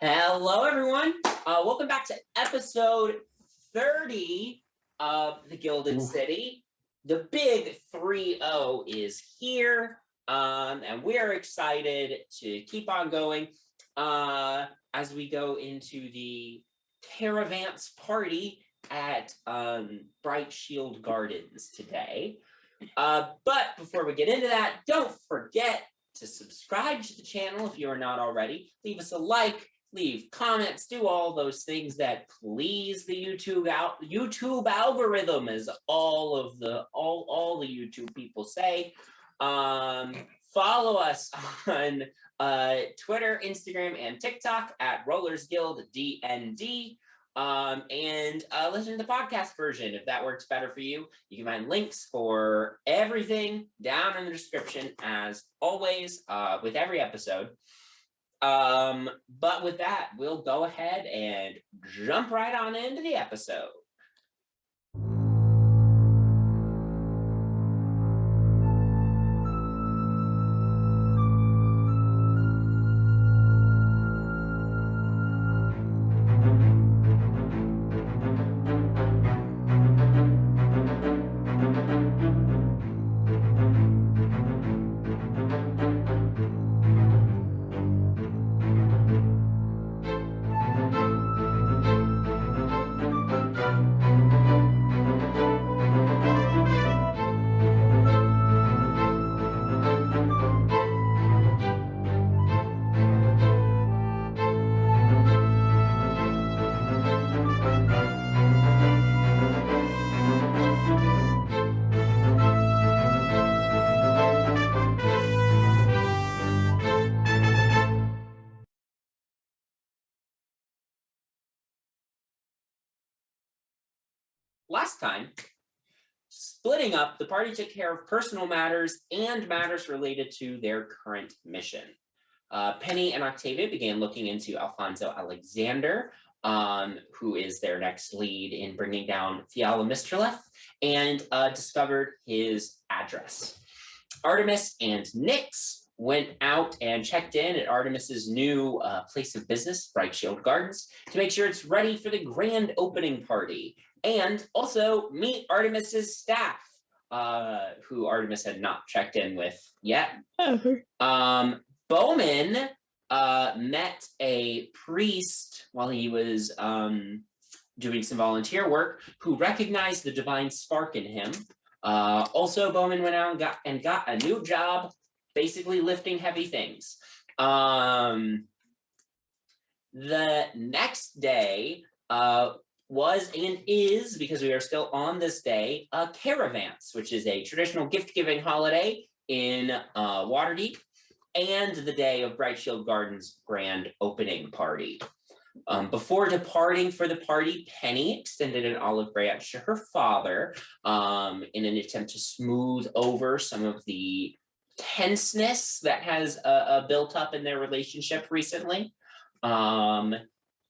Hello, everyone. Welcome back to episode 30 of the Gilded City. The big 3-0 is here, and we're excited to keep on going as we go into the Caravans party at Bright Shield Gardens today. But before we get into that, don't forget to subscribe to the channel if you are not already. Leave us a like. Leave comments, do all those things that please the YouTube algorithm, as all the YouTube people say. Follow us on Twitter, Instagram, and TikTok at RollersGuildDND. And listen to the podcast version if that works better for you. You can find links for everything down in the description, as always, with every episode. But with that, we'll go ahead and jump right on into the episode. Last time, splitting up, the party took care of personal matters and matters related to their current mission. Penny and Octavia began looking into Alfonso Alexander, who is their next lead in bringing down Fiala Mistraleth, and discovered his address. Artemis and Nyx went out and checked in at Artemis's new place of business, Bright Shield Gardens, to make sure it's ready for the grand opening party. And also meet Artemis's staff, who Artemis had not checked in with yet. Bowmin met a priest while he was doing some volunteer work, who recognized the divine spark in him. Also, Bowmin went out and got a new job, basically lifting heavy things. The next day was and is, because we are still on this day, Caravans, which is a traditional gift-giving holiday in Waterdeep, and the day of Bright Shield Gardens' grand opening party. Before departing for the party, Penny extended an olive branch to her father in an attempt to smooth over some of the tenseness that has built up in their relationship recently.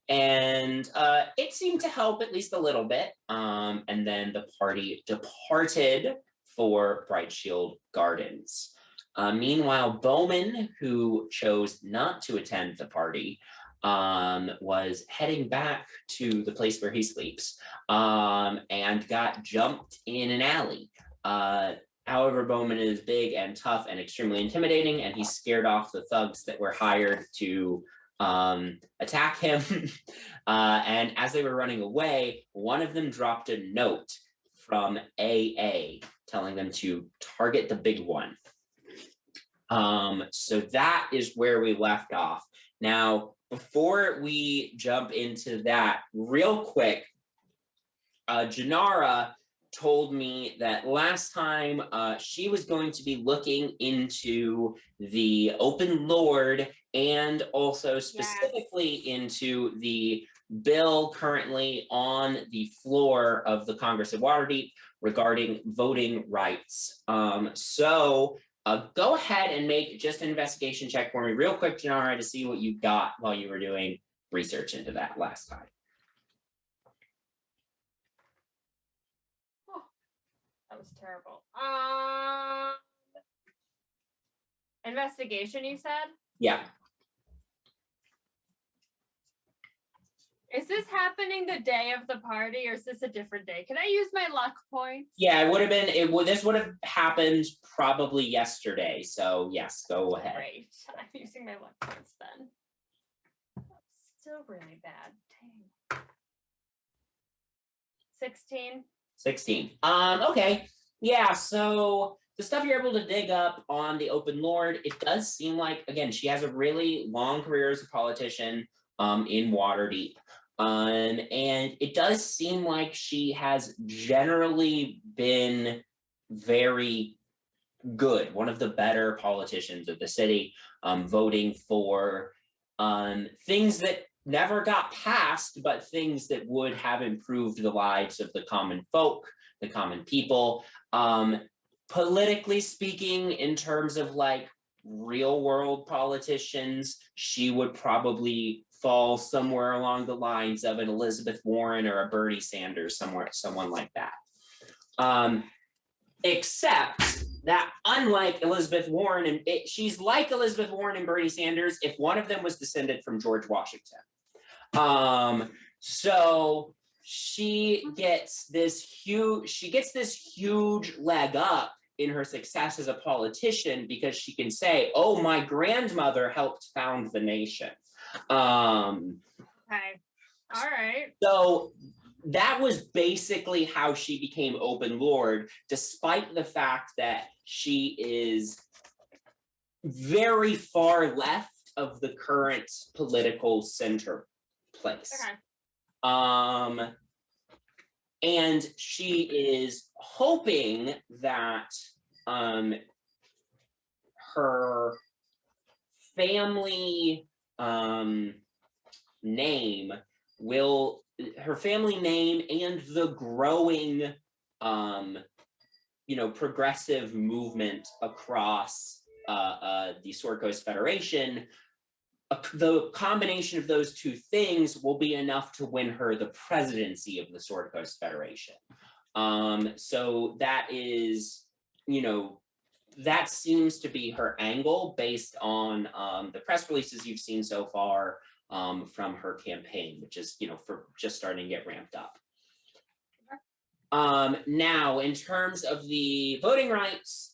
And it seemed to help at least a little bit. And then the party departed for Bright Shield Gardens. Meanwhile, Bowmin, who chose not to attend the party, was heading back to the place where he sleeps, and got jumped in an alley. However, Bowmin is big and tough and extremely intimidating, and he scared off the thugs that were hired to attack him. And as they were running away, one of them dropped a note from AA telling them to target the big one. So that is where we left off. Now, before we jump into that, real quick, Janara told me that last time she was going to be looking into the Open Lord, and also specifically into the bill currently on the floor of the Congress of Waterdeep regarding voting rights. So go ahead and make just an investigation check for me real quick, Janara, to see what you got while you were doing research into that last time. That was terrible. Investigation, you said? Yeah. Is this happening the day of the party, or is this a different day? Can I use my luck points? Yeah, it would have been. This would have happened probably yesterday. So yes, go ahead. Great. I'm using my luck points then. Still really bad. Dang. 16. 16. Okay. Yeah, so the stuff you're able to dig up on the open lord, it does seem like, again, she has a really long career as a politician in Waterdeep. And it does seem like she has generally been very good, one of the better politicians of the city, voting for things that never got passed, but things that would have improved the lives of the common folk, the common people. Politically speaking, in terms of like real world politicians, she would probably fall somewhere along the lines of an Elizabeth Warren or a Bernie Sanders, someone like that. Except that unlike Elizabeth Warren, and she's like Elizabeth Warren and Bernie Sanders if one of them was descended from George Washington. So she gets this huge leg up in her success as a politician because she can say, "Oh, my grandmother helped found the nation." Okay. All right. So that was basically how she became open lord, despite the fact that she is very far left of the current political center place. Okay. And she is hoping that her family name and the growing progressive movement across the Sword Coast Federation, the combination of those two things will be enough to win her the presidency of the Sword Coast Federation. So that is, that seems to be her angle based on the press releases you've seen so far from her campaign, which is, for just starting to get ramped up. Now, in terms of the voting rights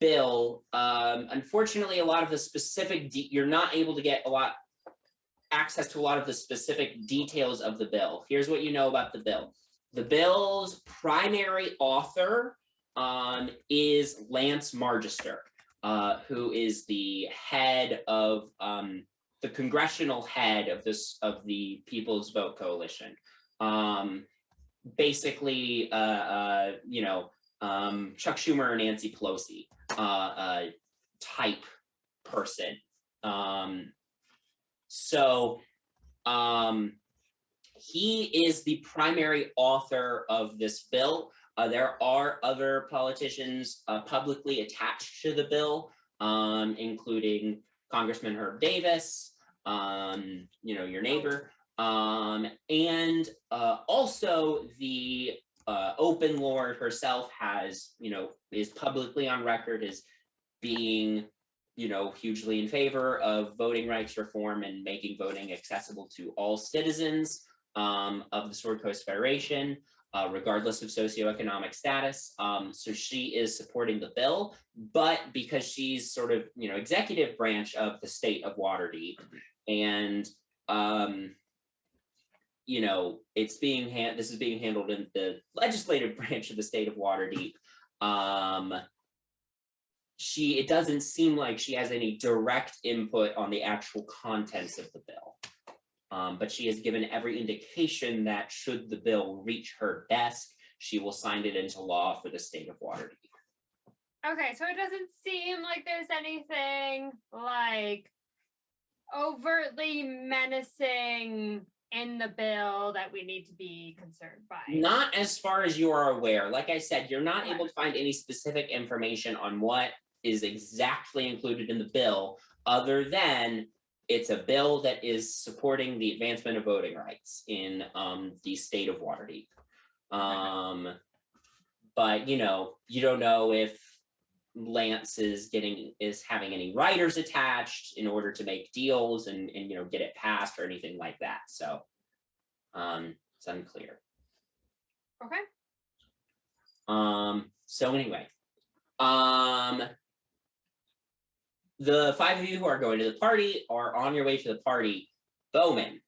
bill, unfortunately, a lot of the specific, you're not able to get access to a lot of the specific details of the bill. Here's what you know about the bill. The bill's primary author is Lance Margister, who is the head of the congressional head of the People's Vote Coalition. Basically, Chuck Schumer or Nancy Pelosi type person. So he is the primary author of this bill. There are other politicians publicly attached to the bill, including Congressman Herb Davis, your neighbor. And also the open lord herself has, is publicly on record as being, hugely in favor of voting rights reform and making voting accessible to all citizens of the Sword Coast Federation, regardless of socioeconomic status. So she is supporting the bill, but because she's sort of, executive branch of the state of Waterdeep, and this is being handled in the legislative branch of the state of Waterdeep. It doesn't seem like she has any direct input on the actual contents of the bill. But she has given every indication that should the bill reach her desk, she will sign it into law for the state of Waterdeep. Okay, so it doesn't seem like there's anything like overtly menacing in the bill that we need to be concerned by. Not as far as you are aware. Like I said, you're not able to find any specific information on what is exactly included in the bill, other than it's a bill that is supporting the advancement of voting rights in the state of Waterdeep. But you don't know if Lance is having any writers attached in order to make deals and get it passed or anything like that. So It's unclear. Okay. So anyway, the 5 of you who are going to the party are on your way to the party. Bowmin,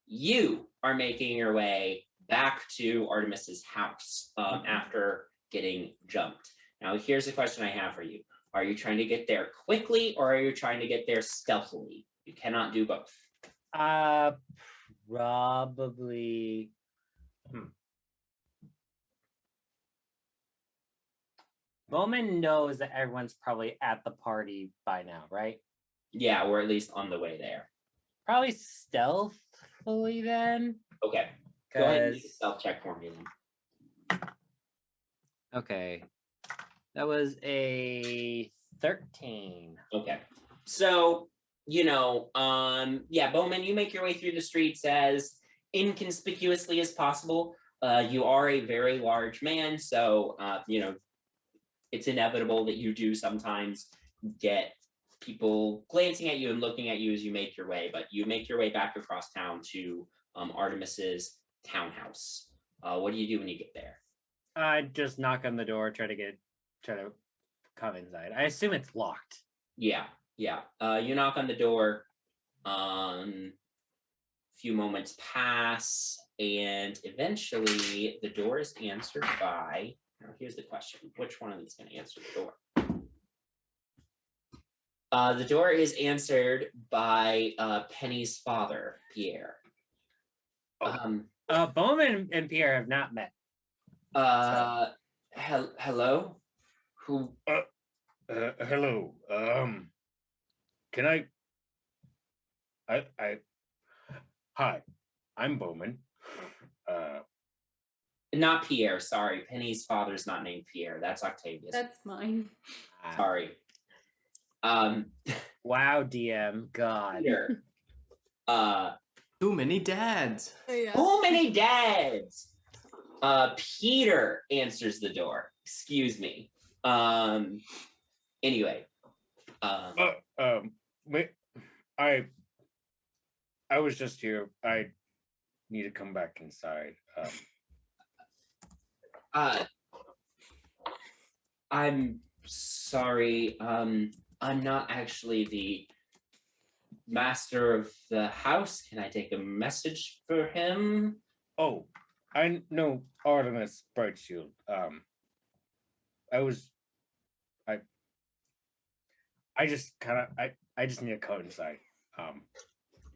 you are making your way back to Artemis's house after getting jumped. Now, here's a question I have for you. Are you trying to get there quickly or are you trying to get there stealthily? You cannot do both. Probably. Bowmin knows that everyone's probably at the party by now, right? Yeah, or at least on the way there. Probably stealthily then. Okay. Go ahead and make a Because stealth check for me then. okay, that was a 13. Okay. So, Bowmin, you make your way through the streets as inconspicuously as possible. You are a very large man, so, it's inevitable that you do sometimes get people glancing at you and looking at you as you make your way, but you make your way back across town to Artemis's townhouse. What do you do when you get there? I just knock on the door, try to come inside. I assume it's locked. Yeah. You knock on the door. Few moments pass, and eventually the door is answered by. Now, here's the question: which one of these is going to answer the door? The door is answered by Penny's father, Pierre. Bowmin and Pierre have not met. Hello. Who? Hello. Can I? Hi, I'm Bowmin. Not Pierre. Sorry, Penny's father's not named Pierre. That's Octavius. That's mine. Sorry. Wow, DM. God. Peter. Too many dads. Too many dads. Peter answers the door. Excuse me. Anyway. I was just here. I need to come back inside. I'm sorry. I'm not actually the master of the house. Can I take a message for him? Oh, I know Artemis Brightshield. I just need to come inside.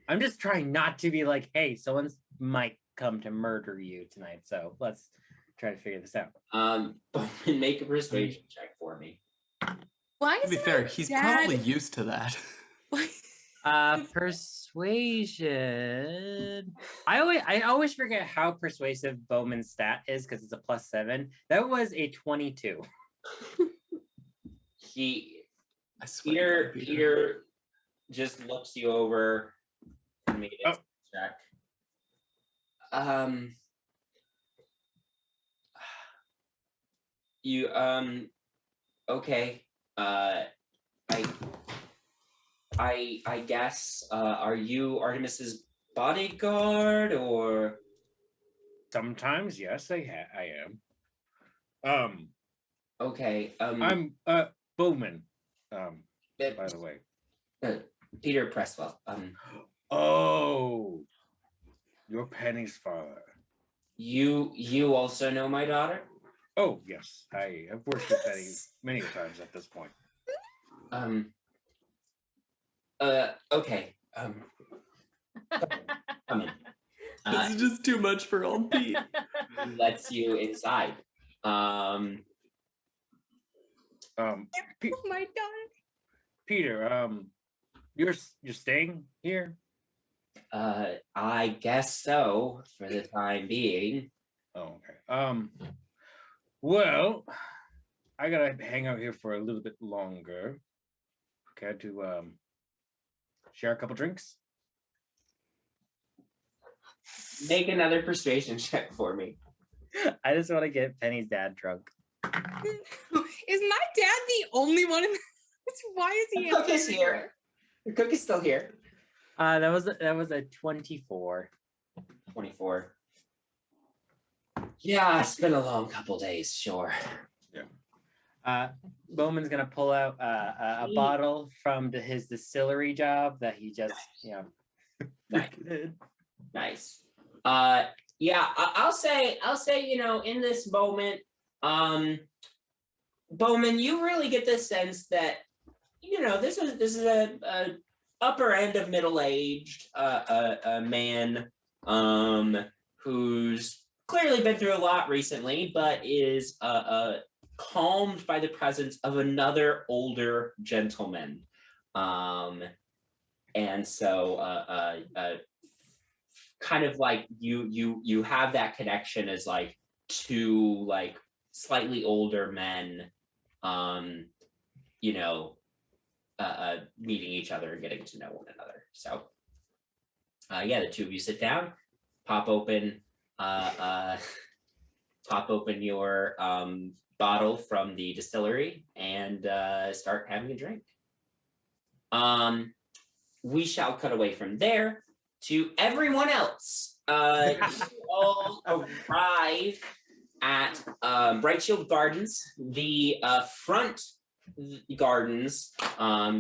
I'm just trying not to be like, hey, someone's might come to murder you tonight. So let's try to figure this out. Make a persuasion check for me. Why To is be my fair, he's dad... probably used to that. Persuasion. I always forget how persuasive Bowman's stat is because it's a +7. That was a 22. I swear. Peter just looks you over and made a check. You okay. I guess are you Artemis's bodyguard or Sometimes, yes, I am. okay. I'm Bowmin. By the way. Peter Presswell. Oh, you're Penny's father. You also know my daughter? Oh, yes. I have worked with Penny many times at this point. Okay. Come in. This is just too much for old Pete. Lets you inside. Oh my god. Peter, you're staying here? I guess so for the time being. Oh, okay. Well, I gotta hang out here for a little bit longer. Care to share a couple drinks? Make another persuasion check for me. I just want to get Penny's dad drunk. Is my dad the only one in this? Why is he The cook is answering here. The cook is still here. That was a 24. 24. Yeah, it's been a long couple days, sure. Bowman's gonna pull out a bottle from his distillery job that he just, Nice. did. Nice. Yeah, I'll say, in this moment, Bowman, you really get the sense that, this is a upper end of middle-aged a man, who's clearly been through a lot recently, but is calmed by the presence of another older gentleman. And so kind of like you have that connection as like two like slightly older men, meeting each other and getting to know one another. So yeah, the two of you sit down, pop open your bottle from the distillery and start having a drink. We shall cut away from there to everyone else. You all arrive at Bright Shield Gardens, the front gardens,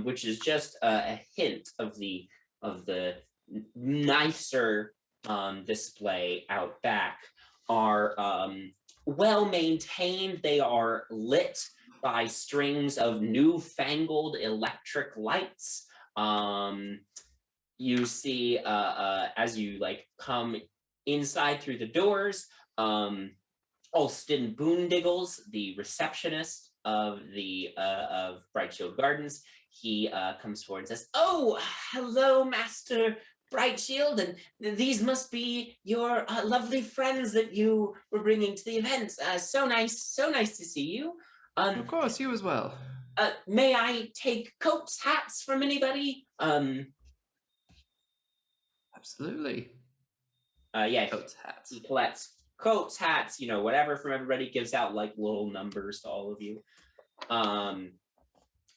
which is just a hint of the nicer display out back, are well maintained. They are lit by strings of newfangled electric lights. You see as you like come inside through the doors, Alston Boondiggles, the receptionist of Bright Shield Gardens, he comes forward and says, "Oh, hello, Master Brightshield, and these must be your lovely friends that you were bringing to the event. So nice to see you. Of course, you as well. May I take coats, hats from anybody? Absolutely. Yeah, Coats, hats. he collects coats, hats, whatever from everybody, gives out like little numbers to all of you.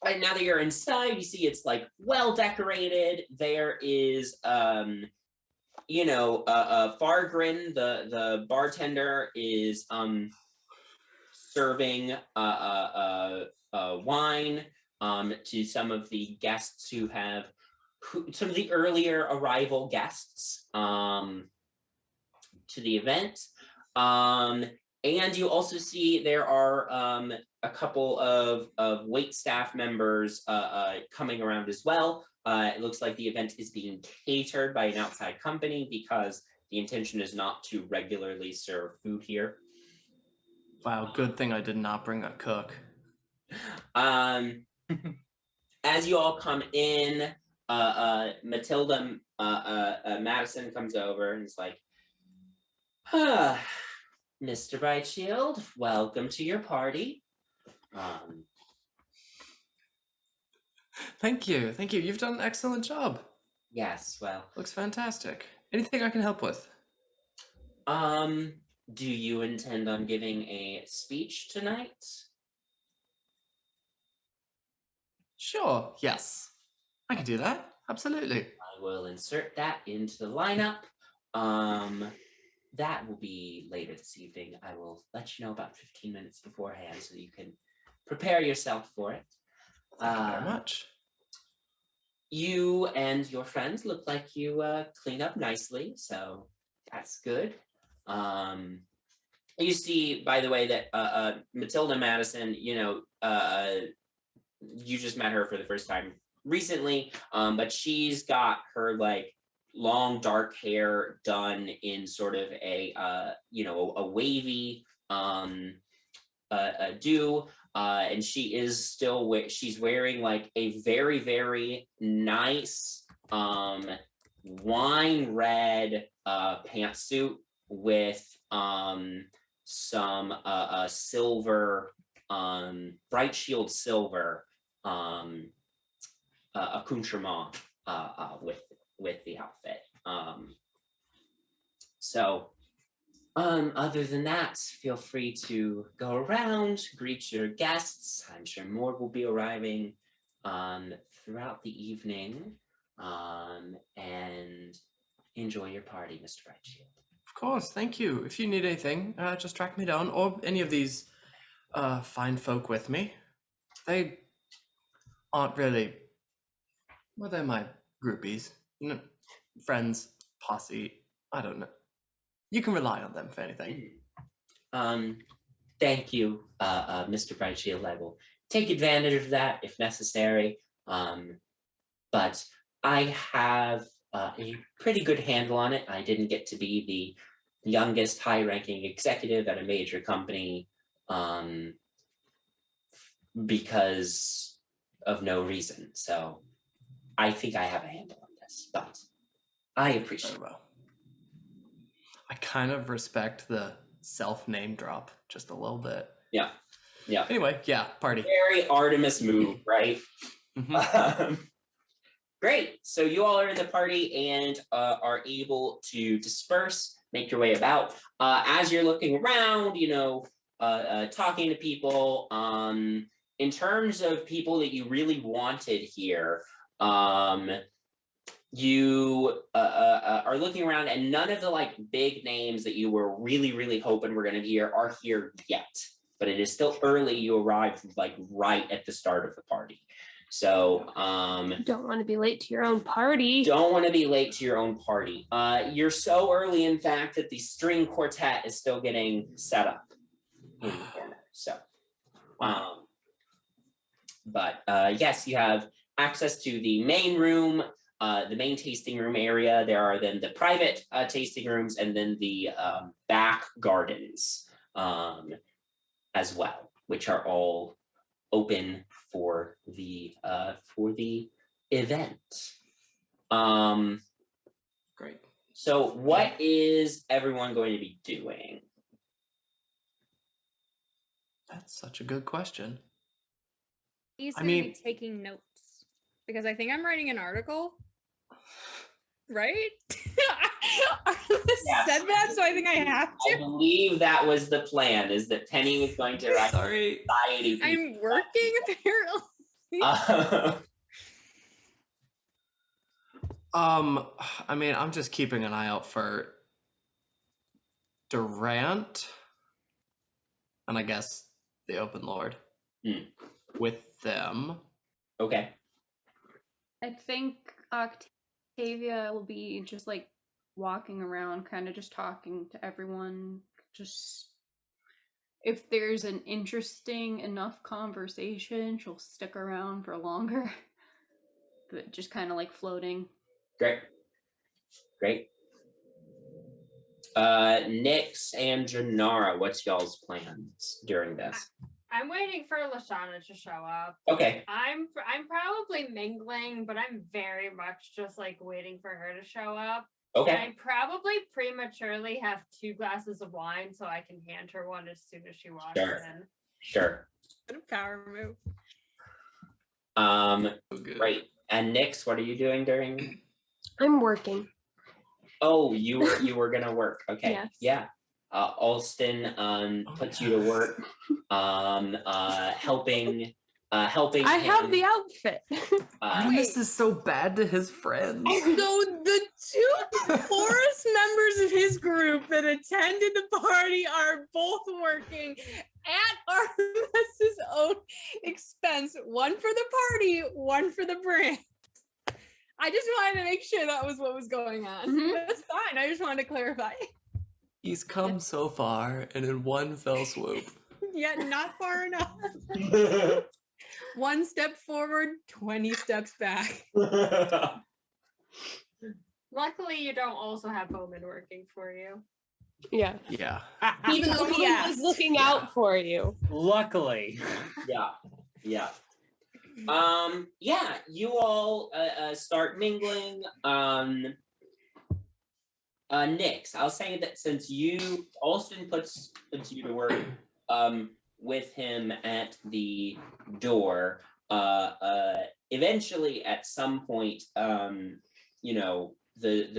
Right now that you're inside, you see it's like well decorated. There is Fargrin, the bartender, is serving wine to some of the guests some of the earlier arrival guests to the event. And you also see there are a couple of wait staff members coming around as well. It looks like the event is being catered by an outside company because the intention is not to regularly serve food here. Wow, good thing I did not bring a cook. As you all come in, Matilda Madison comes over and is like, Mr. Brightshield, welcome to your party. Thank you. You've done an excellent job. Yes, well. Looks fantastic. Anything I can help with? Do you intend on giving a speech tonight? Sure, yes. I can do that. Absolutely. I will insert that into the lineup. That will be later this evening. I will let you know about 15 minutes beforehand so you can prepare yourself for it. Thank you very much. You and your friends look like you clean up nicely, so that's good. You see, by the way, that Matilda Madison, you just met her for the first time recently, but she's got her like long dark hair done in sort of a wavy do, and she is still she's wearing like a very, very nice wine red pantsuit with some silver bright shield silver accoutrement with the outfit. Other than that, feel free to go around, greet your guests. I'm sure more will be arriving throughout the evening, and enjoy your party, Mr. Brightshield. course, thank you. If you need anything, just track me down, or any of these fine folk with me. They aren't really. Well, they're my groupies, friends, posse. I don't know. You can rely on them for anything. Thank you, Mr. Brightshield. I will take advantage of that if necessary. But I have a pretty good handle on it. I didn't get to be the youngest high-ranking executive at a major company because of no reason. So I think I have a handle on this, but I appreciate it. Very well. I kind of respect the self-name drop just a little bit. Yeah. Anyway, yeah, party. Very Artemis move, right? Mhm. Great. So you all are in the party and are able to disperse, make your way about. As you're looking around, talking to people. In terms of people that you really wanted here, you are looking around, and none of the big names that you were really hoping were going to be here are here yet. But it is still early. You arrived right at the start of the party. So You don't want to be late to your own party. don't want to be late to your own party. You're so early, in fact, that the string quartet is still getting set up in here. So but yes, you have access to the main room, the main tasting room area. There are then the private tasting rooms, and then the back gardens as well, which are all open for the event. Great. So what is everyone going to be doing? That's such a good question. He's I gonna mean- be taking notes because I think I'm writing an article, right? Artemis Yes. said that, so I think I have I to. believe that was the plan, is that Penny was going to write Sorry. society. I'm working apparently. I mean, I'm just keeping an eye out for Durant, and I guess the Open Lord with them. Okay. I think Octavia will be just walking around, kind of just talking to everyone. Just if there's an interesting enough conversation, she'll stick around for longer. But just kind of floating. Great. Nyx and Janara, what's y'all's plans during this? I'm waiting for Lashana to show up. Okay. I'm probably mingling, but I'm very much just waiting for her to show up. Okay. I probably prematurely have 2 glasses of wine, so I can hand her one as soon as she walks in. Sure. What a power move. So good. Great. And Nyx, what are you doing during? I'm working. Oh, you were gonna work. Okay. Yes. Yeah. Alston puts you to work. Helping. I have the outfit. Artemis is so bad to his friends. So the 2 chorus members of his group that attended the party are both working at Artemis's own expense. One for the party, one for the brand. I just wanted to make sure that was what was going on. Mhm. That's fine. I just wanted to clarify. He's come so far, and in one fell swoop. Yet not far enough. 1 step forward, 20 steps back. Luckily, you don't also have Bowmin working for you. Yeah. Yeah. Even though he Someone asked. was looking out for you. Luckily. Yeah. Yeah, you all start mingling. Nyx, I'll say that since Alston puts you to work with him at the door, eventually at some point, the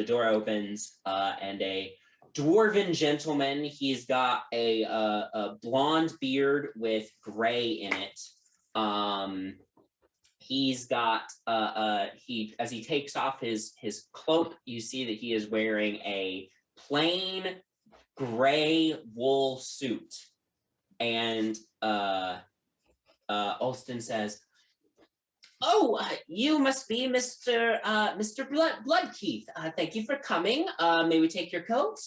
door opens and a dwarven gentleman, he's got a blonde beard with gray in it. He's got as he takes off his cloak, you see that he is wearing a plain gray wool suit. And Alston says, "Oh, you must be Mr. Bloodkeith. Thank you for coming. May we take your coat?"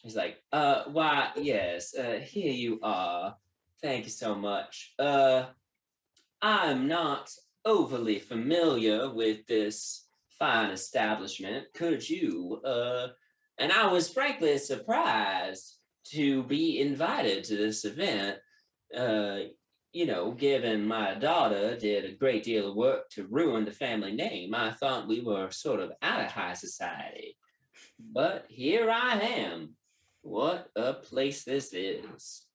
He's like, "Why, yes. Here you are. Thank you so much. I'm not overly familiar with this fine establishment. Could you?" And I was frankly surprised to be invited to this event. Given my daughter did a great deal of work to ruin the family name, I thought we were sort of out of high society. But here I am. What a place this is.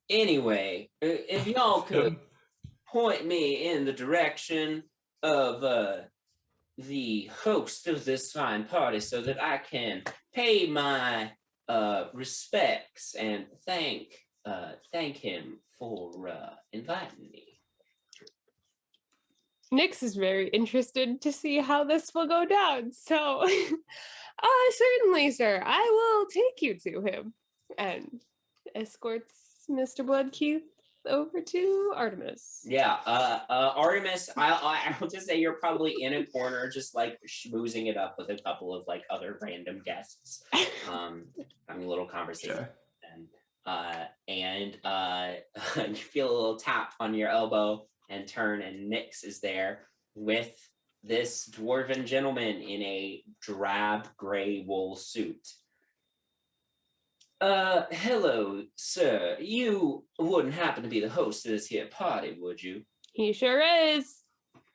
Anyway, if y'all could point me in the direction of the host of this fine party so that I can pay my respects and thank him for inviting me. Nyx is very interested to see how this will go down. So, certainly, sir, I will take you to him and escorts Mr. Bloodkeith over to Artemis. Yeah, Artemis, I'll just say you're probably in a corner, just like schmoozing it up with a couple of like other random guests, having a little conversation. Sure. And you feel a little tap on your elbow and turn, and Nyx is there with this dwarven gentleman in a drab gray wool suit. Hello, sir. You wouldn't happen to be the host of this here party, would you? He sure is.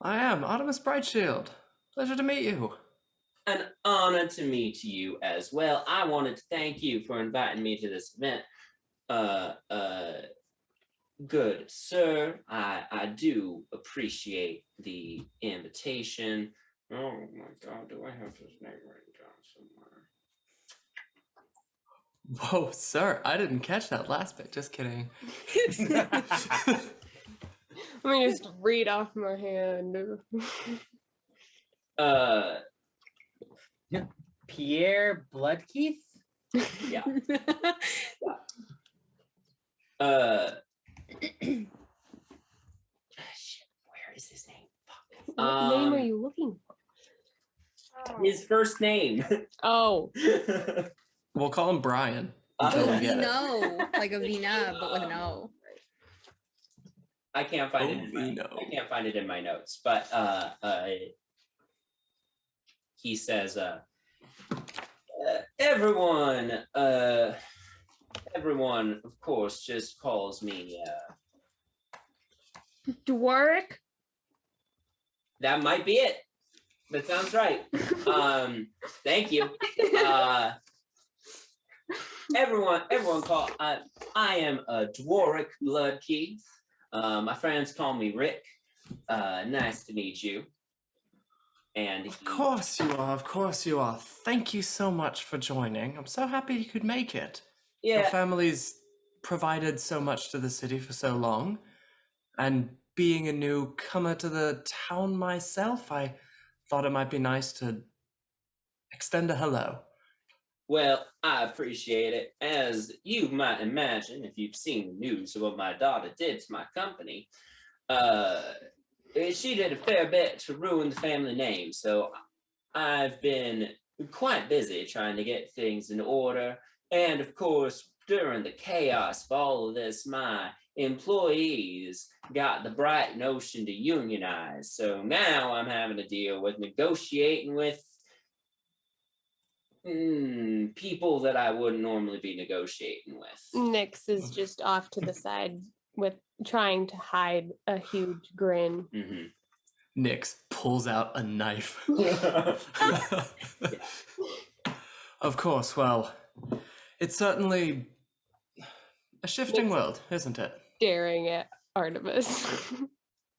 I am Artemis Brightshield. Pleasure to meet you. An honor to meet you as well. I wanted to thank you for inviting me to this event. Good sir, I do appreciate the invitation. Oh my God, do I have his name written down somewhere? Whoa, sir, I didn't catch that last bit. Just kidding. Let me just read off my hand. Pierre Bloodkeith? Yeah. Shit, where is his name? What name are you looking for? His first name. Oh. We'll call him Brian until we get it. Vino, like a Vina, but with an O. I can't find it. I can't find it in my notes. But he says, everyone, of course, just calls me Dwarrick? That might be it. That sounds right. Thank you. Everyone call. I am a Dwarrick Bloodkeith. My friends call me Rick. Nice to meet you. And Of course you are. Of course you are. Thank you so much for joining. I'm so happy you could make it. Yeah. Your family's provided so much to the city for so long, and being a newcomer to the town myself, I thought it might be nice to extend a hello. Well, I appreciate it. As you might imagine, if you've seen the news of what my daughter did to my company, she did a fair bit to ruin the family name. So I've been quite busy trying to get things in order. And of course, during the chaos of all of this, my employees got the bright notion to unionize. So now I'm having to deal with negotiating with people that I wouldn't normally be negotiating with. Nyx is just off to the side with trying to hide a huge grin. Mm-hmm. Nyx pulls out a knife. Of course, well, it's certainly a shifting world, isn't it? Staring at Artemis.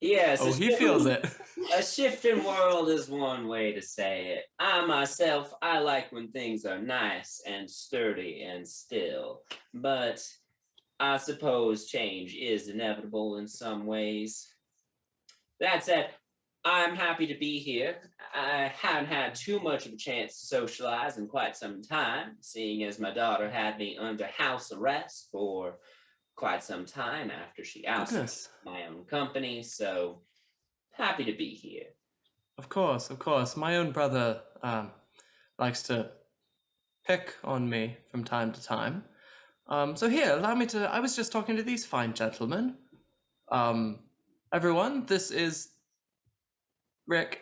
Yes. Oh, he feels it. A shifting world is one way to say it. I myself, I like when things are nice and sturdy and still, but I suppose change is inevitable in some ways. That said, I'm happy to be here. I haven't had too much of a chance to socialize in quite some time, seeing as my daughter had me under house arrest for quite some time after she ousted Goodness. my own company. So happy to be here. Of course, of course. My own brother likes to pick on me from time to time. So here, allow me to. I was just talking to these fine gentlemen. Everyone, this is Rick,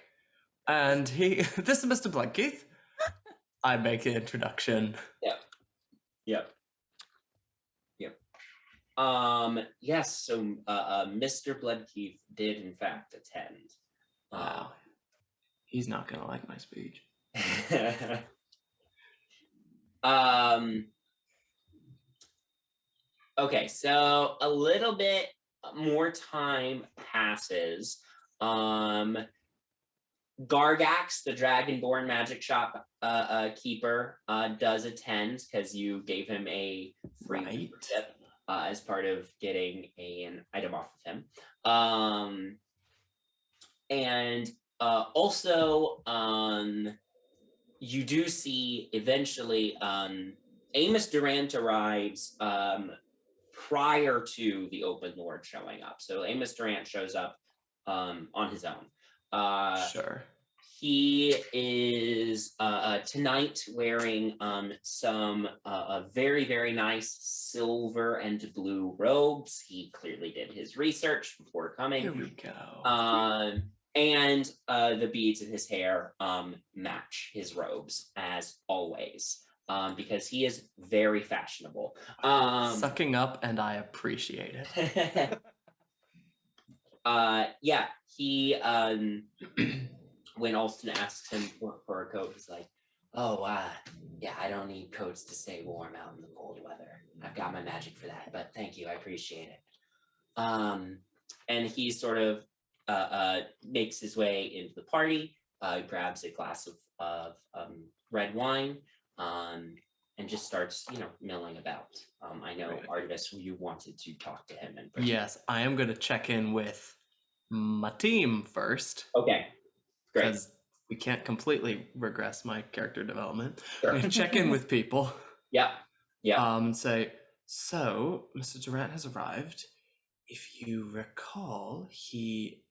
and he. This is Mr. Bloodkeith. I make the introduction. Yep. Yes, so Mr. Bloodkeith did in fact attend. Wow. He's not gonna like my speech. Okay, so a little bit more time passes. Gargax, the Dragonborn magic shop keeper, does attend because you gave him a free Right. membership as part of getting an item off of him. And also, you do see eventually Amos Durant arrives prior to the Open Lord showing up. So Amos Durant shows up on his own. Sure. He is tonight wearing some very, very nice silver and blue robes. He clearly did his research before coming. Here we go. And the beads in his hair match his robes as always, because he is very fashionable. Sucking up, and I appreciate it. Yeah, he when Alston asks him for a coat, he's like, "Oh, yeah, I don't need coats to stay warm out in the cold weather. I've got my magic for that, but thank you, I appreciate it." And he sort of makes his way into the party, grabs a glass of red wine, and just starts, milling about. I know, Right. Artemis, you wanted to talk to him. Yes, I am going to check in with my team first. Okay, great. Because we can't completely regress my character development. Sure. I'm going to check in with people. Yeah. And say, so, Mr. Durant has arrived. If you recall, he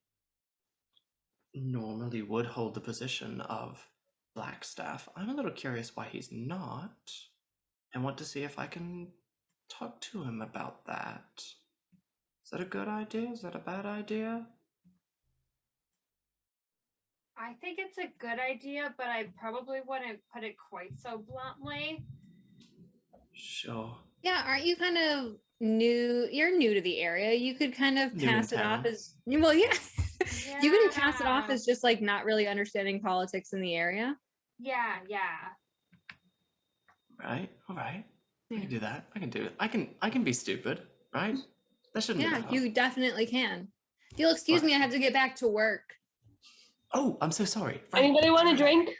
normally would hold the position of Blackstaff. I'm a little curious why he's not, and want to see if I can talk to him about that. Is that a good idea? Is that a bad idea? I think it's a good idea, but I probably wouldn't put it quite so bluntly. Sure. Yeah, aren't you kind of new? You're new to the area. You could kind of New in pass it off town. as well, yeah. You can pass it off Yeah. as just like not really understanding politics in the area. Yeah. Right. All right. I Yeah. can do that. I can do it. I can be stupid. Right. That shouldn't be Yeah, that hard. you definitely can. If you'll excuse me, I have to get back to work. Oh, I'm so sorry. Right. Anybody want a drink?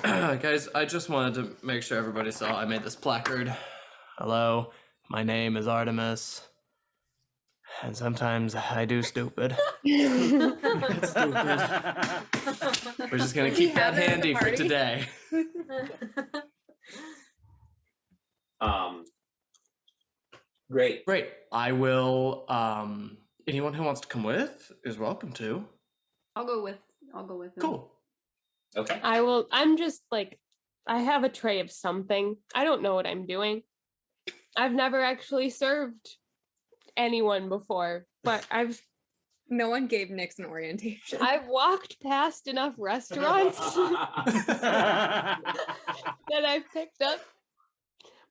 Guys, I just wanted to make sure everybody saw I made this placard. Hello, my name is Artemis. And sometimes I do stupid. It's stupid. We're just gonna We keep that have it at the handy for party. today. Great. Great. I will anyone who wants to come with is welcome to. I'll go with him. Cool. Okay. I'm just like, I have a tray of something. I don't know what I'm doing. I've never actually served anyone before, but No one gave Nix an orientation. I've walked past enough restaurants that I've picked up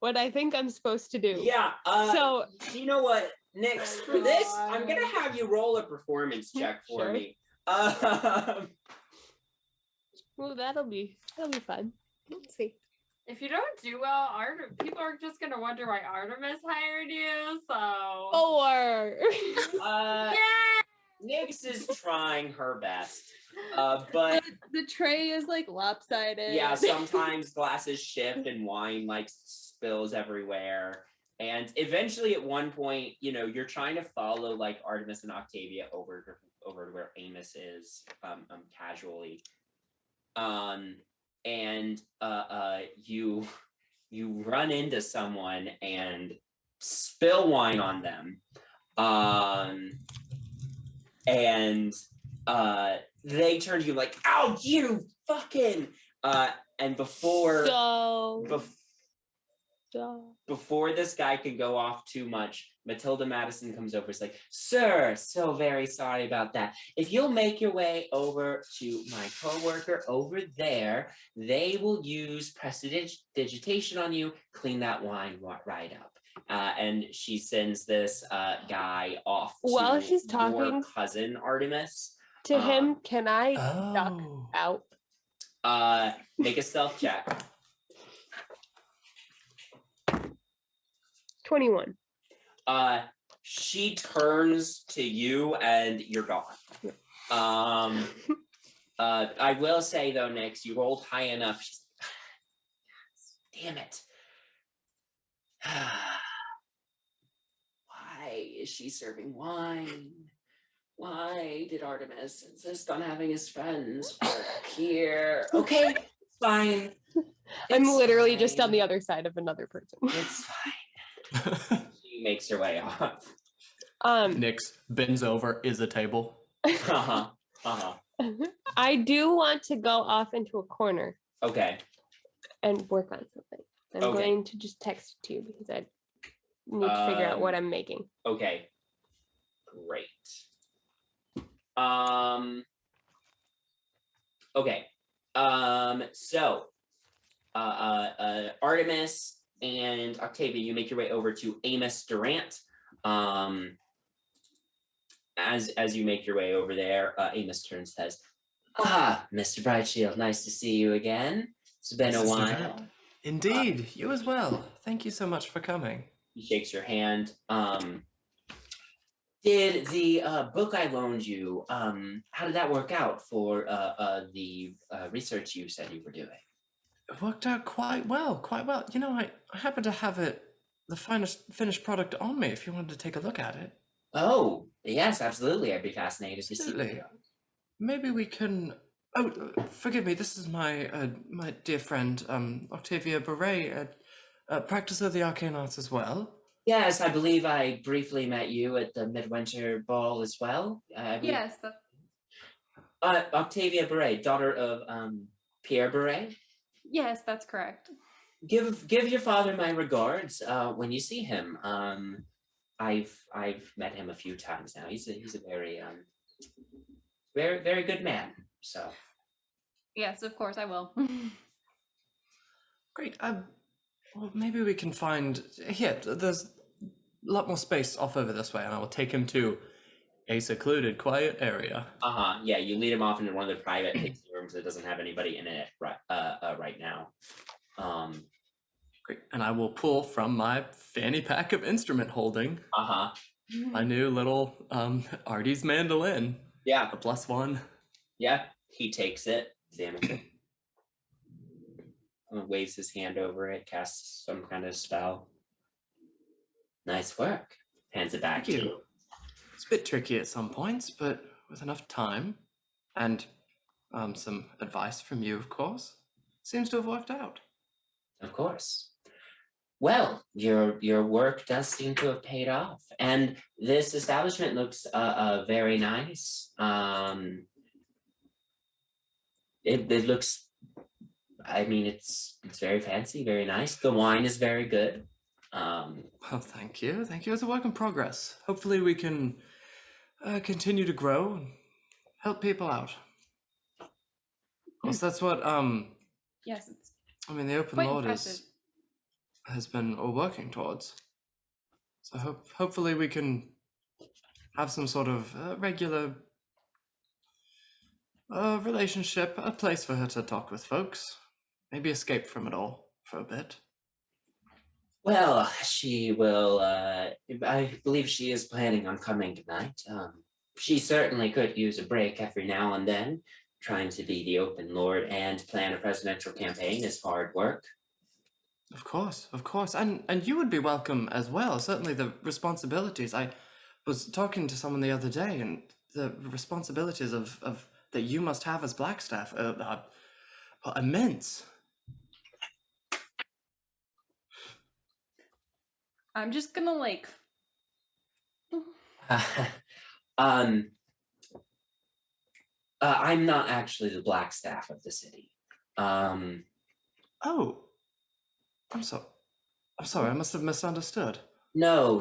what I think I'm supposed to do. Yeah. So You know what, Nix? For this, I'm gonna have you roll a performance check for Sure. me. well, that'll be fun. Let's see. If you don't do well, people are just gonna wonder why Artemis hired you. So. Or Yeah. Nix is trying her best, but The tray is like lopsided. yeah, sometimes glasses shift and wine like spills everywhere. And eventually, at one point, you're trying to follow like Artemis and Octavia over to where Amos is, casually. And you run into someone and spill wine on them. And they turn to you like, "Ow, you fucking!" And before this guy can go off too much, Matilda Madison comes over. It's like, "Sir, so very sorry about that. If you'll make your way over to my coworker over there, they will use prestidigitation on you, clean that wine right up." And she sends this guy off While to she's your talking cousin Artemis. to him, can I duck Oh. out? Make a stealth check. 21. She turns to you and you're gone. I will say though, Nix, you rolled high enough. Damn it. Why is she serving wine? Why did Artemis insist on having his friends work here? Okay, fine. I'm It's literally just on fine. the other side of another person. It's fine. She makes her way off. Nyx bends over, is a table. I do want to go off into a corner Okay. and work on something. I'm Okay. going to just text it to you because I need to figure out what I'm making. Okay. Great. Okay. So Artemis and Octavia, you make your way over to Amos Durant. As you make your way over there, Amos turns and says, Mr. Brightshield, nice to see you again. It's been a Mrs. while. Durant. Indeed, you as well. Thank you so much for coming. He shakes your hand. Did the book I loaned you, how did that work out for the research you said you were doing? It worked out quite well, quite well. You know, I happen to have the finished product on me if you wanted to take a look at it. Oh, yes, absolutely. I'd be fascinated to see. Absolutely. Maybe we can... Oh, forgive me, this is my my dear friend, Octavia Beret, practicer of the arcane arts as well. Yes, I believe I briefly met you at the Midwinter Ball as well. Yes. Octavia Beret, daughter of Pierre Beret. Yes, that's correct. Give your father my regards when you see him. I've met him a few times now. He's a very very good man. So Yes, of course I will. Great. Well, maybe we can find... Here, there's a lot more space off over this way, and I will take him to a secluded, quiet area. Yeah, you lead him off into one of the private tasting rooms that doesn't have anybody in it right now. Great. And I will pull from my fanny pack of instrument holding my new little Artie's mandolin. Yeah. A +1. Yeah. He takes it, examines it, waves his hand over it, casts some kind of spell. Nice work. Hands it back Thank to you. you. It's a bit tricky at some points, but with enough time and some advice from you, of course, seems to have worked out. Of course. Well, your work does seem to have paid off, and this establishment looks very nice. It looks, I mean, it's very fancy, very nice. The wine is very good. Well, thank you. Thank you. It's a work in progress. Hopefully we can continue to grow and help people out. Of course, that's what, Yes, it's I mean, the open quite Lord impressive. has been working towards. So hopefully we can have some sort of regular relationship, a place for her to talk with folks, maybe escape from it all for a bit. Well, she will, I believe she is planning on coming tonight. She certainly could use a break every now and then. Trying to be the open lord and plan a presidential campaign is hard work. Of course, and you would be welcome as well. Certainly, the responsibilities. I was talking to someone the other day, and the responsibilities of that you must have as Blackstaff are immense. I'm just gonna like. I'm not actually the black staff of the city. Oh, I'm sorry. I must have misunderstood. No.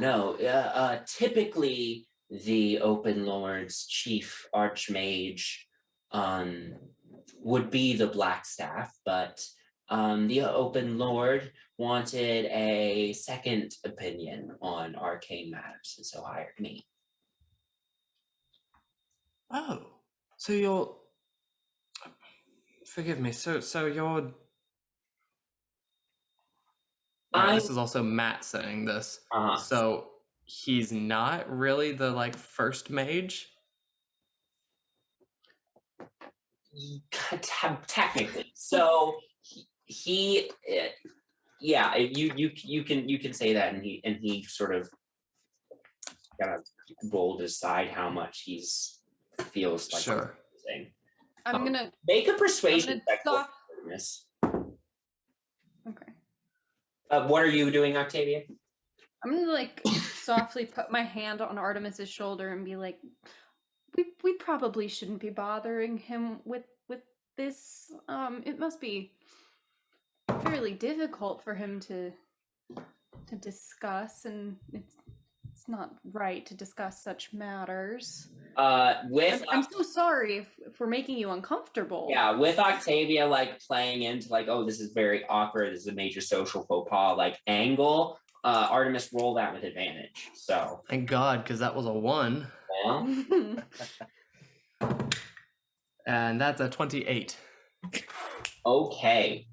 Typically, the Open Lord's chief archmage would be the black staff, but the Open Lord wanted a second opinion on arcane matters, and so hired me. Oh, so you're. Forgive me. So you're. This is also Matt saying this. So he's not really the like first mage. Technically, so he yeah, you can say that, and he sort of kind of rolled aside how much he's feels like. Sure. I'm gonna make a persuasion check. Okay. What are you doing, Octavia? I'm gonna like softly put my hand on Artemis's shoulder and be like, we probably shouldn't be bothering him with this. It must be fairly difficult for him to discuss, and it's not right to discuss such matters. I'm so sorry if we're making you uncomfortable. Yeah, with Octavia like playing into like, oh, this is very awkward, this is a major social faux pas like angle. Artemis roll that with advantage. So thank God, because that was a 1. Well. And that's a 28. Okay.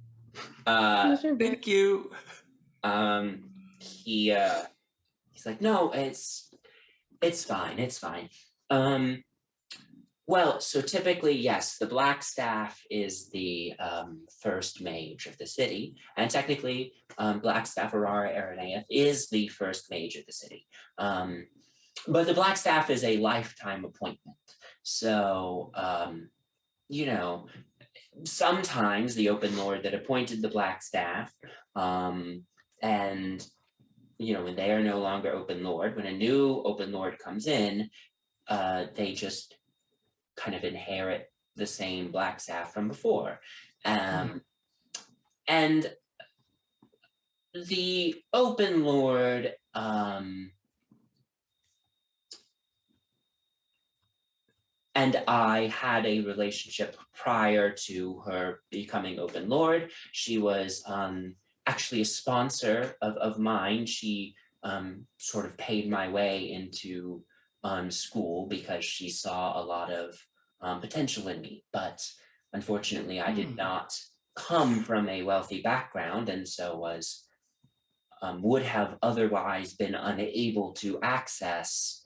Thank you. He's like, no, it's fine. Well, so typically, yes, the black staff is the first mage of the city, and technically, black staff Aurora Araneath is the first mage of the city. But the black staff is a lifetime appointment. So, sometimes the Open Lord that appointed the black staff, and when they are no longer Open Lord, when a new Open Lord comes in, they just kind of inherit the same black staff from before. And the Open Lord and I had a relationship prior to her becoming Open Lord. She was actually a sponsor of mine. She sort of paid my way into school because she saw a lot of potential in me. But unfortunately, I did not come from a wealthy background, and so would have otherwise been unable to access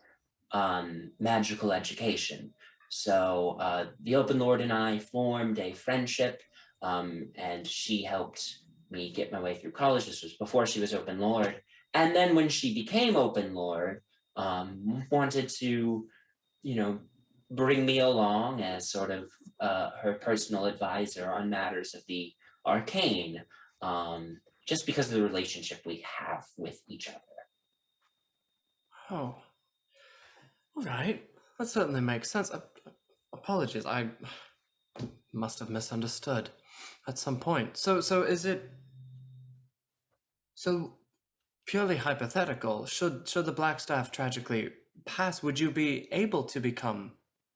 magical education. So the Open Lord and I formed a friendship, and she helped me get my way through college. This was before she was Open Lord. And then when she became Open Lord, wanted to, bring me along as sort of her personal advisor on matters of the arcane, just because of the relationship we have with each other. Oh, all right. That certainly makes sense. Apologies, I must have misunderstood at some point. So is it purely hypothetical? Should the black staff tragically pass, would you be able to become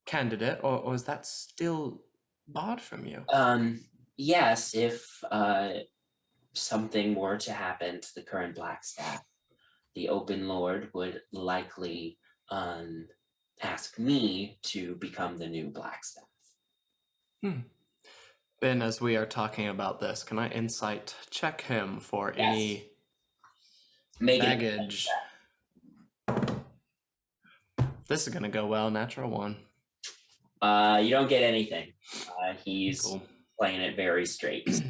candidate, or is that still barred from you? Yes, if something were to happen to the current black staff, the Open Lord would likely ask me to become the new black staff. Ben, as we are talking about this, can I insight check him for any baggage? This is gonna go well. Natural 1. You don't get anything. He's playing it very straight.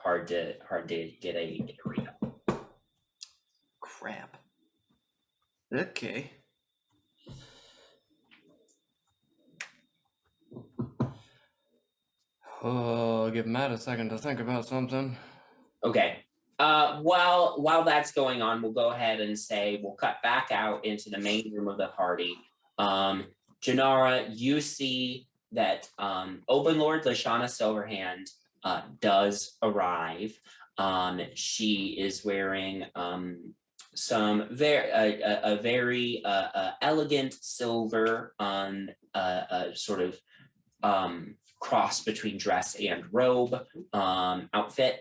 hard to get a read on. Crap. Okay. Oh, give Matt a second to think about something. Okay. While that's going on, we'll go ahead and say we'll cut back out into the main room of the party. Janara, you see that Open Lord Lashana Silverhand does arrive. She is wearing some very elegant silver sort of cross between dress and robe outfit.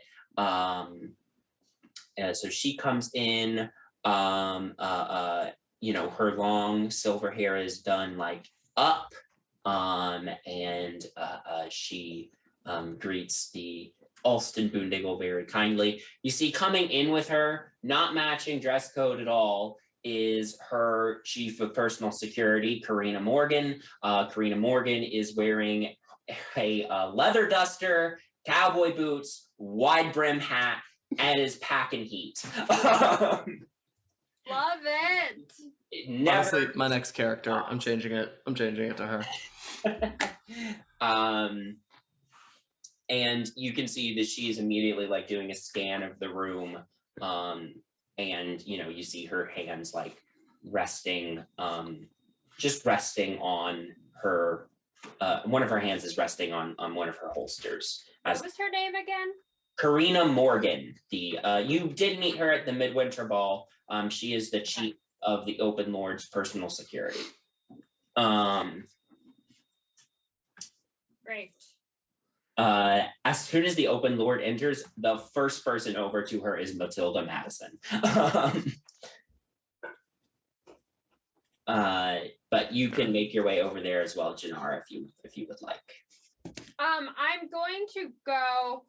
So she comes in, her long silver hair is done like up, and she greets the Alston Boondingle very kindly. You see coming in with her, not matching dress code at all, is her chief of personal security, Karina Morgan. Karina Morgan is wearing a leather duster, cowboy boots, wide brim hat, and is packing heat. Love it. Honestly, my next character, I'm changing it to her. And you can see that she's immediately like doing a scan of the room. And you see her hands like resting, just resting on her, one of her hands is resting on one of her holsters. What was her name again? Karina Morgan. You did meet her at the Midwinter Ball. She is the chief of the Open Lord's personal security. Great. As soon as the Open Lord enters, the first person over to her is Matilda Madison. But you can make your way over there as well, Janara, if you would like. I'm going to go.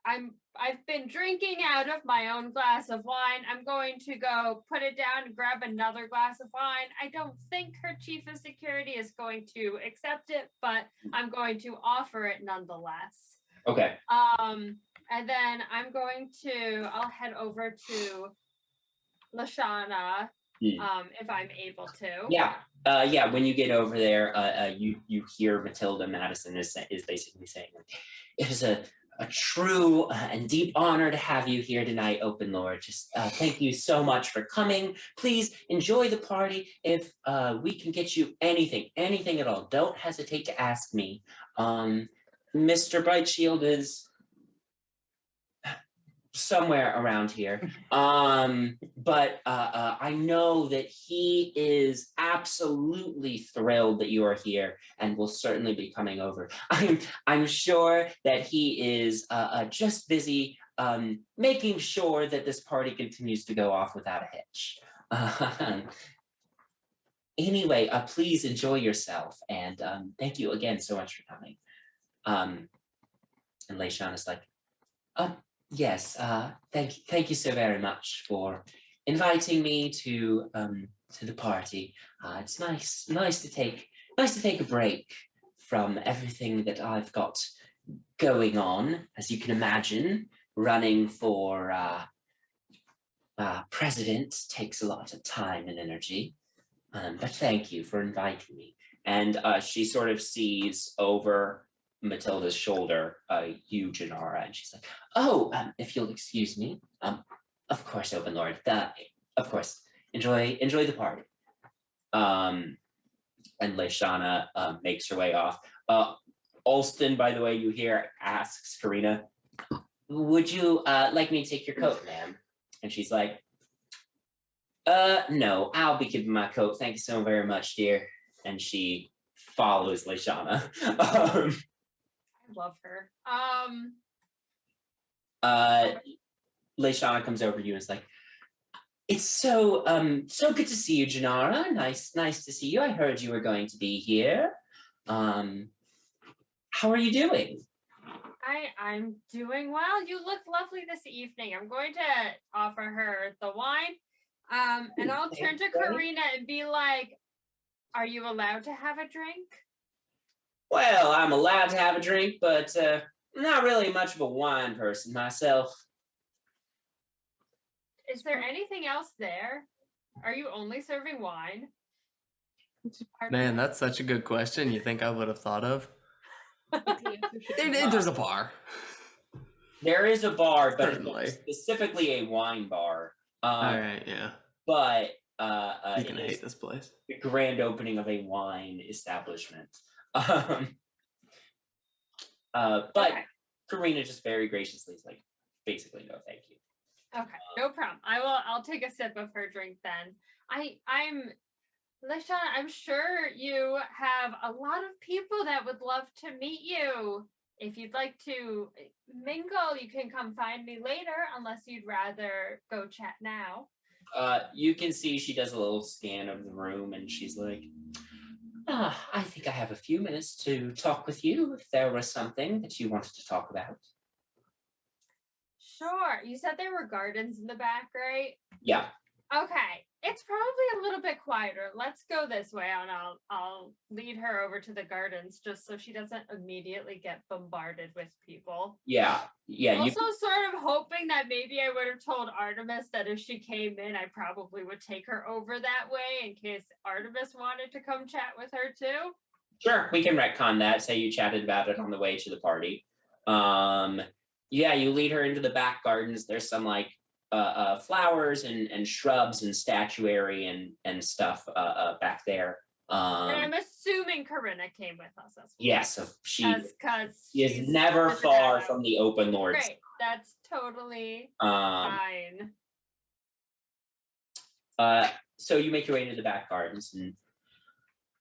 I've been drinking out of my own glass of wine. I'm going to go put it down and grab another glass of wine. I don't think her chief of security is going to accept it, but I'm going to offer it nonetheless. Okay. And then I'll head over to Lashana, if I'm able to. Yeah. When you get over there, you hear Matilda Madison is basically saying, "It is a true and deep honor to have you here tonight, Open Lord. Just thank you so much for coming. Please enjoy the party. If we can get you anything at all, don't hesitate to ask me. Mr. Brightshield is somewhere around here. But I know that he is absolutely thrilled that you are here and will certainly be coming over. I'm sure that he is just busy making sure that this party continues to go off without a hitch. Anyway, please enjoy yourself, and thank you again so much for coming." And Leishan is like, "Yes, thank you so very much for inviting me to the party. It's nice to take a break from everything that I've got going on. As you can imagine, running for president takes a lot of time and energy. But thank you for inviting me." And she sort of sees over Matilda's shoulder, you, Janara, and she's like, "Oh, if you'll excuse me, of course, Open Lord, of course, enjoy the party." And Lashana makes her way off. Alston, by the way, you hear, asks Karina, "Would you like me to take your coat, ma'am?" And she's like, "No, I'll be keeping my coat. Thank you so very much, dear." And she follows Lashana. I love her. Lashana comes over to you and is like, "It's so good to see you, Janara. Nice to see you. I heard you were going to be here. How are you doing?" I'm doing well. You look lovely this evening. I'm going to offer her the wine. And I'll turn to Karina and be like, "Are you allowed to have a drink?" "Well, I'm allowed to have a drink, but not really much of a wine person myself. Is there anything else there? Are you only serving wine? Man, that's such a good question. You think I would have thought of? There's a bar. There is a bar, but it's Certainly. specifically a wine bar. All right, yeah. But He's it gonna is hate this place. the grand opening of a wine establishment. But Okay. Karina just very graciously is like, basically, no, thank you. Okay, no problem. I'll take a sip of her drink then. Lishana, I'm sure you have a lot of people that would love to meet you. If you'd like to mingle, you can come find me later, unless you'd rather go chat now. You can see she does a little scan of the room and she's like, I think I have a few minutes to talk with you if there was something that you wanted to talk about. Sure. You said there were gardens in the back, right? Yeah. Okay. It's probably a little bit quieter. Let's go this way and I'll lead her over to the gardens just so she doesn't immediately get bombarded with people. Yeah. Also sort of hoping that maybe I would have told Artemis that if she came in, I probably would take her over that way in case Artemis wanted to come chat with her too. Sure, we can retcon that. Say you chatted about it on the way to the party. Yeah, you lead her into the back gardens. There's some like flowers and shrubs and statuary and stuff back there. And I'm assuming Karina came with us as well. Yes, so she she's is never far from the open lords. Great, that's totally fine. So you make your way into the back gardens, and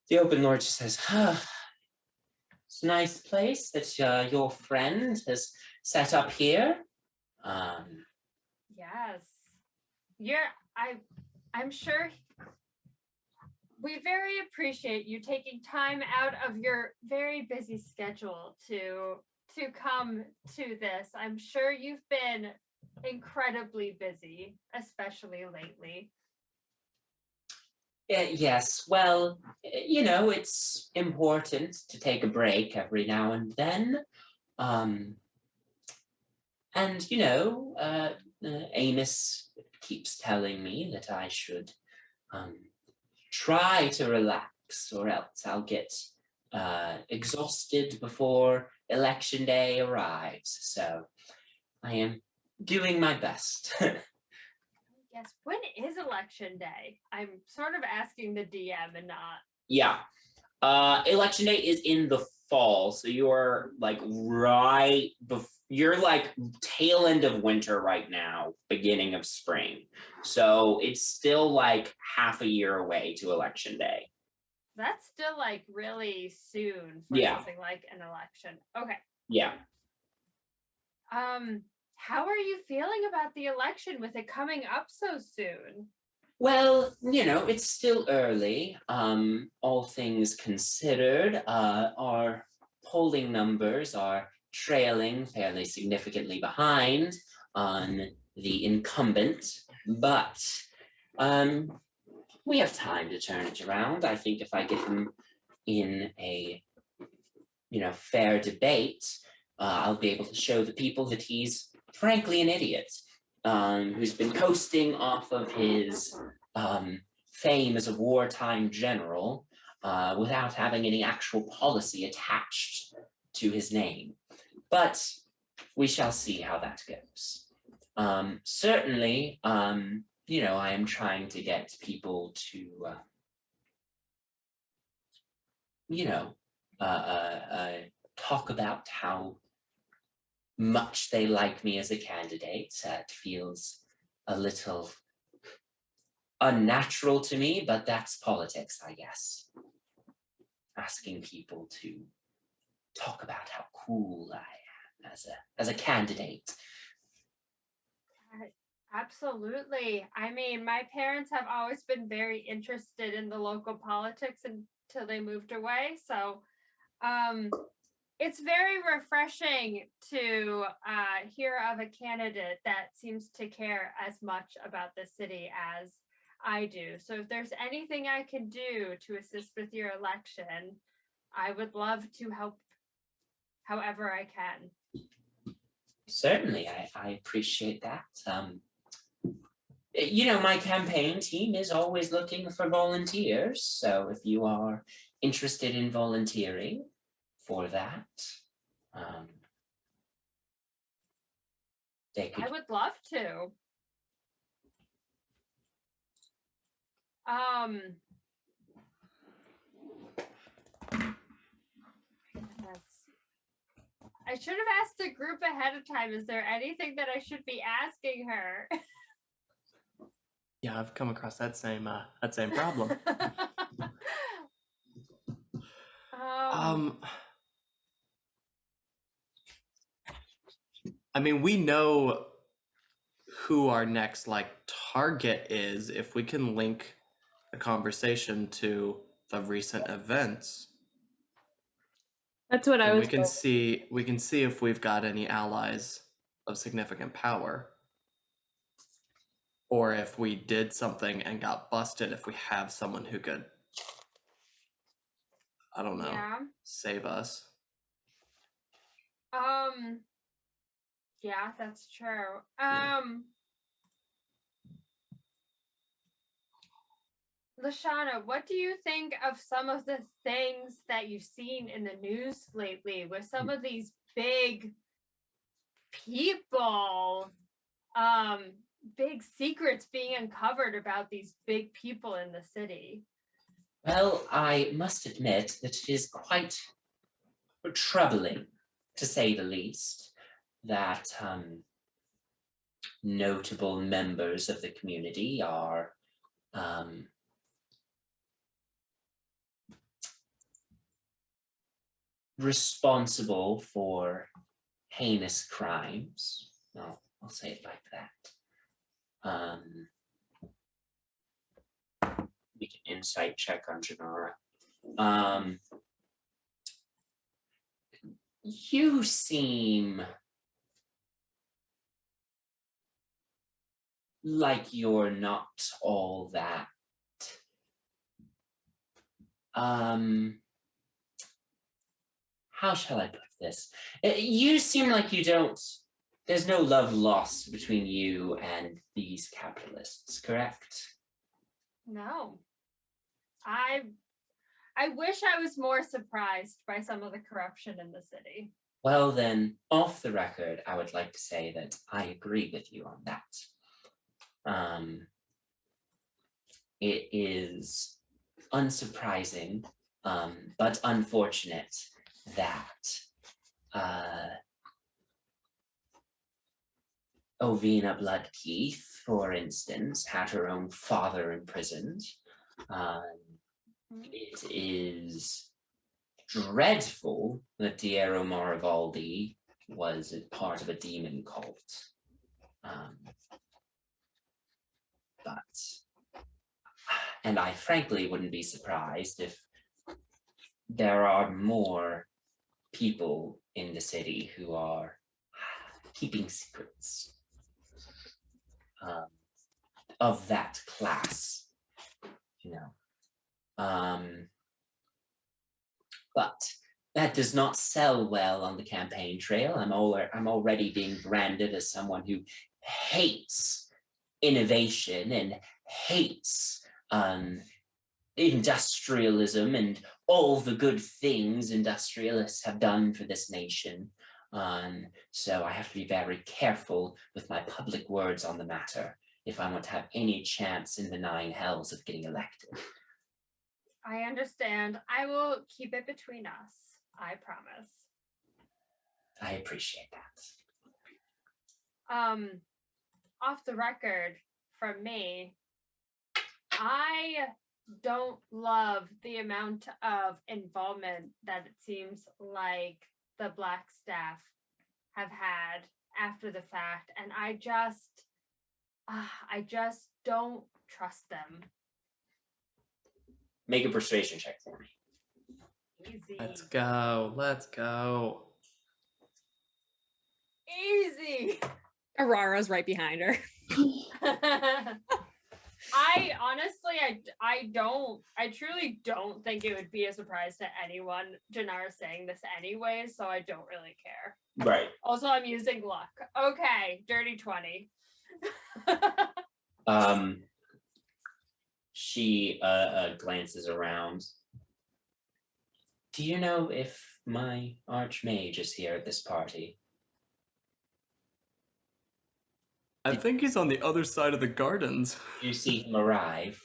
the open lord just says, it's a nice place that your friend has set up here. Yes. I'm sure we very appreciate you taking time out of your very busy schedule to come to this. I'm sure you've been incredibly busy, especially lately. Yes, well, it's important to take a break every now and then. Amos keeps telling me that I should try to relax, or else I'll get exhausted before election day arrives. So I am doing my best. Yes, when is election day? I'm sort of asking the DM and not. Yeah. Election day is in the fall, so you're like you're like tail end of winter right now, beginning of spring. So it's still like half a year away to election day. That's still like really soon for something like an election. Okay. Yeah. How are you feeling about the election with it coming up so soon? Well, it's still early. All things considered, our polling numbers are trailing fairly significantly behind on the incumbent, but we have time to turn it around. I think if I get him in a fair debate, I'll be able to show the people that he's frankly an idiot. Who's been coasting off of his fame as a wartime general without having any actual policy attached to his name. But we shall see how that goes. Certainly, I am trying to get people to, talk about how much they like me as a candidate. It feels a little unnatural to me, but that's politics, I guess. Asking people to talk about how cool I am as a candidate. Absolutely. I mean, my parents have always been very interested in the local politics until they moved away. So it's very refreshing to hear of a candidate that seems to care as much about the city as I do. So if there's anything I can do to assist with your election, I would love to help however I can. Certainly, I appreciate that. You know, my campaign team is always looking for volunteers, so if you are interested in volunteering for that, they could. I would love to. Yes. I should have asked the group ahead of time. Is there anything that I should be asking her? Yeah, I've come across that same problem. I mean, we know who our next target is if we can link the conversation to the recent events. That's what I was. We can see if we've got any allies of significant power, or if we did something and got busted, if we have someone who could, I don't know, save us. Yeah, that's true. Lashana, what do you think of some of the things that you've seen in the news lately with some of these big people, big secrets being uncovered about these big people in the city? Well, I must admit that it is quite troubling, to say the least, that notable members of the community are responsible for heinous crimes. No, I'll say it like that. Make an insight check on Janara. You seem like you're not all that. How shall I put this? You seem like you don't. There's no love lost between you and these capitalists, correct? No. I wish I was more surprised by some of the corruption in the city. Well, then, off the record, I would like to say that I agree with you on that. It is unsurprising, but unfortunate that Ovina Bloodkeith, for instance, had her own father imprisoned. It is dreadful that Diero Marivaldi was a part of a demon cult. And I frankly wouldn't be surprised if there are more people in the city who are keeping secrets of that class, you know. But that does not sell well on the campaign trail. I'm already being branded as someone who hates innovation and hates industrialism and all the good things industrialists have done for this nation. So I have to be very careful with my public words on the matter if I want to have any chance in the 9 hells of getting elected. I understand. I will keep it between us. I promise. I appreciate that. Off the record from me, I don't love the amount of involvement that it seems like the Black staff have had after the fact, and I just don't trust them. Make a persuasion check for me. Easy. Let's go. Easy. Aurara's right behind her. I honestly, I truly don't think it would be a surprise to anyone, Jannar saying this anyway, so I don't really care. Right. Also, I'm using luck. Okay, dirty 20. She glances around. Do you know if my archmage is here at this party? I think he's on the other side of the gardens. You see him arrive?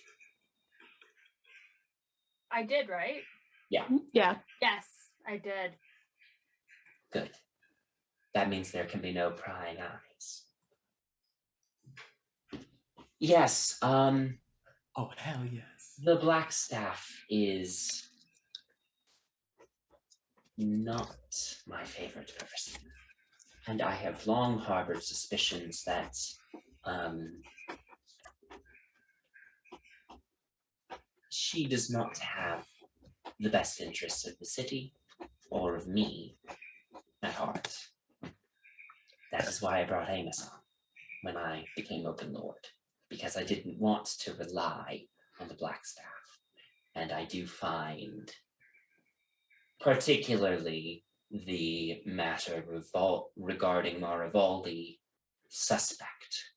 I did, right? Yeah. Yes, I did. Good. That means there can be no prying eyes. Yes, Oh, hell yes. the Black Staff is not my favorite person. And I have long harbored suspicions that she does not have the best interests of the city or of me at heart. That is why I brought Amos on when I became Open Lord, because I didn't want to rely on the Black Staff. And I do find, particularly the matter regarding Marivaldi, suspect.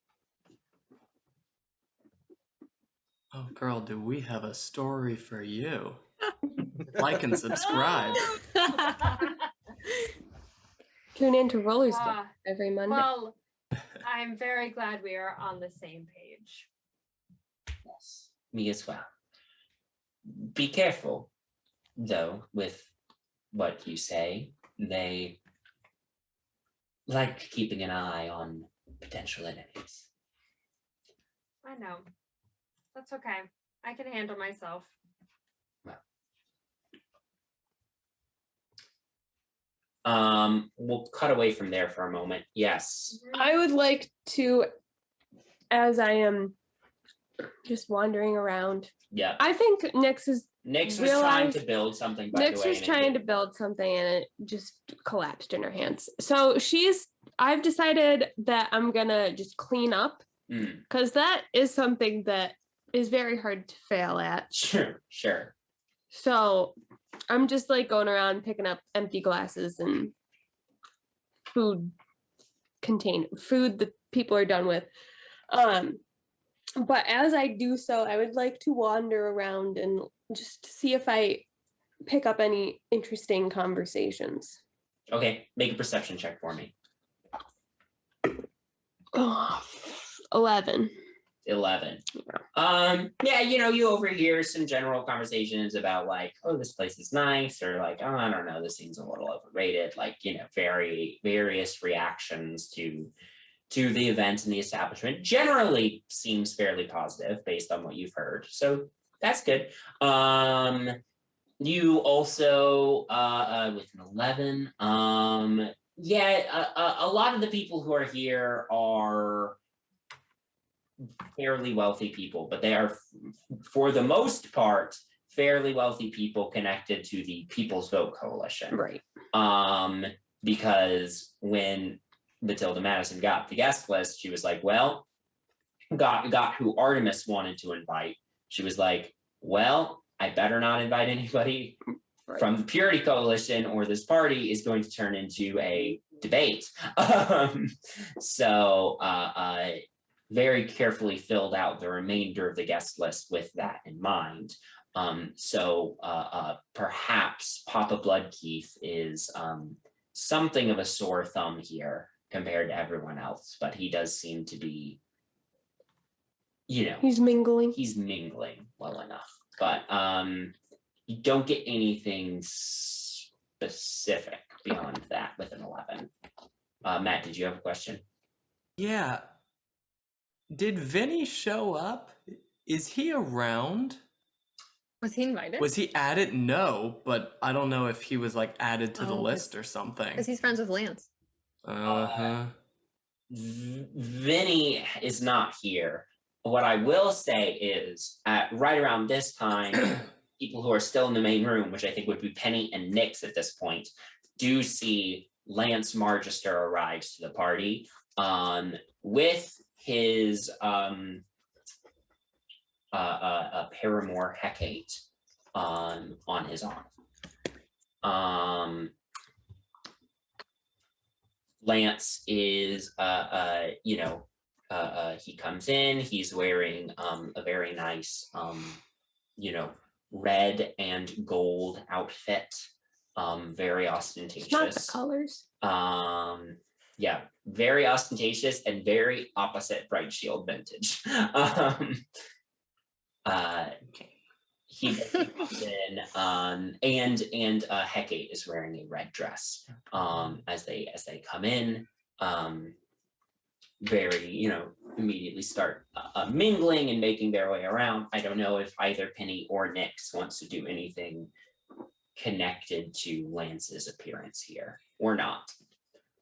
Oh, girl, do we have a story for you? Like and subscribe. Tune into Roller Skate every Monday. Well, I'm very glad we are on the same page. Yes, me as well. Be careful, though, with what you say. They like keeping an eye on potential enemies. I know. That's okay. I can handle myself. We'll cut away from there for a moment. Yes. I would like to, as I am just wandering around. Yeah. I think Nyx was trying to build something, by the Nyx way. was trying to build something and it just collapsed in her hands. So I've decided that I'm gonna just clean up because that is something that is very hard to fail at. Sure. So I'm just like going around picking up empty glasses and food that people are done with. But as I do so, I would like to wander around and just see if I pick up any interesting conversations. Okay, make a perception check for me. 11. 11. Yeah, you overhear some general conversations about like, oh, this place is nice, or like, oh, I don't know, this seems a little overrated, like, various reactions to the event and the establishment. Generally seems fairly positive based on what you've heard, so that's good. You also with an 11, a lot of the people who are here are fairly wealthy people, but they are, for the most part, fairly wealthy people connected to the People's Vote Coalition. Right. Because when Matilda Madison got the guest list, she was like, well, got who Artemis wanted to invite. She was like, well, I better not invite anybody from the Purity Coalition or this party is going to turn into a debate. So very carefully filled out the remainder of the guest list with that in mind. So perhaps Papa Bloodkeith is something of a sore thumb here compared to everyone else, but he does seem to be, he's mingling well enough. But you don't get anything specific beyond that with an 11. Matt, did you have a question? Yeah. Did Vinny show up? Is he around? Was he invited? Was he added? No, but I don't know if he was like added to the list or something. Because he's friends with Lance. Vinny is not here. What I will say is, at right around this time, people who are still in the main room, which I think would be Penny and Nyx at this point, do see Lance Margister arrives to the party with his paramour Hecate on his arm. Lance is he comes in, he's wearing a very nice red and gold outfit, very ostentatious. Not the colors. Yeah, very ostentatious and very opposite Bright Shield vintage. He comes in, and Hecate is wearing a red dress as they come in. Very, immediately start mingling and making their way around. I don't know if either Penny or Nyx wants to do anything connected to Lance's appearance here or not.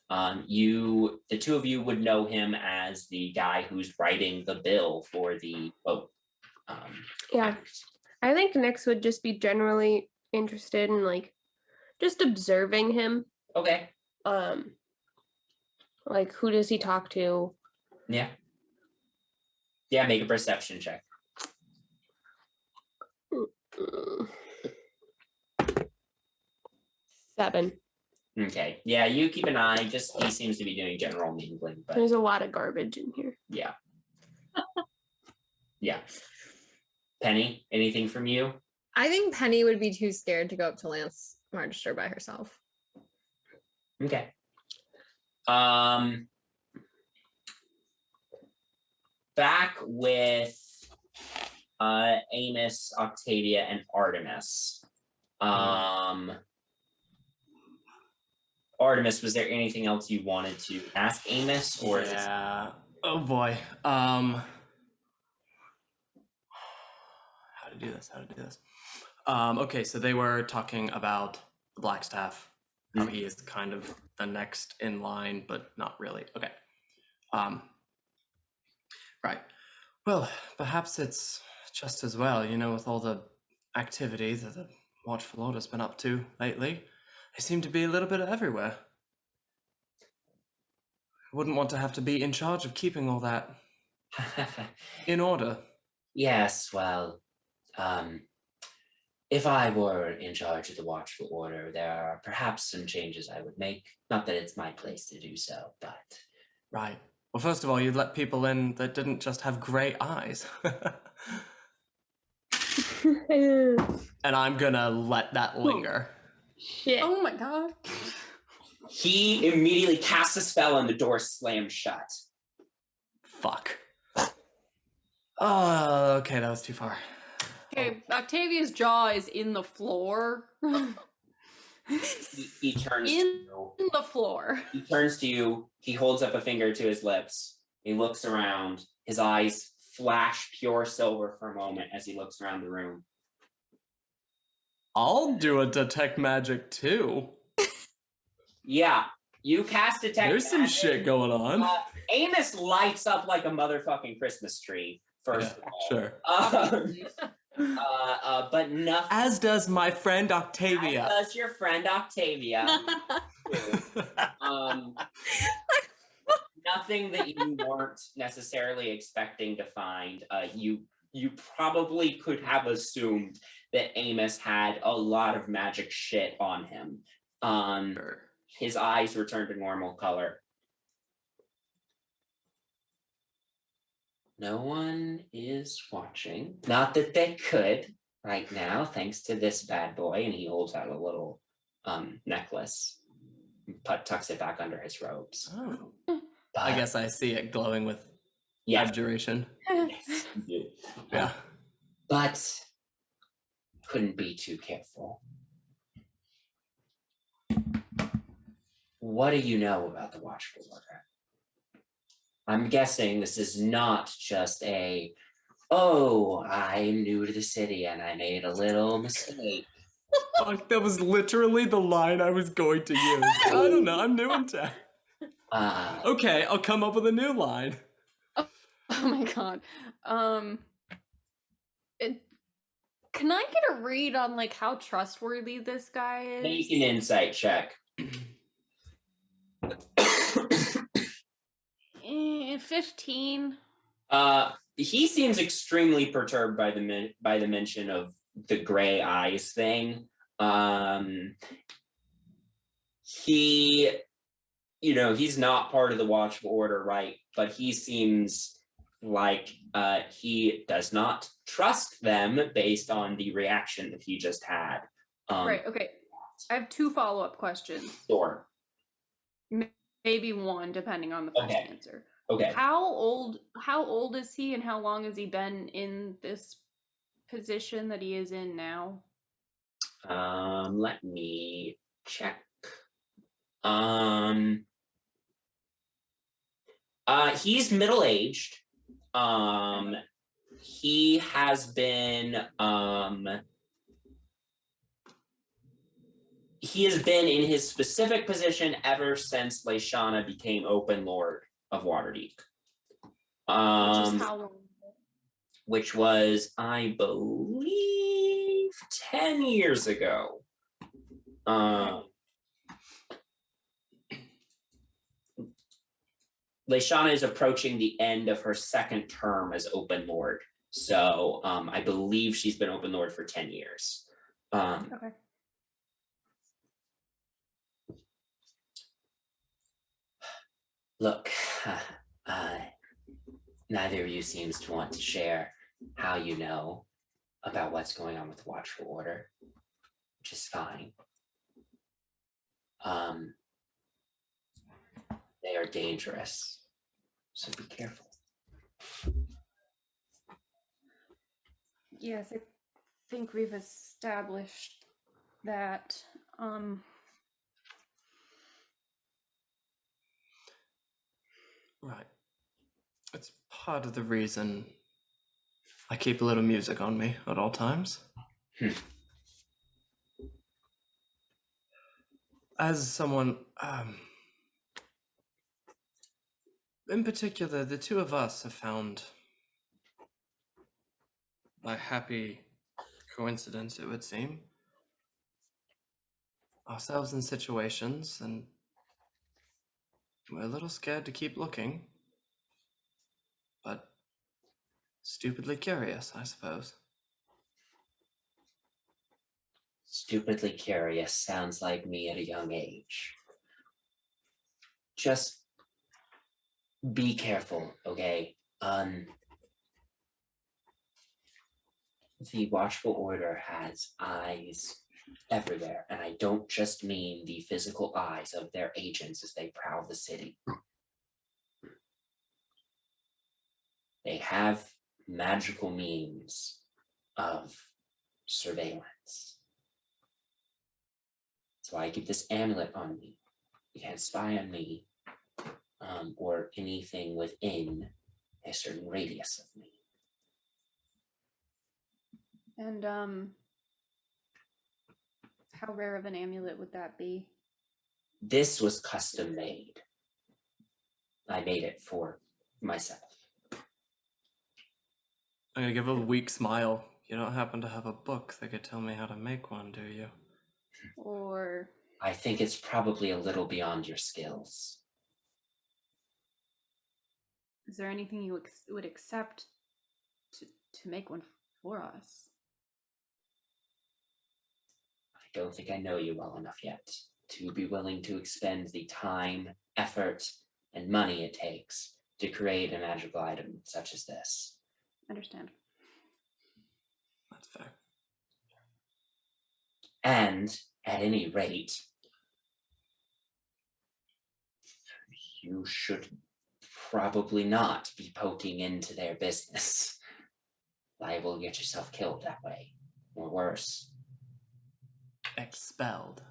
The two of you would know him as the guy who's writing the bill for the boat. Yeah. I think Nyx would just be generally interested in just observing him. Okay. Who does he talk to? Yeah, make a perception check. 7. Okay. Yeah, you keep an eye. He seems to be doing general mingling, but There's a lot of garbage in here. yeah. Yeah. Penny, anything from you? I think Penny would be too scared to go up to Lance Marchester by herself. Okay. Back with Amos, Octavia, and Artemis. Artemis, was there anything else you wanted to ask Amos, or yeah. Oh boy. How to do this? Okay, so they were talking about the Blackstaff. How he is kind of the next in line, but not really. Okay. Right. Well, perhaps it's just as well, with all the activity that the Watchful Order's been up to lately. They seem to be a little bit everywhere. I wouldn't want to have to be in charge of keeping all that in order. Yes, well, if I were in charge of the Watchful Order, there are perhaps some changes I would make. Not that it's my place to do so, but... Right. Well, first of all, you'd let people in that didn't just have gray eyes. And I'm gonna let that linger. Shit. Oh my god. He immediately casts a spell and the door slams shut. Fuck. Oh, okay, that was too far. Okay, Octavia's jaw is in the floor. He turns to you. In the floor. He turns to you. He holds up a finger to his lips. He looks around. His eyes flash pure silver for a moment as he looks around the room. I'll do a detect magic too. Yeah, you cast detect There's some magic. shit going on. Amos lights up like a motherfucking Christmas tree. First of all, sure. But nothing. As does my friend Octavia. As does your friend Octavia. Nothing that you weren't necessarily expecting to find. You probably could have assumed that Amos had a lot of magic shit on him. Sure. His eyes returned to normal color. No one is watching. Not that they could right now, thanks to this bad boy. And he holds out a little necklace. Tucks it back under his robes. Oh. But, I guess I see it glowing with abjuration. Yes, you do. Yeah. But couldn't be too careful. What do you know about the Watchful Order? I'm guessing this is not just I'm new to the city and I made a little mistake. Fuck, that was literally the line I was going to use. I don't know, I'm new in town. Okay, I'll come up with a new line. Oh my god. Can I get a read on how trustworthy this guy is? Make an insight check. 15. he seems extremely perturbed by the mention of the gray eyes thing. He, he's not part of the Watchful Order, right? But he seems like he does not trust them based on the reaction that he just had. Right. Okay. I have 2 follow-up questions. Sure. Maybe 1, depending on the first Okay. answer. Okay. How old is he, and how long has he been in this position that he is in now? Let me check. He's middle-aged. He has been in his specific position ever since Lashana became Open Lord of Waterdeep. Which is how long? Which was, I believe, 10 years ago. Lashana is approaching the end of her second term as Open Lord. So I believe she's been Open Lord for 10 years. Okay. Look, neither of you seems to want to share how you know about what's going on with the Watchful Order, which is fine. They are dangerous, so be careful. Yes, I think we've established that. Right. It's part of the reason I keep a little music on me at all times. As someone, in particular, the 2 of us have found, by happy coincidence, it would seem, ourselves in situations, and we're a little scared to keep looking, but stupidly curious, I suppose. Stupidly curious sounds like me at a young age. Just be careful, okay? The Watchful Order has eyes everywhere, and I don't just mean the physical eyes of their agents as they prowl the city. They have magical means of surveillance. So I keep this amulet on me. You can't spy on me or anything within a certain radius of me. And how rare of an amulet would that be? This was custom made. I made it for myself. I'm gonna give a weak smile. You don't happen to have a book that could tell me how to make one, do you? Or I think it's probably a little beyond your skills. is there anything you would accept to make one for us? I don't think I know you well enough yet to be willing to expend the time, effort, and money it takes to create a magical item such as this. Understand. That's fair. And at any rate, you should probably not be poking into their business. Liable to get yourself killed that way, or worse. Expelled.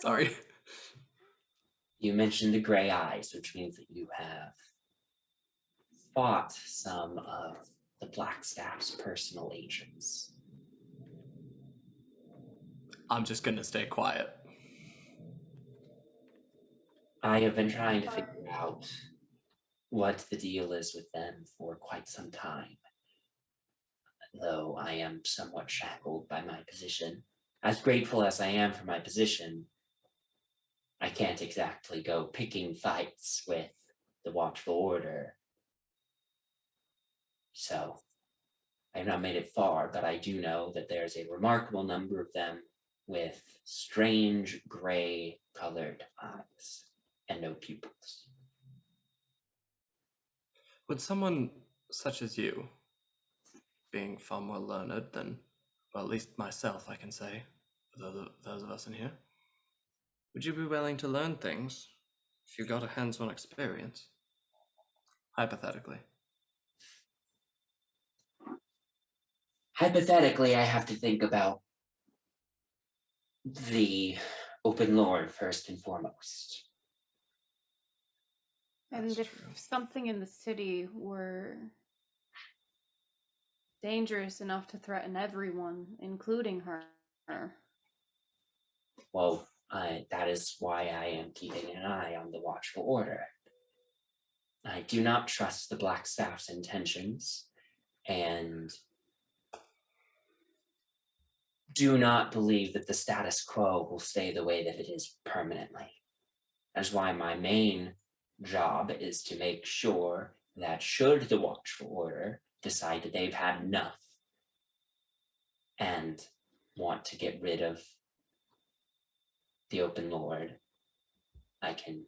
Sorry. You mentioned the gray eyes, which means that you have fought some of the Blackstaff's personal agents. I'm just gonna stay quiet. I have been trying to figure out what the deal is with them for quite some time, though I am somewhat shackled by my position. As grateful as I am for my position, I can't exactly go picking fights with the Watchful Order. So I've not made it far, but I do know that there's a remarkable number of them with strange gray colored eyes and no pupils. Would someone such as you, being far more learned than, well, at least myself, I can say, for those of us in here, would you be willing to learn things if you got a hands-on experience? Hypothetically. Hypothetically, I have to think about the open lord first and foremost. And That's if true. something in the city were dangerous enough to threaten everyone, including her. Well, that is why I am keeping an eye on the Watchful Order. I do not trust the Black Staff's intentions, and do not believe that the status quo will stay the way that it is permanently. That's why my main job is to make sure that should the Watchful Order decide that they've had enough and want to get rid of the Open Lord, I can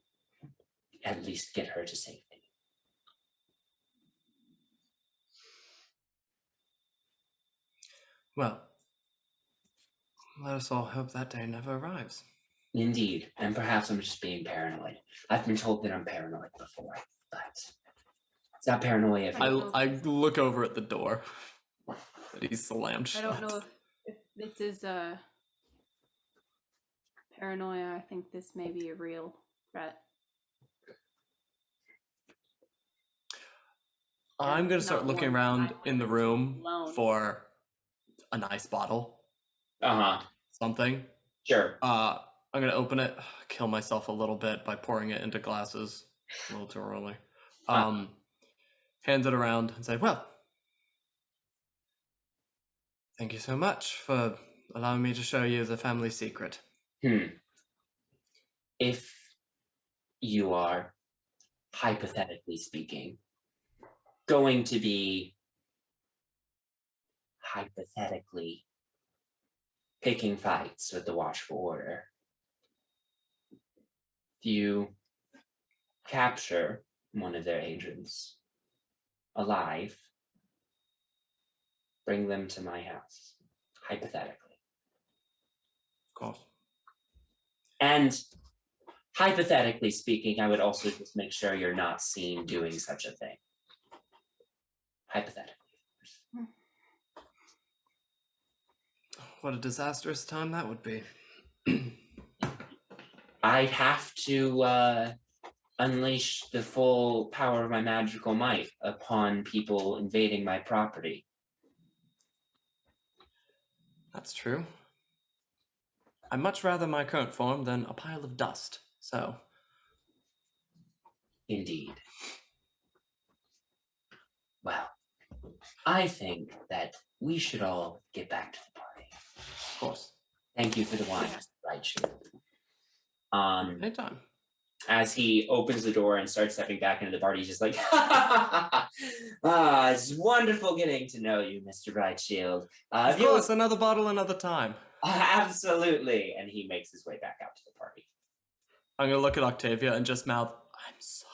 at least get her to safety. Well, let us all hope that day never arrives. Indeed, and perhaps I'm just being paranoid. I've been told that I'm paranoid before, but it's not paranoia if I look over at the door that he's slammed shut. I don't know if this is paranoia. I think this may be a real threat. I'm gonna start Not looking one around I in the went room alone. for a nice bottle, Uh-huh. something. Sure. I'm gonna open it, kill myself a little bit by pouring it into glasses a little too early. Hand it around and say, well, thank you so much for allowing me to show you the family secret. If you are, hypothetically speaking, going to be hypothetically picking fights with the Watchful Order, if you capture one of their agents alive, bring them to my house, hypothetically. Of course. And hypothetically speaking, I would also just make sure you're not seen doing such a thing. Hypothetically. What a disastrous time that would be. I'd have to unleash the full power of my magical might upon people invading my property. That's true. I'd much rather my current form than a pile of dust, so. Indeed. Well, I think that we should all get back to the party. Of course. Thank you for the wine, Mr. Brightshield. Anytime. As he opens the door and starts stepping back into the party, he's just like, it's wonderful getting to know you, Mr. Brightshield. Of course, another bottle, another time. Absolutely. And he makes his way back out to the party. I'm gonna look at Octavia and just mouth, I'm sorry.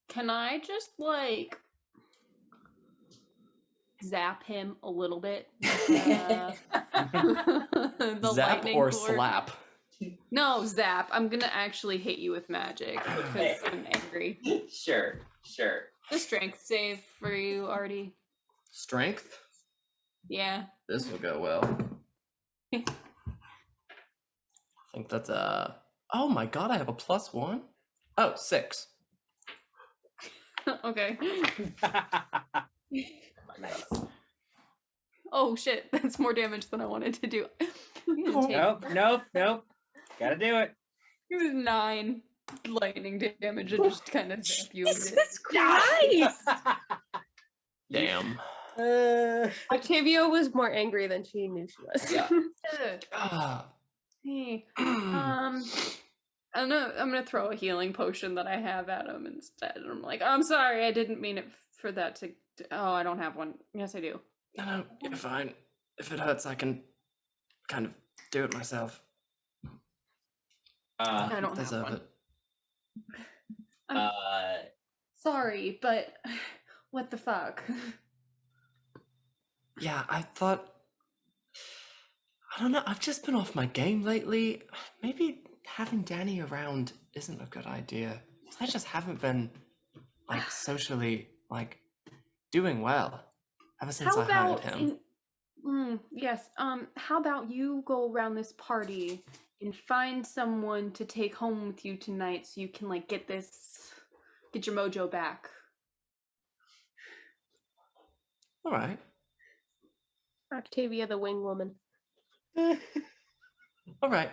Can I just zap him a little bit? The Zap lightning or cord? slap? No, zap. I'm gonna actually hit you with magic because I'm angry. Sure. The strength save for you, Artie. Strength? Yeah. This will go well. I think that's oh my god, I have a +1? Oh, 6. Okay. Nice. Oh shit, that's more damage than I wanted to do. I'm gonna take- Nope. Gotta do it. It was 9 lightning damage and just kind of zap you. Jesus Christ! Damn. Octavia was more angry than she knew she was. Yeah. Ah, Hey, I'm gonna throw a healing potion that I have at him instead. And I'm like, I'm sorry, I didn't mean it for that to. Oh, I don't have one. Yes, I do. no, you're fine. If it hurts, I can kind of do it myself. I don't have Deserve one. it. Sorry, but what the fuck? Yeah, I thought. I don't know. I've just been off my game lately. Maybe having Danny around isn't a good idea. I just haven't been like socially doing well ever since How I hired about him. yes, how about you go around this party and find someone to take home with you tonight so you can like get your mojo back. All right. Octavia the wing woman. All right.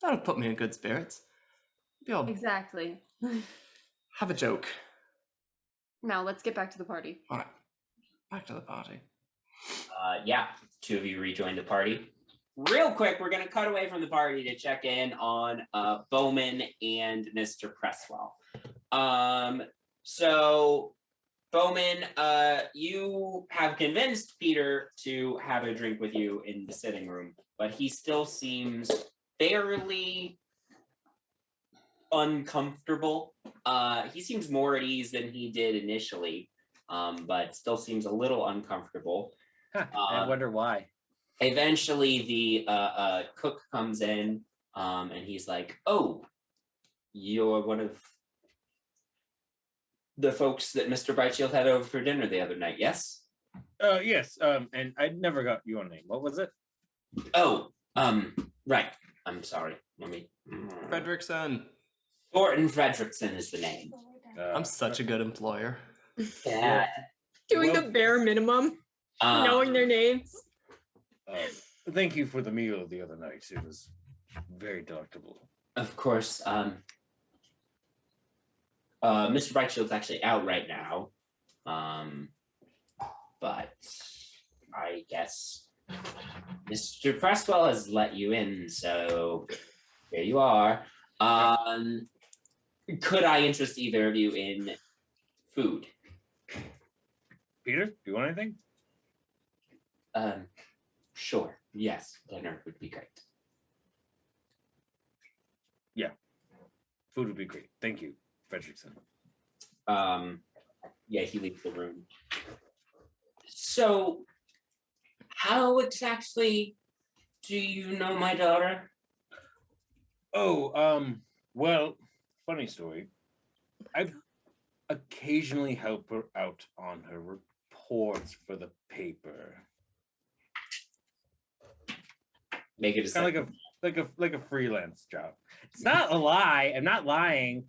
That'll put me in good spirits. Maybe I'll Exactly. have a joke. Now let's get back to the party. All right. Back to the party. Yeah, two of you rejoin the party. Real quick, we're gonna cut away from the party to check in on Bowmin and Mr. Presswell. So Bowmin, you have convinced Peter to have a drink with you in the sitting room, but he still seems fairly uncomfortable. He seems more at ease than he did initially, but still seems a little uncomfortable. I wonder why. Eventually, the cook comes in, and he's like, "Oh, you're one of the folks that Mr. Brightshield had over for dinner the other night, yes?" Yes. And I never got your name. What was it? Oh, right. I'm sorry. Let me. Fredrickson. Thornton Fredrickson is the name. I'm such a good employer. Yeah. Doing Well- the bare minimum, knowing their names. Thank you for the meal the other night. It was very delectable. Of course. Mr. Brightshield's actually out right now. But I guess Mr. Presswell has let you in, so here you are. Could I interest either of you in food? Peter, do you want anything? Sure. Yes, dinner would be great. Food would be great. Thank you, Fredrickson. Yeah, he leaves the room. So, how exactly do you know my daughter? Oh, well, funny story. I occasionally help her out on her reports for the paper. Make it a Kind second. of like a freelance job. It's not a lie. I'm not lying.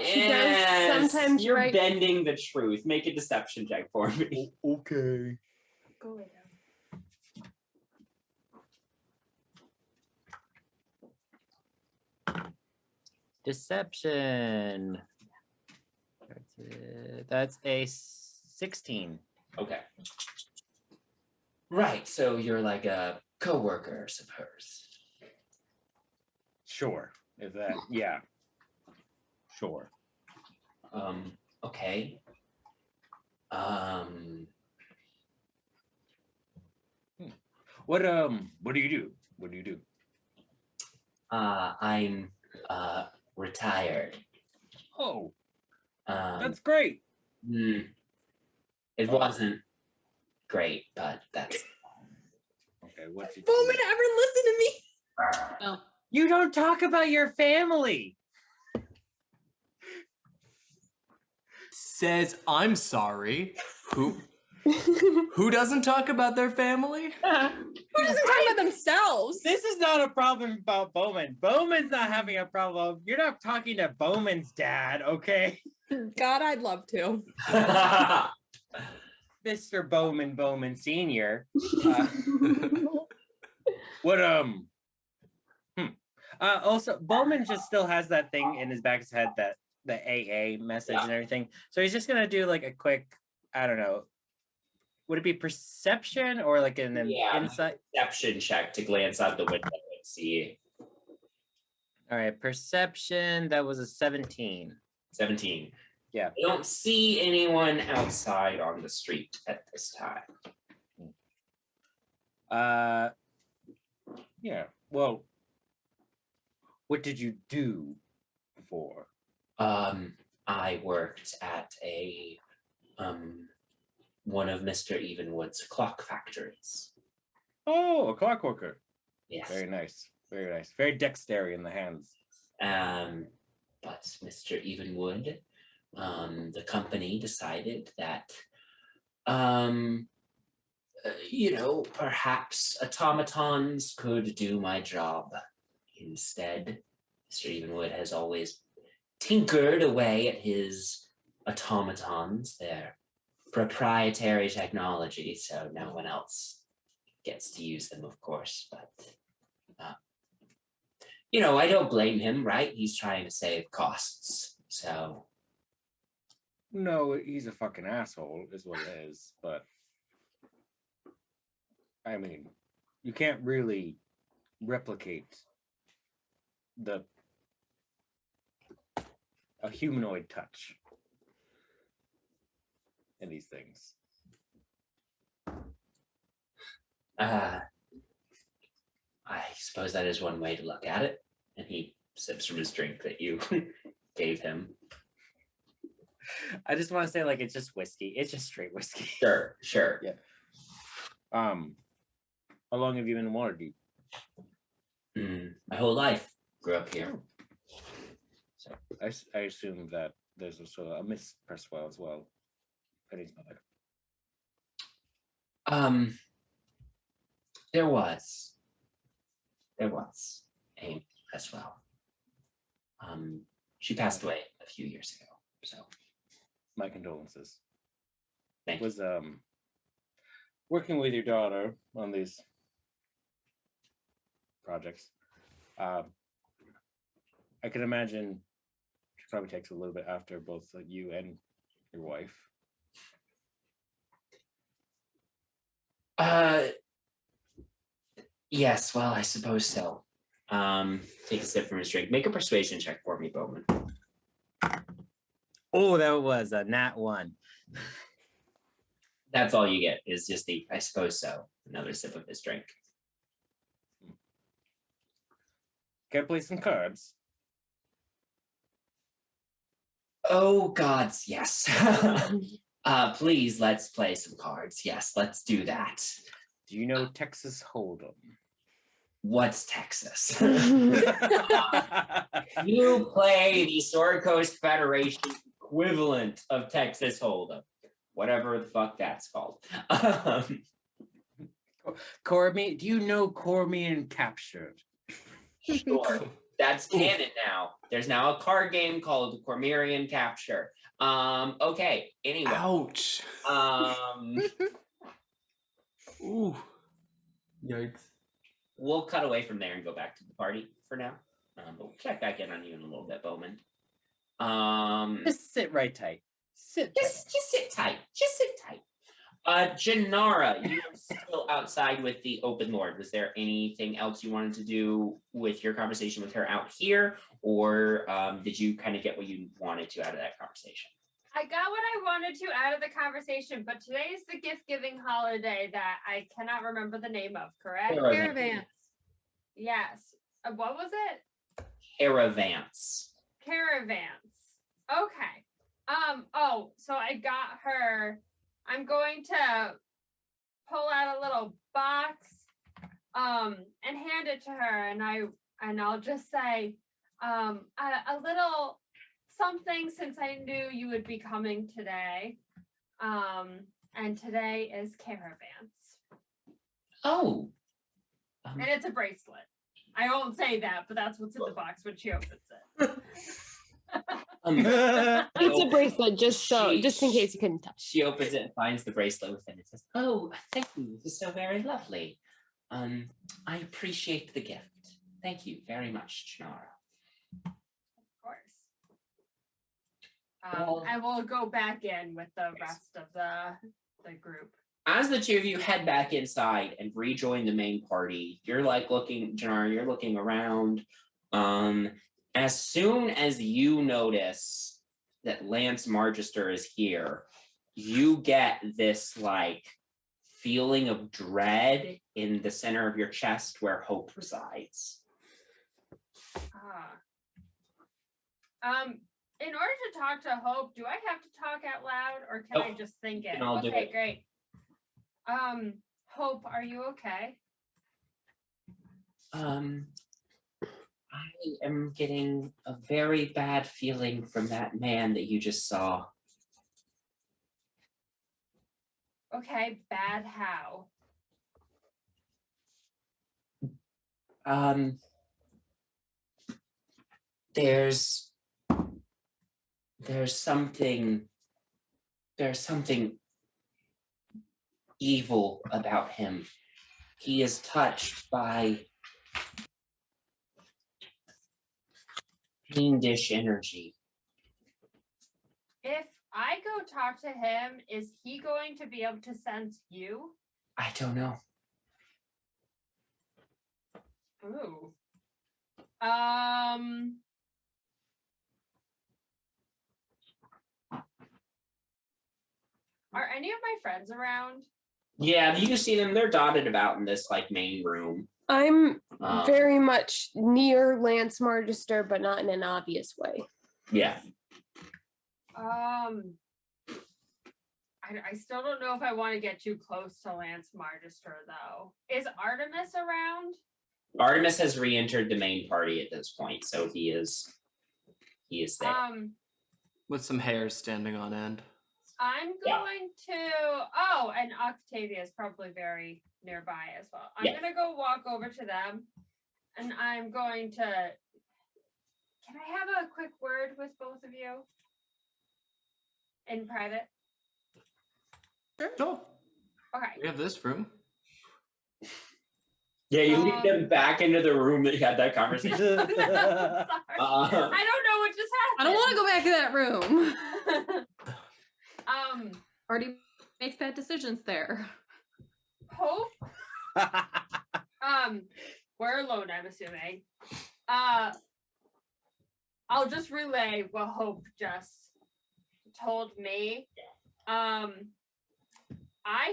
She does sometimes you're write- bending the truth. Make a deception check for me. Okay. Go away now. Deception. That's a 16. Okay. Right. So you're like a coworker of hers. Sure. If that, yeah. Sure. Okay. What do you do? What do you do? I'm retired. Oh, Um, that's great. it wasn't great, but that's Okay, what did Bowman, you ever listen to me? No. You don't talk about your family. Says I'm sorry. Who doesn't talk about their family? Who doesn't talk about themselves? This is not a problem about Bowman. Bowman's not having a problem. You're not talking to Bowman's dad, okay? God, I'd love to. Mr. Bowman Sr. What Also, Bowman just still has that thing in his back of his head that the AA message Yeah. and everything. So he's just gonna do like a quick, I don't know, would it be perception or like an insight? Perception check to glance out the window and see. All right, perception. That was a 17. 17. Yeah. I don't see anyone outside on the street at this time. Yeah. Well, what did you do before? I worked at a one of Mr. Evenwood's clock factories. Oh, a clockworker. Yes. Very nice. Very nice. Very dexterous in the hands. But Mr. Evenwood, the company decided that perhaps automatons could do my job instead. Mr. Evenwood has always tinkered away at his automatons, their proprietary technology, so no one else gets to use them, of course. But, I don't blame him, right? He's trying to save costs, so. No, he's a fucking asshole, is what it is. But I mean, you can't really replicate a humanoid touch in these things. I suppose that is one way to look at it. And he sips from his drink that you gave him. I just want to say, like, it's just whiskey. It's just straight whiskey. Sure. Yeah. How long have you been in Waterdeep? My whole life. Grew up here. So I assume that there's also a Miss Presswell as well. Penny's mother. There was Amy as well. She passed away a few years ago. So My condolences. thank you. Was working with your daughter on these projects. I can imagine she probably takes a little bit after both you and your wife. Yes, well, I suppose so. Take a sip from his drink. Make a persuasion check for me, Bowmin. Oh, that was a nat 1. That's all you get is just the I suppose so. Another sip of his drink. Can I play some cards? Oh gods, yes. Please let's play some cards. Yes, let's do that. Do you know Texas Hold'em? What's Texas? You play the Sword Coast Federation equivalent of Texas Hold'em. Whatever the fuck that's called. Cormier, do you know Cormier Captured? Sure. That's canon now. There's now a card game called Cormyrean Capture. Okay, anyway. Ouch. Ooh. Yikes. We'll cut away from there and go back to the party for now. But we'll check back in on you in a little bit, Bowmin. Just sit right tight. Just sit tight. Just sit tight. Janara, you are still outside with the Open Lord. Was there anything else you wanted to do with your conversation with her out here? Or did you kind of get what you wanted to out of that conversation? I got what I wanted to out of the conversation, but today is the gift-giving holiday that I cannot remember the name of, correct? Caravans. Yes. What was it? Caravans. Caravans. Okay. So I got her. I'm going to pull out a little box and hand it to her, and I'll just say a little something since I knew you would be coming today. And today is Caravans. Oh. And it's a bracelet. I won't say that, but that's what's in the box when she opens it. It's a bracelet, just in case you couldn't tell. She opens it and finds the bracelet within it. Says, "Oh, thank you. This is so very lovely. I appreciate the gift. Thank you very much, Janara." Of course. Well- I will go back in with the rest of the group. As the two of you head back inside and rejoin the main party, you're like looking, Janara, you're looking around. As soon as you notice that Lance Margister is here, you get this like feeling of dread in the center of your chest where hope resides. In order to talk to Hope, do I have to talk out loud or can I Nope. just think it? can all do Okay, it. great. Hope, are you okay? I am getting a very bad feeling from that man that you just saw. Okay, bad how? There's something evil about him. He is touched by fiendish energy. If I go talk to him, is he going to be able to sense you? I don't know. Ooh. Are any of my friends around? Yeah, you can see them. They're dotted about in this like main room. I'm Um, very much near Lance Margister, but not in an obvious way. Yeah. I still don't know if I want to get too close to Lance Margister though. Is Artemis around? Artemis has re-entered the main party at this point, so he is there. With some hairs standing on end. I'm Yeah. going to. Oh, and Octavia is probably very nearby as well. I'm Yeah. gonna go walk over to them, and I'm going to. Can I have a quick word with both of you in private? Sure. Okay. We have this room. Yeah, you lead them back into the room that you had that conversation. Sorry. I don't know what just happened. I don't want to go back to that room. Already makes bad decisions there. Hope. We're alone, I'm assuming. I'll just relay what Hope just told me. I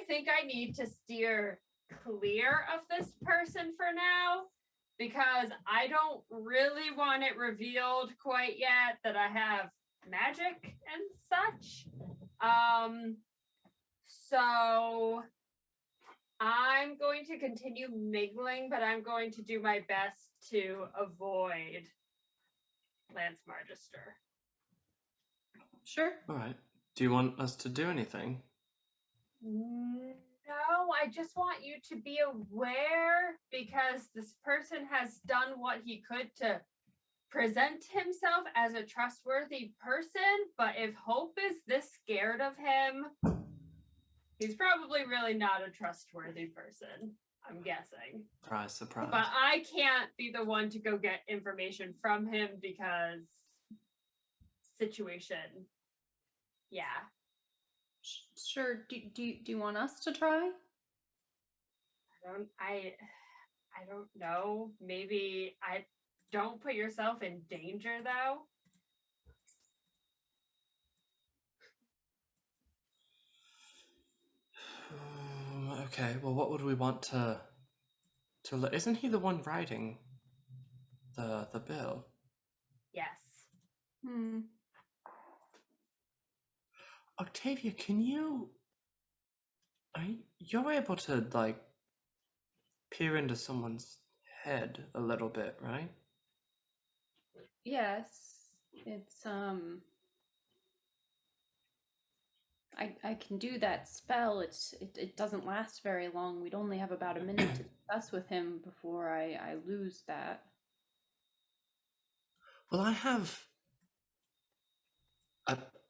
think I need to steer clear of this person for now because I don't really want it revealed quite yet that I have magic and such. So I'm going to continue mingling, but I'm going to do my best to avoid Lance Margister. Sure. All right. Do you want us to do anything? No, I just want you to be aware because this person has done what he could to present himself as a trustworthy person, but if Hope is this scared of him, he's probably really not a trustworthy person, I'm guessing. Surprise, surprise. But I can't be the one to go get information from him because situation. Yeah. Sure. Do you want us to try? I don't know. Maybe I don't put yourself in danger though. Okay. Well, what would we want to? Isn't he the one writing the bill? Yes. Octavia, can you? You're able to like peer into someone's head a little bit, right? Yes. It's I can do that spell. It doesn't last very long. We'd only have about a minute to discuss with him before I lose that. Well,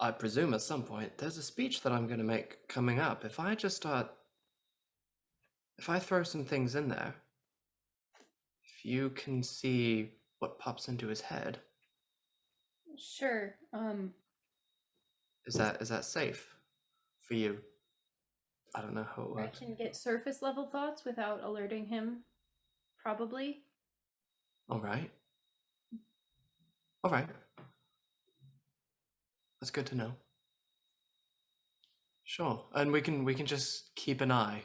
I presume at some point there's a speech that I'm going to make coming up. If I throw some things in there, if you can see what pops into his head. Sure. Is that safe for you? I don't know how it I works. can get surface level thoughts without alerting him. Probably. All right. All right. That's good to know. Sure, and we can just keep an eye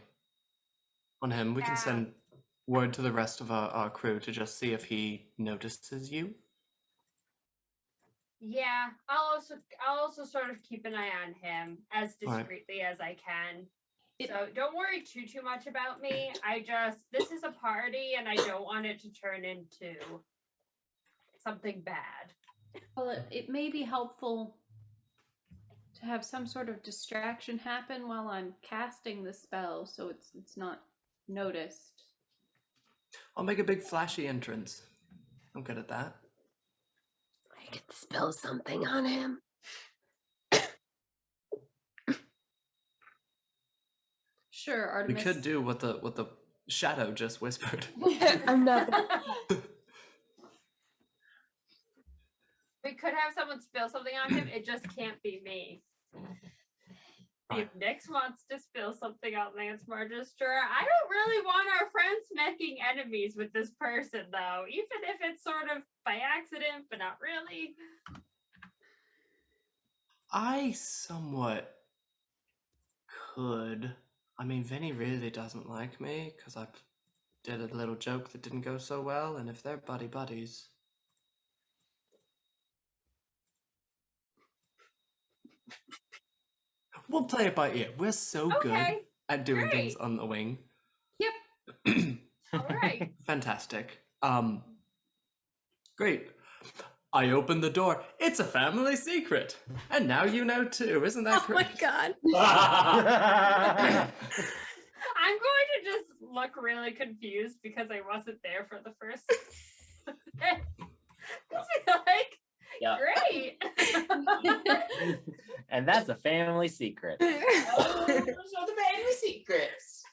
on him. We can Yeah. send word to the rest of our crew to just see if he notices you. Yeah, I'll also sort of keep an eye on him as All right. discreetly as I can. So don't worry too much about me. This is a party and I don't want it to turn into something bad. Well, it may be helpful to have some sort of distraction happen while I'm casting the spell, so it's not noticed. I'll make a big flashy entrance. I'm good at that. I could spill something on him. Sure, We Artemis. could do what the shadow just whispered. I'm not. We could have someone spill something on him. It just can't be me. Right. If Nyx wants to spill something on Lance Margister, I don't really want our friends making enemies with this person, though. Even if it's sort of by accident, but not really. I somewhat could. I mean, Vinny really doesn't like me because I did a little joke that didn't go so well, and if they're buddies. We'll play it by ear. We're so good Okay, at doing things great. on the wing. Yep. All right. Fantastic. Great. I opened the door. It's a family secret. And now you know too. Isn't that Oh my great? god. I'm going to just look really confused because I wasn't there for the first. Just be like, Yeah. great. And that's a family secret. Oh, those are the family secrets.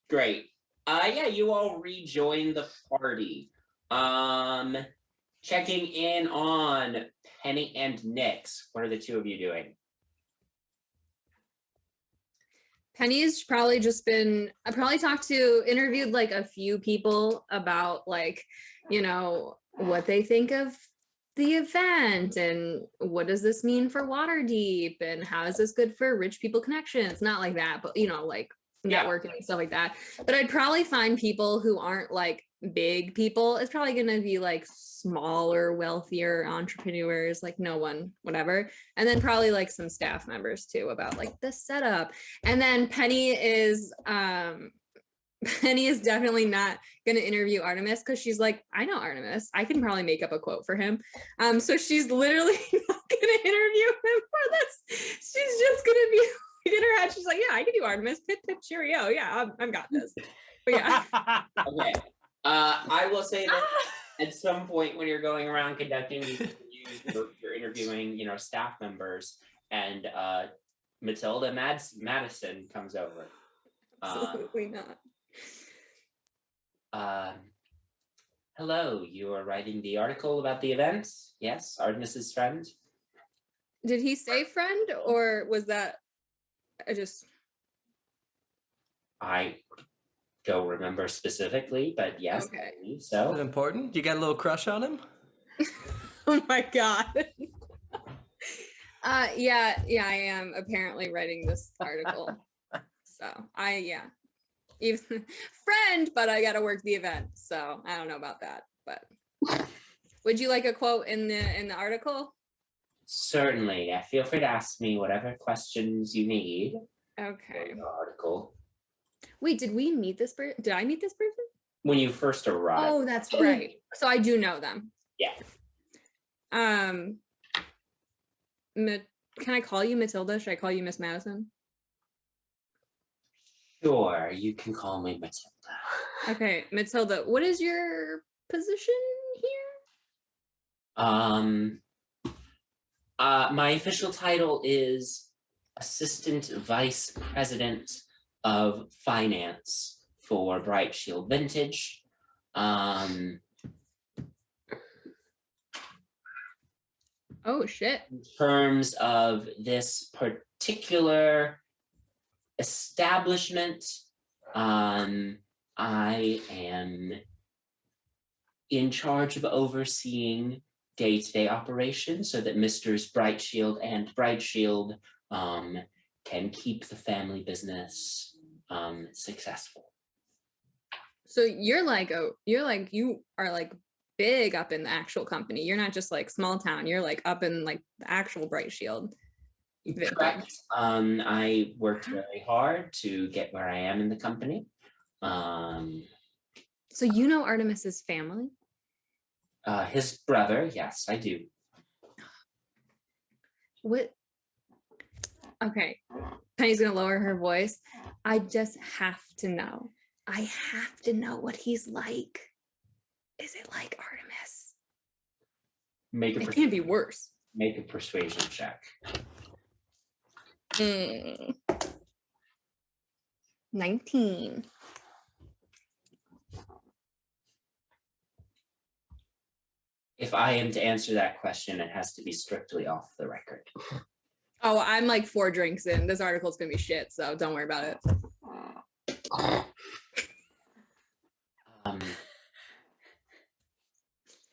Great. Yeah, you all rejoin the party. Checking in on Penny and Nyx. What are the two of you doing? Penny's probably just been, I probably interviewed like a few people about like, what they think of the event and what does this mean for Waterdeep and how is this good for rich people connections? Not like that, but like Yeah. networking and stuff like that. But I'd probably find people who aren't like big people. It's probably going to be like smaller, wealthier entrepreneurs, like no one, whatever. And then probably like some staff members too about like the setup. And then Penny is definitely not going to interview Artemis because she's like, I know Artemis. I can probably make up a quote for him. So she's literally not going to interview him for this. She's just going to be like, in her head. She's like, yeah, I can do Artemis. Pip, pip, cheerio. Yeah, I've got this. But yeah. Okay. I will say that at some point when you're going around conducting these interviews, you're interviewing, staff members, and Matilda Madison comes over. Absolutely not. Hello, you are writing the article about the event? Yes, Artemis's friend. Did he say friend or was that I don't remember specifically, but yes, Okay. I believe Is it so. important? You got a little crush on him? Oh my god. Yeah, I am apparently writing this article. So even friend, but I gotta work the event. So I don't know about that. But would you like a quote in the article? Certainly. Feel free to ask me whatever questions you need Okay. for the article. Wait, did we meet this person? Did I meet this person? When you first arrived. Oh, that's right. So I do know them. Yeah. Can I call you Matilda? Should I call you Miss Madison? Sure, you can call me Matilda. Okay, Matilda, what is your position here? My official title is Assistant Vice President of Finance for Bright Shield Vintage. Oh shit. in terms of this particular establishment, I am in charge of overseeing day-to-day operations so that Misters Brightshield and Brightshield can keep the family business successful. So you are like big up in the actual company. You're not just like small town. You're like up in like the actual Bright Shield. Correct. I worked very hard to get where I am in the company. So you know Artemis's family? His brother, yes, I do. What? Okay. Penny's gonna lower her voice. I just have to know. I have to know what he's like. Is it like Artemis? It can't be worse. Make a persuasion check. 19. If I am to answer that question, it has to be strictly off the record. Oh, I'm like 4 drinks in. This article's gonna be shit, so don't worry about it.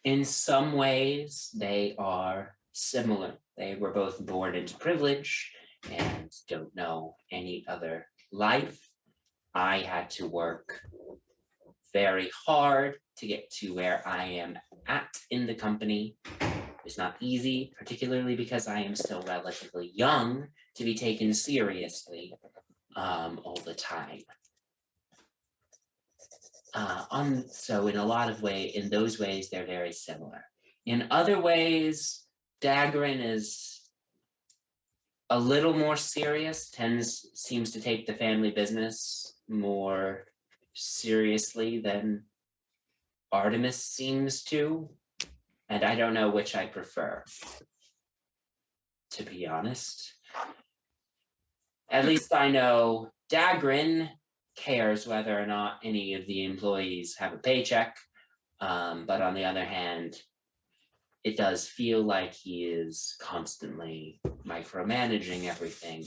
In some ways, they are similar. They were both born into privilege and don't know any other life. I had to work very hard to get to where I am at in the company. It's not easy, particularly because I am still relatively young to be taken seriously all the time. So in a lot of ways, in those ways, they're very similar. In other ways, Dagrin is a little more serious, seems to take the family business more seriously than Artemis seems to. And I don't know which I prefer, to be honest. At least I know Dagrin cares whether or not any of the employees have a paycheck. But on the other hand, it does feel like he is constantly micromanaging everything.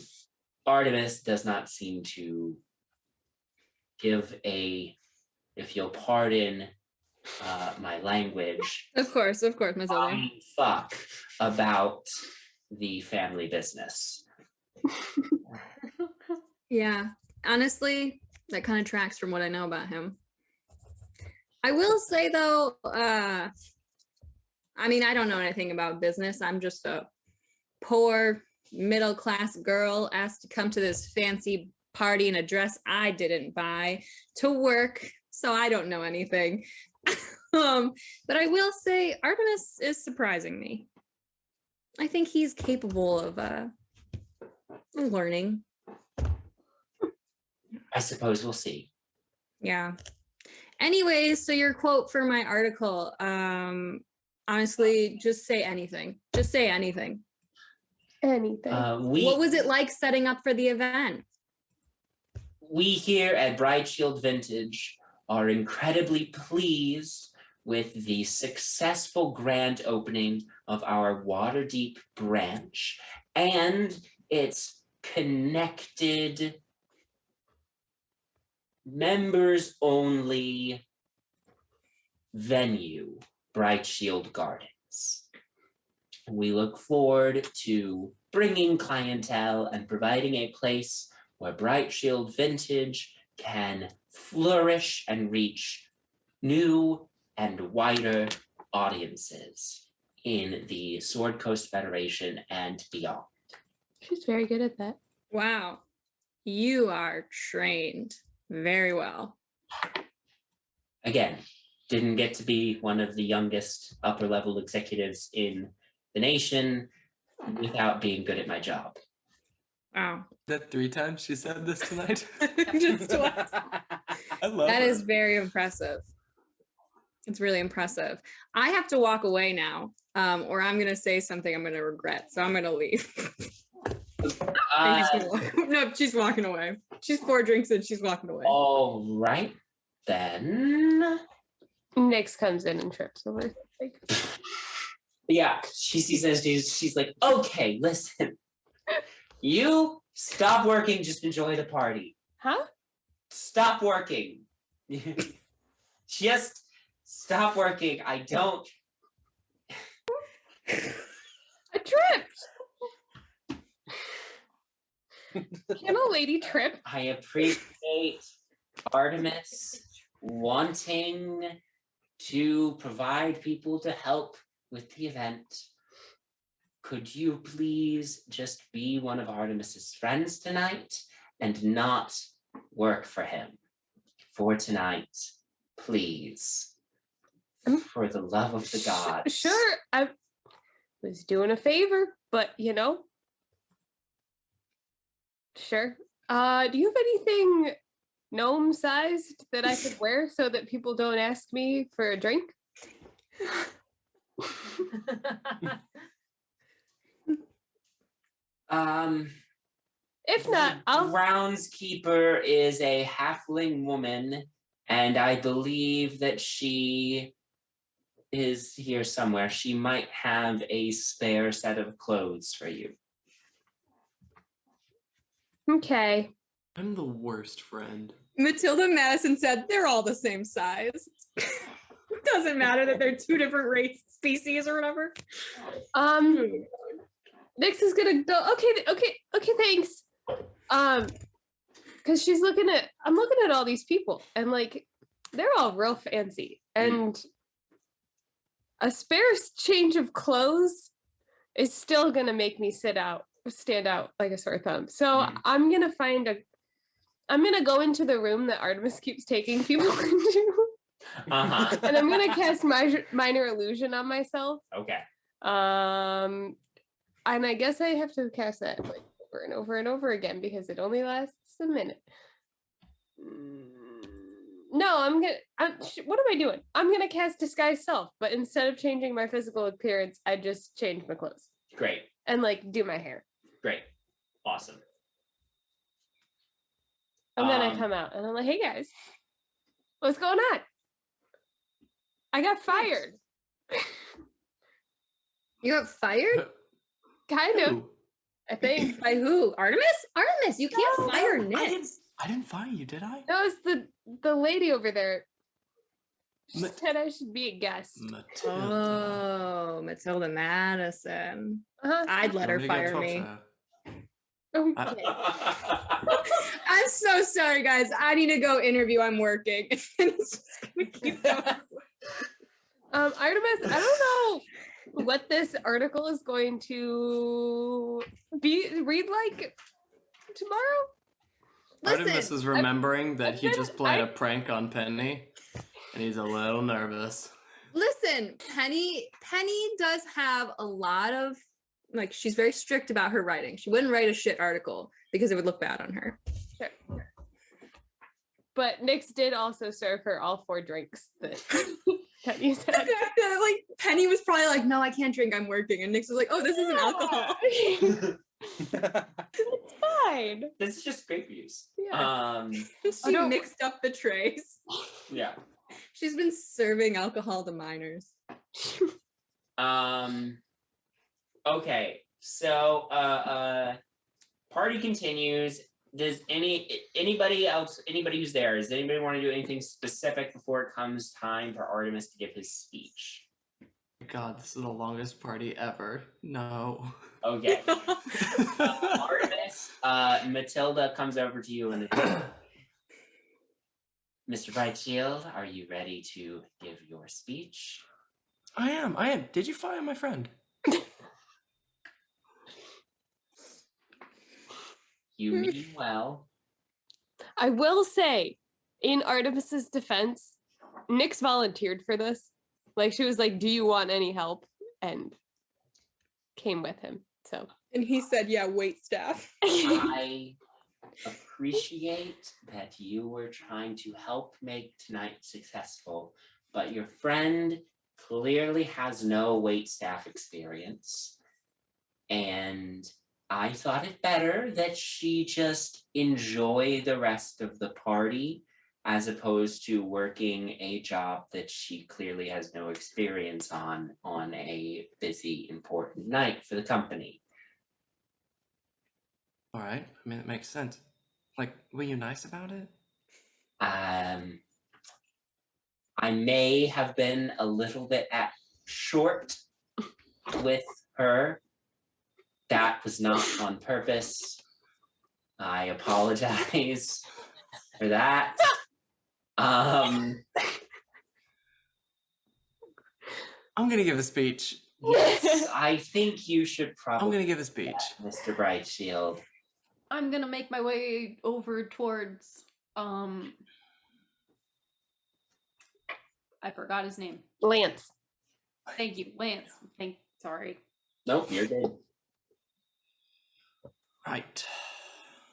Artemis does not seem to give a, if you'll pardon my language, Of course, Miss Owen. fuck about the family business. Yeah, honestly, that kind of tracks from what I know about him. I will say though, I mean, I don't know anything about business. I'm just a poor middle-class girl asked to come to this fancy party in a dress I didn't buy to work, so I don't know anything. But I will say Artemis is surprising me. I think he's capable of learning. I suppose we'll see. Yeah. Anyways, so your quote for my article, honestly, just say anything. Just say anything. Anything. What was it like setting up for the event? We here at Brightshield Vintage are incredibly pleased with the successful grand opening of our Waterdeep branch and its connected members only venue, Brightshield Gardens. We look forward to bringing clientele and providing a place where Brightshield Vintage can flourish and reach new and wider audiences in the Sword Coast Federation and beyond. She's very good at that. Wow. You are trained very well. Again, didn't get to be one of the youngest upper level executives in the nation without being good at my job. Wow. That 3 times she said this tonight. Just twice. I love That her. is very impressive. It's really impressive. I have to walk away now, or I'm going to say something I'm going to regret. So I'm going to leave. No, she's walking away. She's 4 drinks in. She's walking away. All right, then. Nyx comes in and trips over. Like, Yeah, she sees this. She's like, okay, listen. You stop working. Just enjoy the party. Huh? Stop working. Just stop working. I don't. A trip. Can a lady trip? I appreciate Artemis wanting to provide people to help with the event. Could you please just be one of Artemis's friends tonight and not work for him for tonight, please? For the love of the gods. Sure, I was doing a favor, but sure. Do you have anything gnome-sized that I could wear so that people don't ask me for a drink? If not, I'll. Groundskeeper is a halfling woman, and I believe that she is here somewhere. She might have a spare set of clothes for you. Okay. I'm the worst friend. Matilda Madison said they're all the same size. It doesn't matter that they're two different race species or whatever. Nyx is gonna go. Okay, thanks. Because I'm looking at all these people, and like, they're all real fancy, and a spare change of clothes is still gonna make me stand out like a sore thumb. So I'm gonna go into the room that Artemis keeps taking people into. And I'm gonna cast minor illusion on myself. Okay. And I guess I have to cast that like over and over and over again because it only lasts a minute. No, what am I doing? I'm gonna cast disguise self, but instead of changing my physical appearance, I just change my clothes. Great. And like do my hair. Great. Awesome. And then I come out and I'm like, hey guys, what's going on? I got fired. You got fired? Kind of. Who? I think. By who? Artemis? Artemis, you can't fire Nick. I didn't fire you, did I? That was the lady over there. She Ma- said I should be a guest. Matilda. Oh, Matilda Madison. Uh-huh. I'd let her Want to go fire talk me. to her? Okay. I'm so sorry, guys. I need to go interview. I'm working. It's just gonna keep going. Artemis, I don't know what this article is going to read like tomorrow. Artemis Listen, is remembering that he been- just played a prank on Penny, and he's a little nervous. listen, Penny does have a lot of like she's very strict about her writing. She wouldn't write a shit article because it would look bad on her. Sure. But Nyx did also serve her all 4 drinks that you said. Like Penny was probably like, no, I can't drink, I'm working. And Nyx was like, oh, this isn't alcohol. It's fine. This is just grape juice. Yeah. She mixed up the trays. Yeah. She's been serving alcohol to minors. Okay. So party continues. Does anybody who's there, does anybody want to do anything specific before it comes time for Artemis to give his speech? God, this is the longest party ever. No. Okay. Artemis, Matilda comes over to you and Mr. Brightshield, are you ready to give your speech? I am. Did you fire my friend? You mean well. I will say, in Artemis's defense, Nyx volunteered for this. Like, she was like, do you want any help? And came with him. So. And he said, yeah, wait staff. I appreciate that you were trying to help make tonight successful, but your friend clearly has no waitstaff experience. And I thought it better that she just enjoy the rest of the party as opposed to working a job that she clearly has no experience on a busy, important night for the company. All right. I mean, it makes sense. Like, were you nice about it? I may have been a little bit short with her. That was not on purpose. I apologize for that. I'm gonna give a speech. Yes, I think you should probably. I'm gonna give a speech. Mr. Brightshield. I'm gonna make my way over towards I forgot his name. Lance. Thank you, Lance. Sorry. Nope, you're good. Right.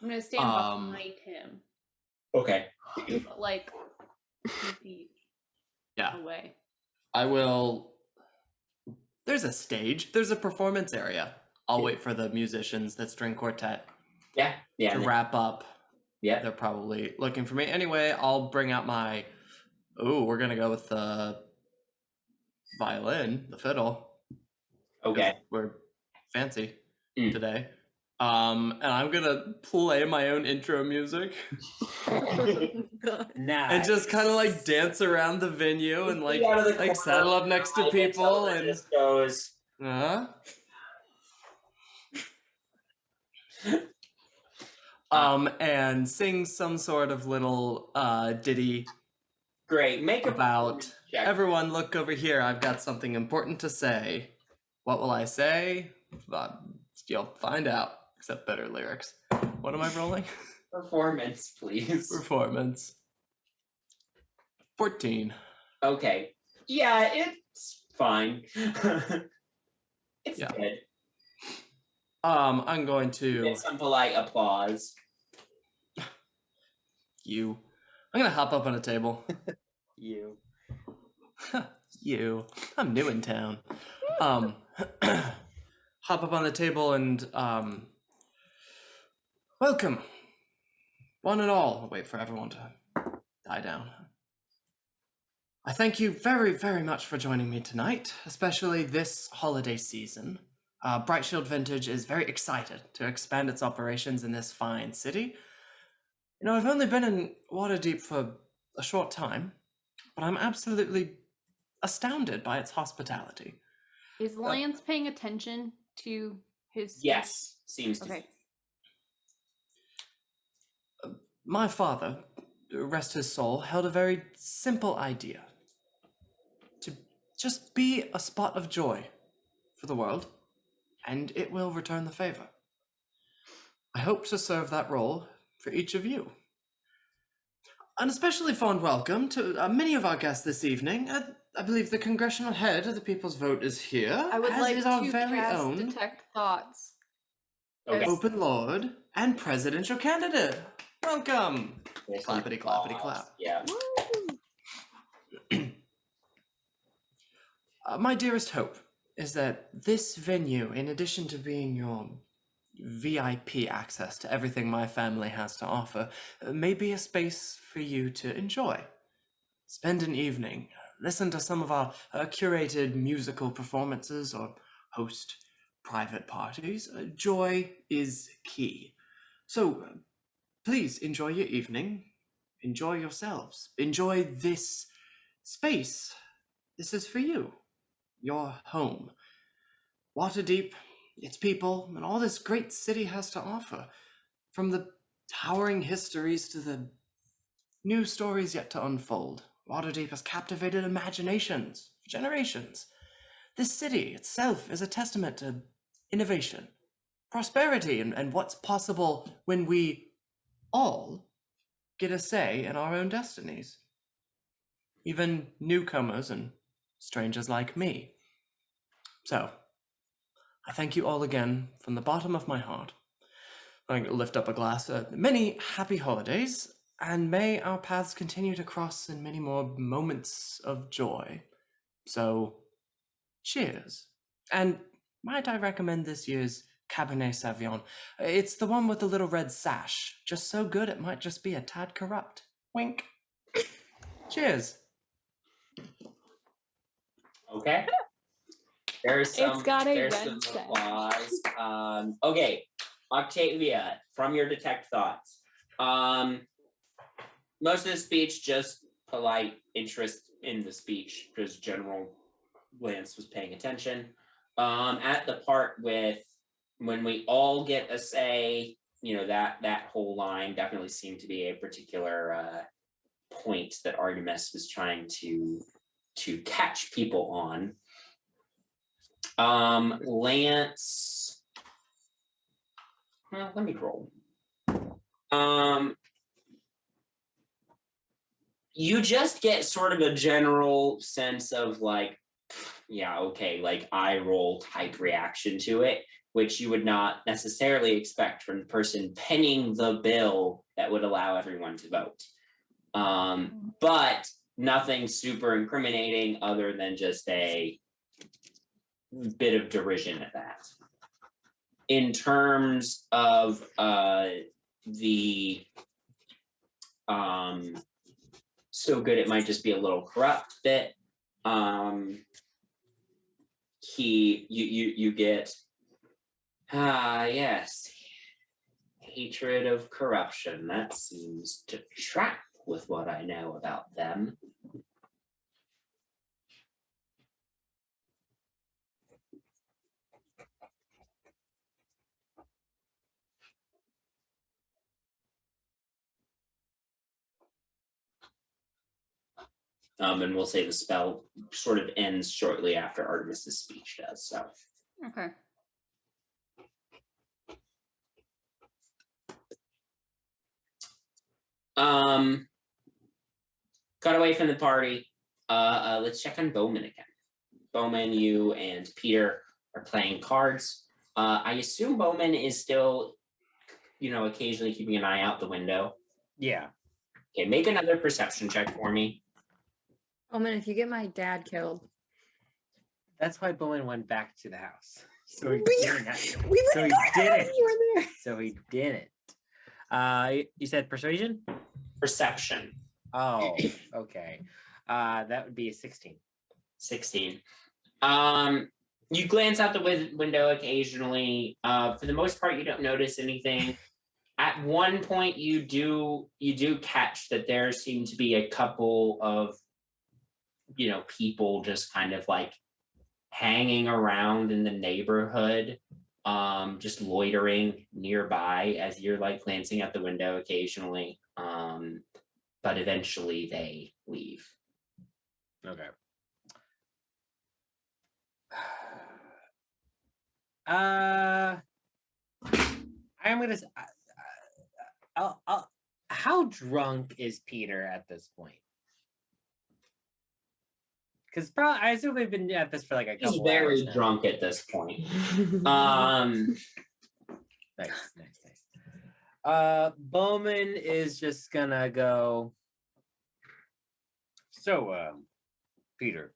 I'm gonna stand behind him, Okay. like 2 feet Yeah. away. I will. There's a stage. There's a performance area. I'll wait for the musicians, that string quartet, Yeah. to wrap up. Yeah. They're probably looking for me. Anyway, I'll bring out my. Ooh, we're gonna go with the violin, the fiddle. Okay. We're fancy today. And I'm gonna play my own intro music. Nice. And just kind of like dance around the venue and like saddle up next to people and just goes. And sing some sort of little ditty. Great. Make about everyone. Look over here. I've got something important to say. What will I say? You'll find out. Except better lyrics. What am I rolling? Performance, please. Performance. 14. Okay. Yeah, it's fine. It's good. I'm going to get some polite applause. I'm gonna hop up on a table. You. I'm new in town. Hop up on the table and welcome, one and all. I'll wait for everyone to die down. I thank you very, very much for joining me tonight, especially this holiday season. Brightshield Vintage is very excited to expand its operations in this fine city. You know, I've only been in Waterdeep for a short time, but I'm absolutely astounded by its hospitality. Is Lance paying attention to his? Yes, seems to. Okay. My father, rest his soul, held a very simple idea. To just be a spot of joy for the world, and it will return the favor. I hope to serve that role for each of you. An especially fond welcome to many of our guests this evening. I believe the congressional head of the People's Vote is here. I would like is our to very cast own Detect Thoughts. Okay. Open Lord and presidential candidate. Welcome. There's Clappity, some clappity, applause. clap. Yeah. My dearest hope is that this venue, in addition to being your VIP access to everything my family has to offer, may be a space for you to enjoy. Spend an evening, listen to some of our curated musical performances, or host private parties. Joy is key. So please enjoy your evening. Enjoy yourselves. Enjoy this space. This is for you. Your home. Waterdeep, its people, and all this great city has to offer. From the towering histories to the new stories yet to unfold, Waterdeep has captivated imaginations for generations. This city itself is a testament to innovation, prosperity, and what's possible when we all get a say in our own destinies. Even newcomers and strangers like me. So, I thank you all again from the bottom of my heart. I'm going to lift up a glass. Many happy holidays, and may our paths continue to cross in many more moments of joy. So, cheers. And might I recommend this year's Cabernet Sauvignon? It's the one with the little red sash. Just so good it might just be a tad corrupt. Wink. Cheers. Okay. There's some, got a there's red some scent. applause. Okay, Octavia, from your detect thoughts. Most of the speech, just polite interest in the speech, just general glance was paying attention. At the part with when we all get a say, that whole line definitely seemed to be a particular point that Artemis was trying to catch people on. Lance, well, let me roll. You just get sort of a general sense of like, yeah, okay, like eye roll type reaction to it, which you would not necessarily expect from the person penning the bill that would allow everyone to vote. But nothing super incriminating other than just a bit of derision at that. In terms of the so good it might just be a little corrupt bit, you get yes, hatred of corruption. That seems to track with what I know about them. And we'll say the spell sort of ends shortly after Artemis's speech does. So. Okay. Got away from the party. Let's check on Bowmin again. Bowmin, you and Peter are playing cards. I assume Bowmin is still, occasionally keeping an eye out the window. Yeah. Okay, make another perception check for me. Bowmin, if you get my dad killed. That's why Bowman went back to the house. So he didn't. So he didn't. You said persuasion? Perception. Oh, okay. That would be a 16. 16. You glance out the window occasionally. For the most part, you don't notice anything. At one point, you do catch that there seem to be a couple of, people just kind of like hanging around in the neighborhood, just loitering nearby as you're like glancing out the window occasionally. But eventually they leave. Okay. I'm gonna. How drunk is Peter at this point? Because probably I assume we've been at this for like a couple. He's very hours drunk at this point. Nice. Bowman is just gonna go. So, Peter.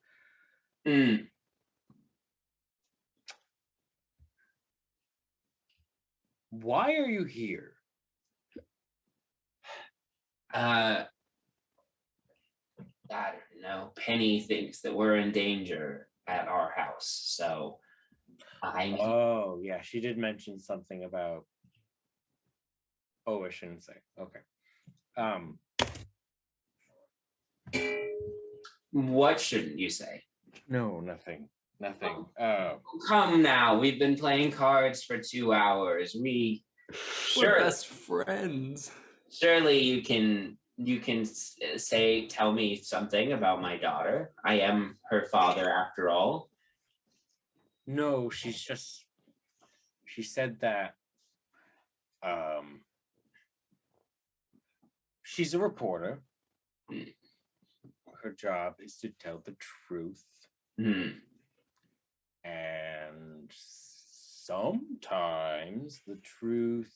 Why are you here? I don't know. Penny thinks that we're in danger at our house, so I'm. Oh, yeah, she did mention something about. Oh, I shouldn't say. Okay. What shouldn't you say? No, nothing. Come now. We've been playing cards for 2 hours. We're best friends. Surely you can tell me something about my daughter. I am her father after all. No, she said that she's a reporter. Her job is to tell the truth. And sometimes the truth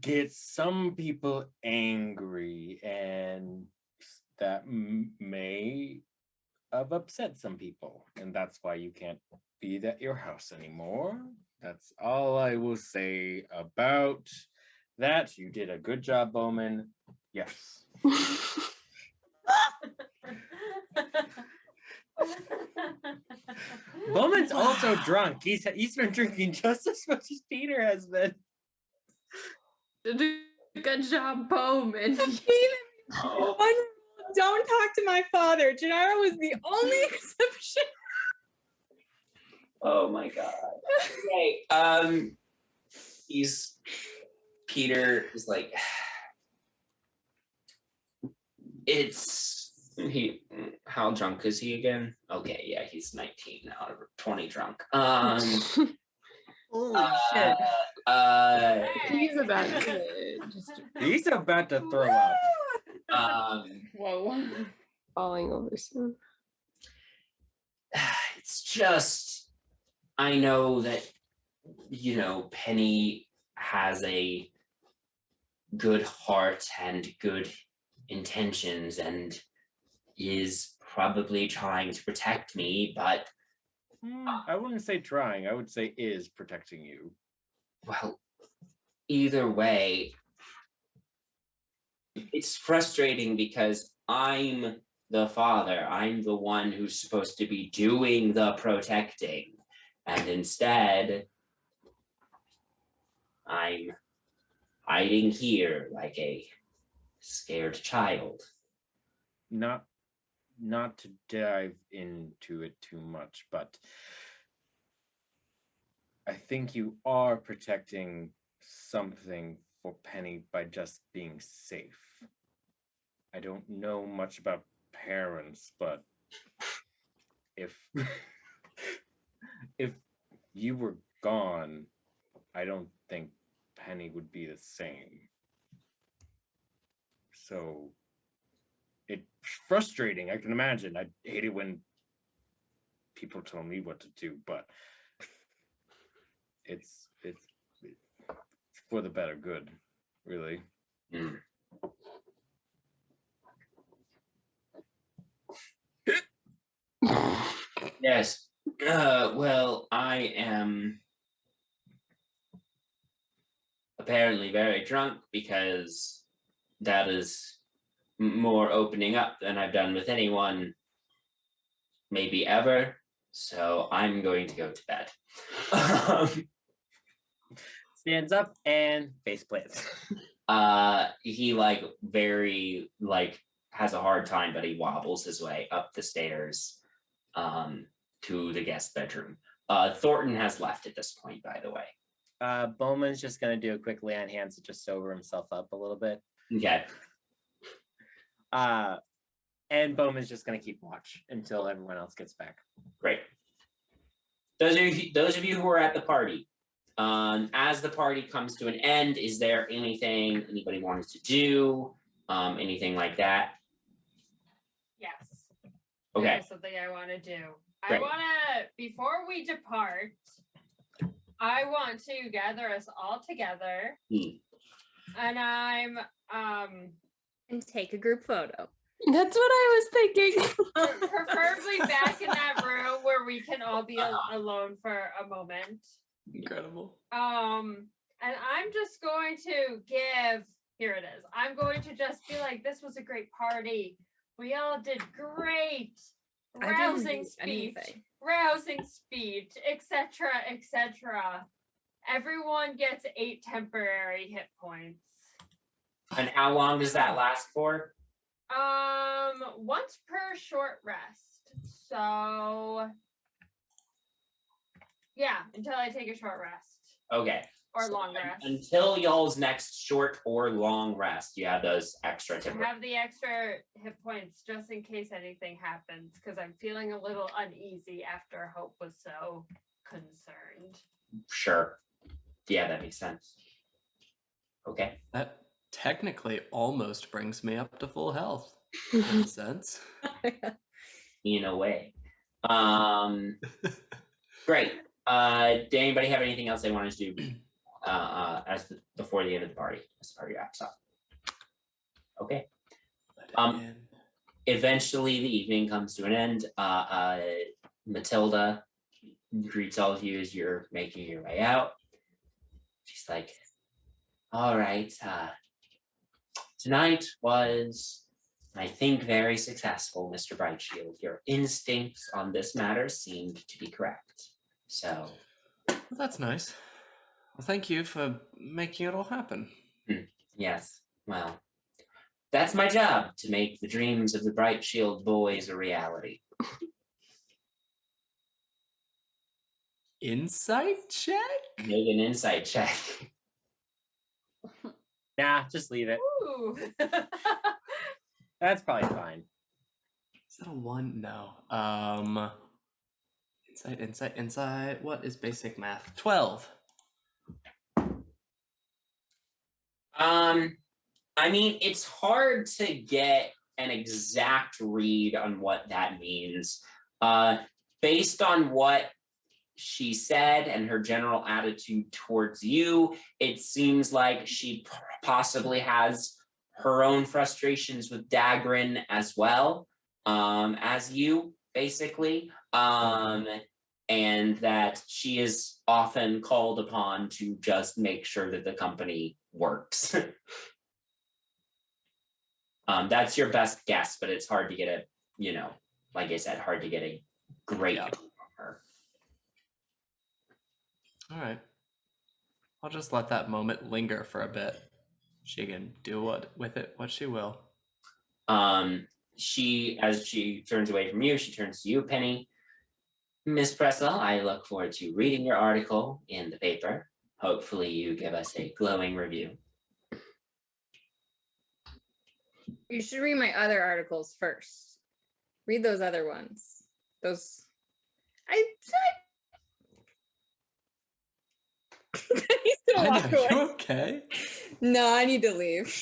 gets some people angry, and that may have upset some people, and that's why you can't be at your house anymore. That's all I will say about that. You did a good job, Bowman. Yes. Bowman's also drunk. He's been drinking just as much as Peter has been. Good job, Bowmin. One rule, don't talk to my father. Gennaro was the only exception. Oh my god. Okay. Peter is like, how drunk is he again? Okay, yeah, he's 19 now, 20 drunk. Holy shit. He's about to He's about to throw up. Whoa. falling over soon. It's just, I know that, Penny has a good heart and good intentions and is probably trying to protect me, but I wouldn't say trying. I would say is protecting you. well, either way, it's frustrating because I'm the father. I'm the one who's supposed to be doing the protecting. And instead, I'm hiding here like a scared child. Not to dive into it too much, but I think you are protecting something for Penny by just being safe. I don't know much about parents, but if if you were gone, I don't think Penny would be the same. So it's frustrating, I can imagine. I hate it when people tell me what to do, but it's for the better good, really. Mm. Yes. Well, I am apparently very drunk because that is more opening up than I've done with anyone maybe ever. So I'm going to go to bed. Stands up and face plants. He very has a hard time, but he wobbles his way up the stairs to the guest bedroom. Thornton has left at this point, by the way. Bowman's just gonna do a quick lay on hands to just sober himself up a little bit. Okay. And Bowman's just gonna keep watch until everyone else gets back. Great. Those of you who are at the party, as the party comes to an end, is there anything anybody wanted to do? Anything like that? Yes. Okay. There's something I want to do. Great. I want to, before we depart, I want to gather us all together. And And take a group photo. That's what I was thinking. preferably back in that room where we can all be alone for a moment. Incredible. And I'm just going to here it is. I'm going to just be like, this was a great party. We all did great. Rousing speech, etc., etc. Everyone gets 8 temporary hit points. And how long does that last for? Once per short rest. So yeah, until I take a short rest. Okay. Or So long rest. Until y'all's next short or long rest, you have those extra I temporary. have the extra hit points just in case anything happens, because I'm feeling a little uneasy after Hope was so concerned. Sure. Yeah, that makes sense. Okay. That technically almost brings me up to full health. In a sense. In a way. Great. Did anybody have anything else they wanted to do before the end of the party? As the party wraps up. Okay. Eventually the evening comes to an end. Matilda greets all of you as you're making your way out. She's like, all right, Tonight was, I think, very successful, Mr. Brightshield. Your instincts on this matter seemed to be correct. So, Well, that's nice. Well, thank you for making it all happen. yes, well, that's my job, to make the dreams of the Brightshield boys a reality. Insight check? Make an insight check. Nah, just leave it. Ooh. That's probably fine. Is that a 1? No. Insight. What is basic math? 12. I mean, it's hard to get an exact read on what that means. Based on what she said and her general attitude towards you, it seems like she possibly has her own frustrations with Dagrin as well, as you, basically. And that she is often called upon to just make sure that the company works. That's your best guess, but it's hard to get a, like I said, hard to get a great Yeah. from her. All right. I'll just let that moment linger for a bit. She can do what she will. As she turns away from you, she turns to you, Penny. Miss Pressel, I look forward to reading your article in the paper. Hopefully you give us a glowing review. You should read my other articles first. Read those other ones. Those. He's gonna walk Are you away. okay? No, I need to leave.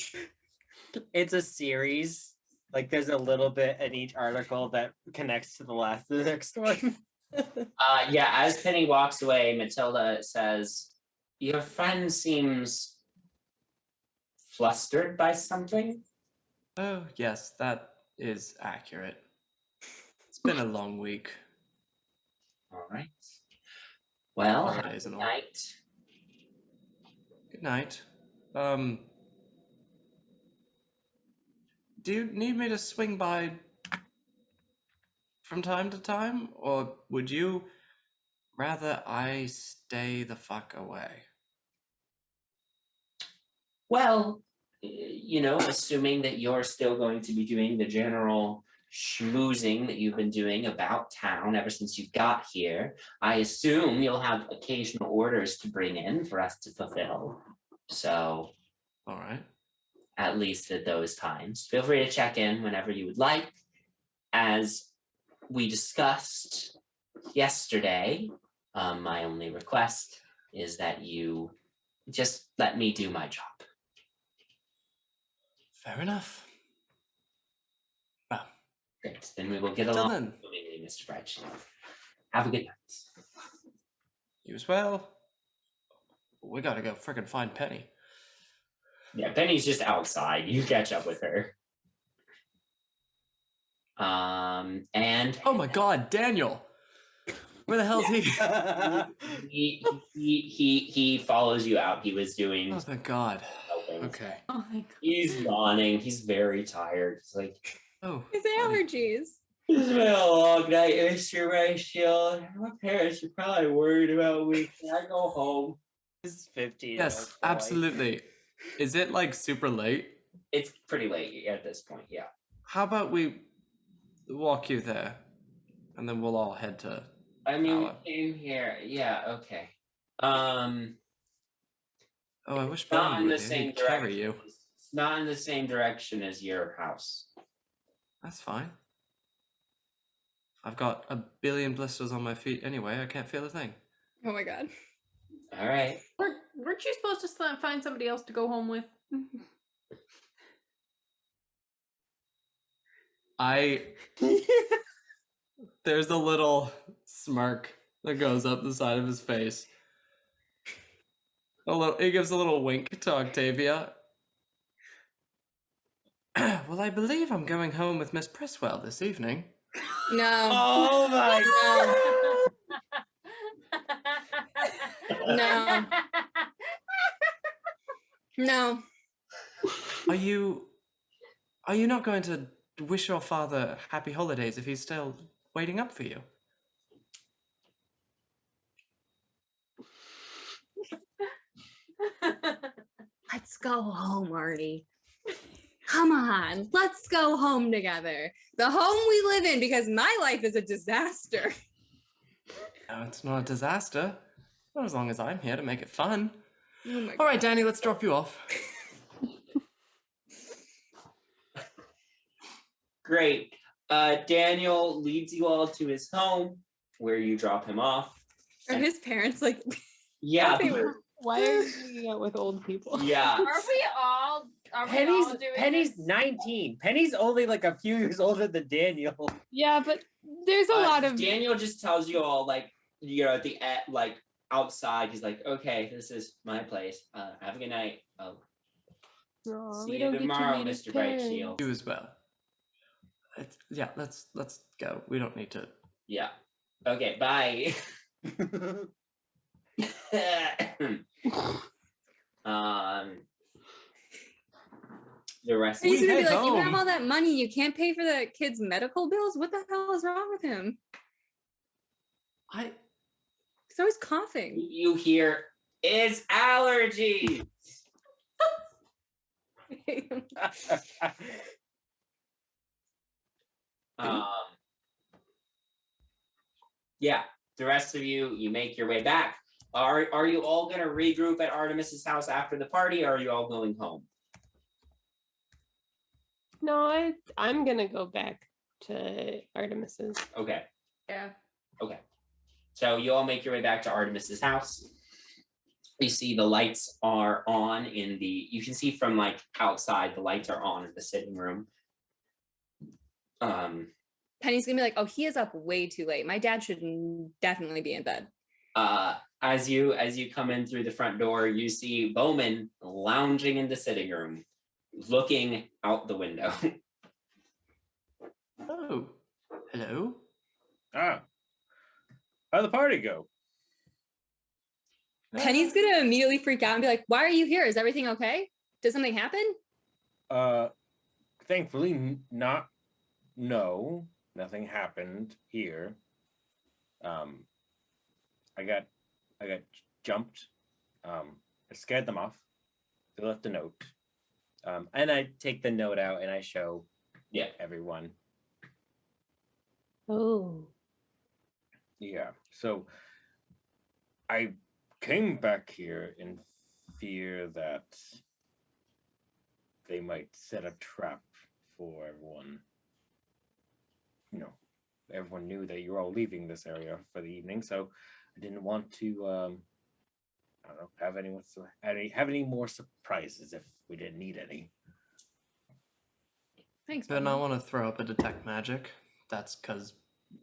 It's a series. Like there's a little bit in each article that connects to the next one. Yeah, as Penny walks away, Matilda says, your friend seems flustered by something. Oh, yes, that is accurate. It's been a long week. All right. Well, have Holidays a and good all. night. Good night. Do you need me to swing by from time to time, or would you rather I stay the fuck away? Well, assuming that you're still going to be doing the general schmoozing that you've been doing about town ever since you got here, I assume you'll have occasional orders to bring in for us to fulfill. So, All right. at least at those times, feel free to check in whenever you would like. As we discussed yesterday, my only request is that you just let me do my job. Fair enough. Well, Great. Then we will get till along, then, Mr. Brightshield. Have a good night. you as well. We gotta go frickin' find Penny. Yeah, Penny's just outside. You catch up with her. And Oh my god, Daniel! Where the hell is he? he follows you out. He was doing Oh, thank God. helping. Okay. Oh my god. He's yawning. He's very tired. It's like, Oh. His buddy. allergies. it's been a long night, Mr. Brightshield. My parents are probably worried about me. Can I go home? This 15. Yes, absolutely. Is it like super late? It's pretty late at this point, yeah. How about we walk you there, and then we'll all head to. I mean, we Hour. came here. Yeah, okay. Oh, I wish Not Bernie in would the here. same He'd carry direction. you. It's not in the same direction as your house. That's fine. I've got a billion blisters on my feet anyway. I can't feel a thing. Oh my god. All right. Weren't you supposed to find somebody else to go home with? There's a little smirk that goes up the side of his face. He gives a little wink to Octavia. Well, I believe I'm going home with Miss Presswell this evening. No. Oh my No. No. Are you Are you not going to wish your father happy holidays if he's still waiting up for you? Let's go home, Artie. Come on, let's go home together. The home we live in, because my life is a disaster. No, it's not a disaster. Not as long as I'm here to make it fun. Oh my All right, God. Danny, let's drop you off. Great. Daniel leads you all to his home where you drop him off. Are his parents like? Yeah. Why are you hanging out with old people? Yeah. Are we Penny's all doing Penny's this? 19. Penny's only like a few years older than Daniel. Yeah, but there's a lot of Daniel just tells you all at the like outside. He's like, okay, this is my place. Have a good night. Oh, Aw, see we you don't get to tomorrow, meet his Mr. parents. Brightshield. You as well. Yeah, let's go. We don't need to. Yeah. Okay. Bye. The rest. He's We gonna be head like, you have home. all that money, you can't pay for the kids' medical bills. What the hell is wrong with him? I He's always coughing. You hear it's allergies. Yeah, the rest of you make your way back. Are you all gonna regroup at Artemis's house after the party, or are you all going home? No, I'm gonna go back to Artemis's. Okay. Yeah. Okay. So you all make your way back to Artemis's house. You see the lights are on you can see from like outside, the lights are on in the sitting room. Penny's gonna be like, oh, he is up way too late. My dad should definitely be in bed. As you come in through the front door, you see Bowmin lounging in the sitting room, looking out the window. Oh, hello. How'd the party go? Penny's gonna immediately freak out and be like, why are you here? Is everything okay? Did something happen? Thankfully not. No, nothing happened here. I got jumped. I scared them off. They left a note. And I take the note out and I show everyone. Oh. Yeah. So I came back here in fear that they might set a trap for everyone. You know, everyone knew that you were all leaving this area for the evening, so I didn't want to I don't know, have any more surprises if we didn't need any. Thanks. Then I Penny. want to throw up a detect magic. That's because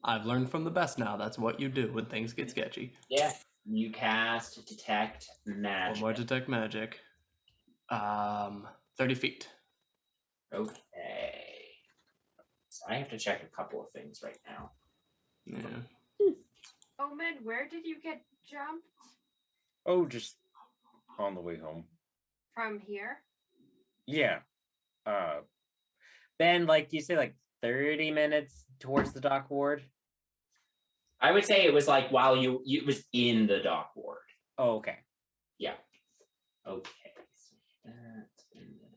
I've learned from the best now. That's what you do when things get sketchy. Yeah. You cast detect magic. One more detect magic. 30 feet. Okay. So I have to check a couple of things right now. Yeah. Bowmin, where did you get jumped Oh, just on the way home. from here? Yeah. Ben, like you say, like 30 minutes towards the dock ward. I would say it was like while it was in the dock ward. Oh, okay. Yeah. Okay. So that's in the,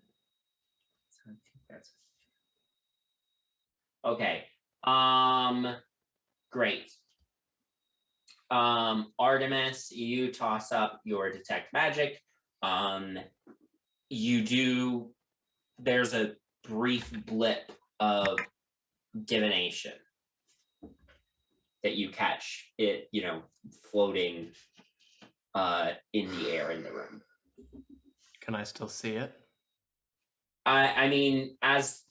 so I think that's okay. Great. Artemis, you toss up your detect magic. There's a brief blip of divination that you catch it, floating in the air in the room. Can I still see it? I mean, as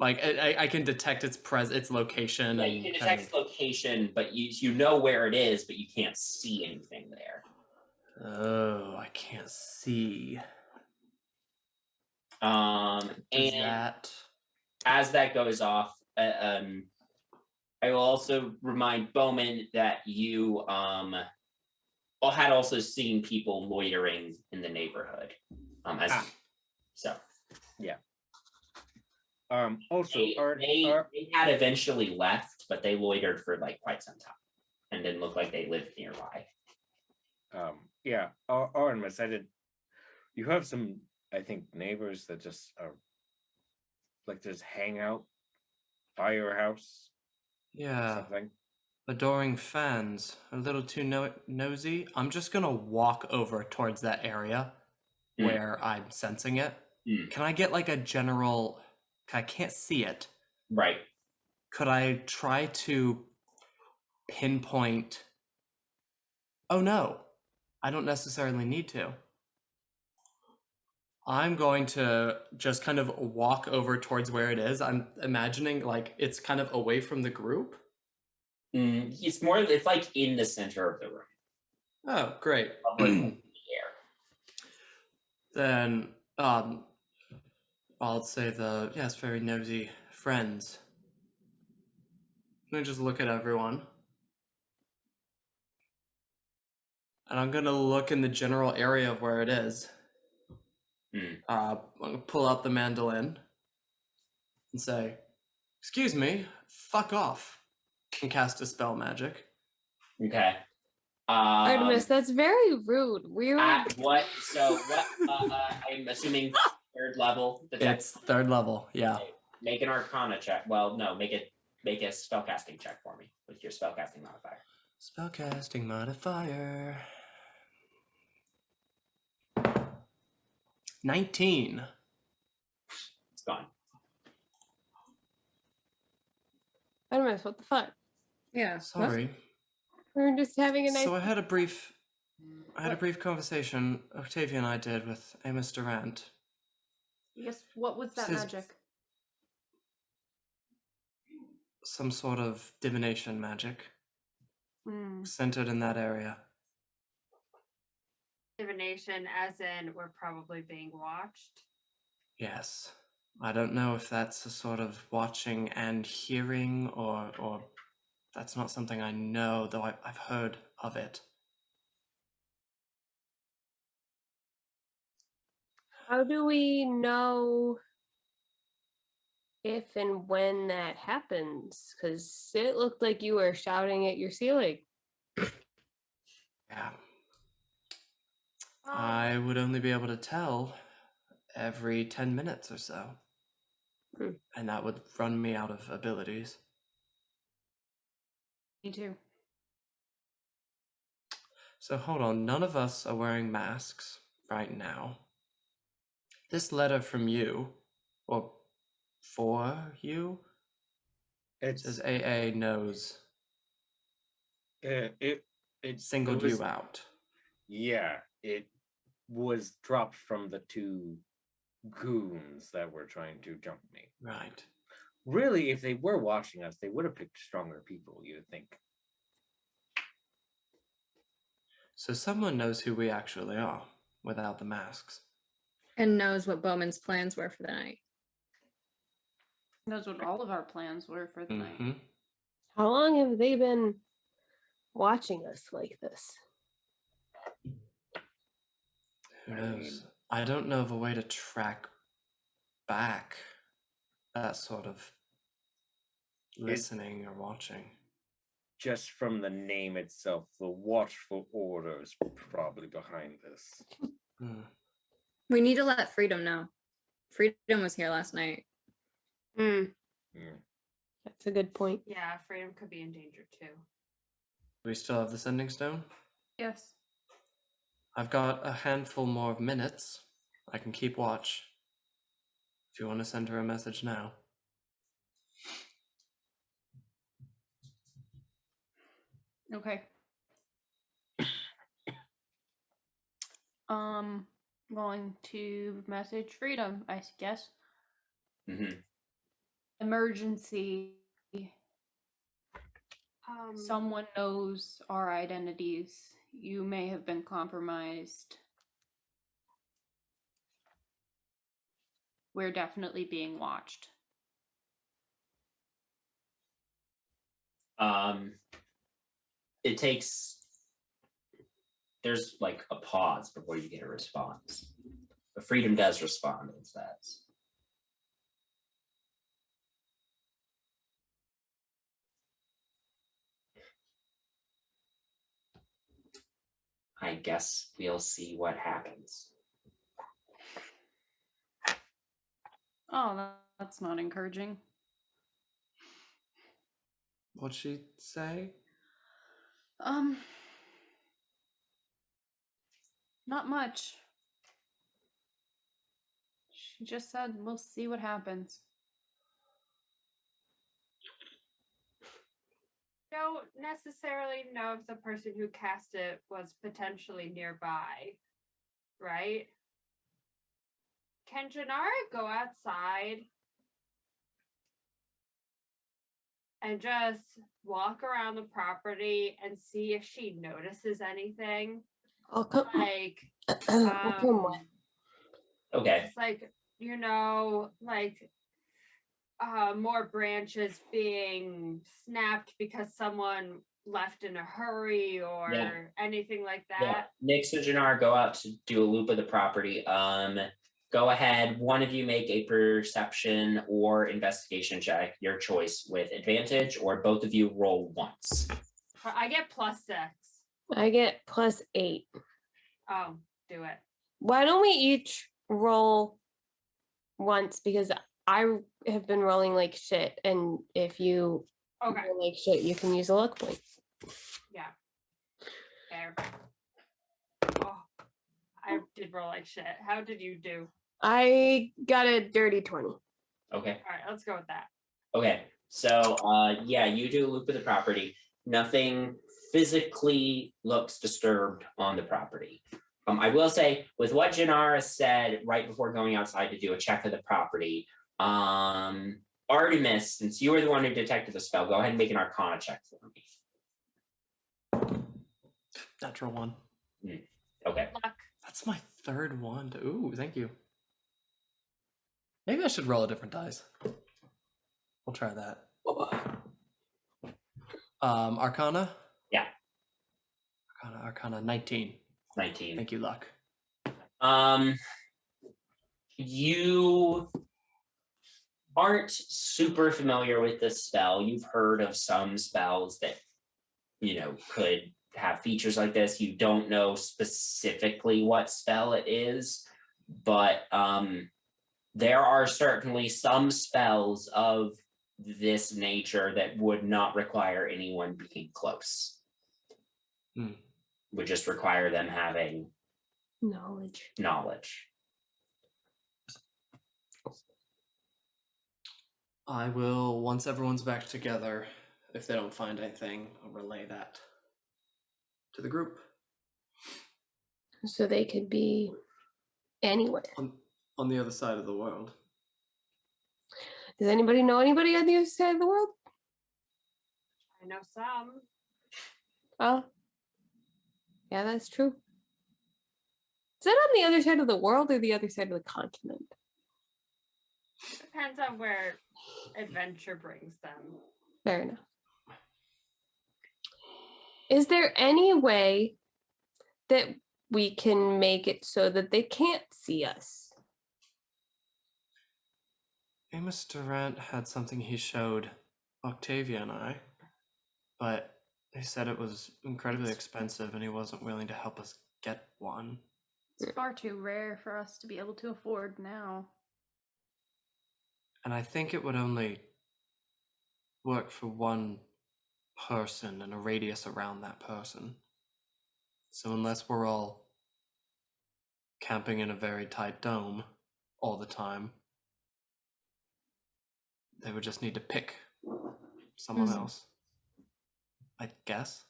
Like I can detect its its location. yeah, and you can kind detect of- its location, but you know where it is, but you can't see anything there. Oh, I can't see. And that as that goes off, I will also remind Bowmin that you had also seen people loitering in the neighborhood. So yeah. Also, They had eventually left, but they loitered for like quite some time and didn't look like they lived nearby. Yeah, Artemis, you have some, I think, neighbors that just are like just hang out by your house. Yeah. Something. Adoring fans, a little too nosy. I'm just gonna walk over towards that area where I'm sensing it. Can I get like a general? I can't see it. Right. Could I try to pinpoint? Oh no, I don't necessarily need to. I'm going to just kind of walk over towards where it is. I'm imagining like it's kind of away from the group. It's like in the center of the room. Oh, great. Then I'll say very nosy friends. Let me just look at everyone. And I'm gonna look in the general area of where it is. I'm gonna pull out the mandolin and say, "Excuse me, fuck off," and cast a spell magic. Okay. Artemis, that's very rude. What? I'm assuming third level. It's third level, yeah. Okay. Make an Arcana check. Well, no, make a spellcasting check for me with your spellcasting modifier. Spellcasting modifier. 19. It's gone. Artemis, what the fuck? Yeah. Sorry. We're just having a nice. So I had a brief conversation Octavia and I did with Amos Durant. Yes, what was that magic? Some sort of divination magic. Centered in that area. Divination, as in we're probably being watched. Yes. I don't know if that's a sort of watching and hearing or that's not something I know, though I've heard of it. How do we know if and when that happens? Because it looked like you were shouting at your ceiling. Yeah. I would only be able to tell every 10 minutes or so. And that would run me out of abilities. Me too. So hold on, none of us are wearing masks right now. This letter from you, or for you, it says AA knows. It singled you out. Yeah, it was dropped from the two goons that were trying to jump me. Right. Really, if they were watching us, they would have picked stronger people, you would think. So someone knows who we actually are without the masks. And knows what Bowman's plans were for the night. Knows what all of our plans were for the night. How long have they been watching us like this? Who knows? I don't know of a way to track back that sort of listening or watching. Just from the name itself, the Watchful Order is probably behind this. We need to let Freedom know. Freedom was here last night. That's a good point. Yeah, Freedom could be in danger too. Do we still have the sending stone? Yes. I've got a handful more of minutes. I can keep watch. If you want to send her a message now. Okay. Going to message Freedom, I guess. Emergency. Someone knows our identities. You may have been compromised. We're definitely being watched. There's like a pause before you get a response. But Freedom does respond and says, I guess we'll see what happens. Oh, that's not encouraging. What'd she say? Not much. She just said we'll see what happens. Don't necessarily know if the person who cast it was potentially nearby, right? Can Janara go outside and just walk around the property and see if she notices anything? I'll come. Like, I'll come with. Okay. it's like, more branches being snapped because someone left in a hurry or Yeah. anything like Yeah. that. Nix and Jannar go out to do a loop of the property. Go ahead. One of you make a perception or investigation check, your choice, with advantage, or both of you roll once. I get +6. I get +8. Oh, do it. Why don't we each roll once, because I have been rolling like shit, and if you Okay. roll like shit, you can use a luck point. Yeah. There. Oh, I did roll like shit. How did you do? I got a dirty 20. Okay. All right, let's go with that. Okay. So yeah, you do a loop of the property. Nothing physically looks disturbed on the property. I will say, with what Janara said right before going outside to do a check of the property, Artemis, since you were the one who detected the spell, go ahead and make an Arcana check for me. Natural 1. Okay. Luck. That's my third one. Ooh, thank you. Maybe I should roll a different dice. We'll try that. Arcana? Yeah. Arcana 19. 19. Thank you, Luck. You aren't super familiar with this spell. You've heard of some spells that, could have features like this. You don't know specifically what spell it is, but there are certainly some spells of this nature that would not require anyone being close. Would just require them having knowledge. I will, once everyone's back together, if they don't find anything, I'll relay that to the group. So they could be anywhere. On the other side of the world. Does anybody know anybody on the other side of the world? I know some. Oh. Yeah, that's true. Is that on the other side of the world or the other side of the continent? Depends on where adventure brings them. Fair enough. Is there any way that we can make it so that they can't see us? Amos Durant had something he showed Octavia and I, but he said it was incredibly expensive and he wasn't willing to help us get one. It's far too rare for us to be able to afford now. And I think it would only work for one person and a radius around that person. So unless we're all camping in a very tight dome all the time, they would just need to pick someone else, I guess.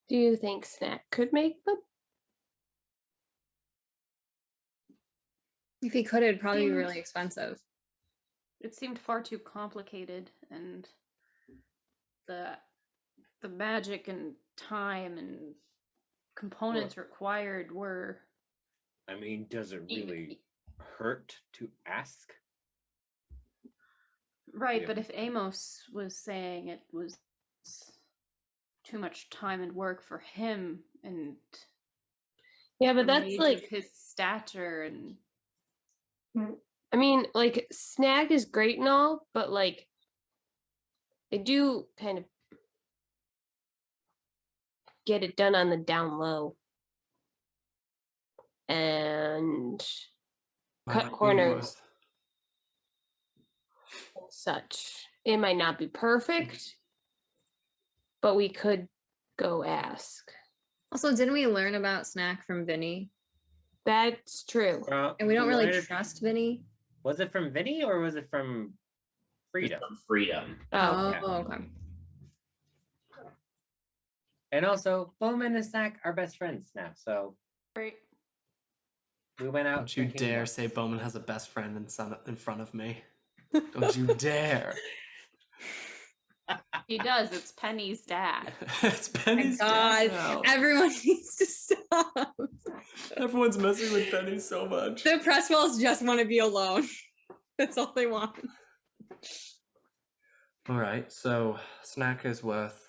Do you think Snack could make them? If he could, it'd probably be really expensive. It seemed far too complicated, and the magic and time and components required were... I mean, does it really hurt to ask? Right, but if Amos was saying it was too much time and work for him, and Yeah, but a that's mage like of his stature, and I mean, like, Snag is great and all, but like they do kind of get it done on the down low. And Might cut not be corners worth- and such. It might not be perfect, but we could go ask. Also, didn't we learn about Snack from Vinny? That's true. And we don't really learned- trust Vinny. Was it from Vinny or was it from Freedom? Freedom. Oh, yeah. Okay. And also, Bowmin and Snack are best friends now. So Right. we went out. Don't you drinking dare once. say Bowman has a best friend in front of me. Don't you dare. He does. It's Penny's dad. It's Penny's God, dad now. everyone needs to stop. Everyone's messing with Penny so much. The Presswells just want to be alone. That's all they want. All right, so Snack is worth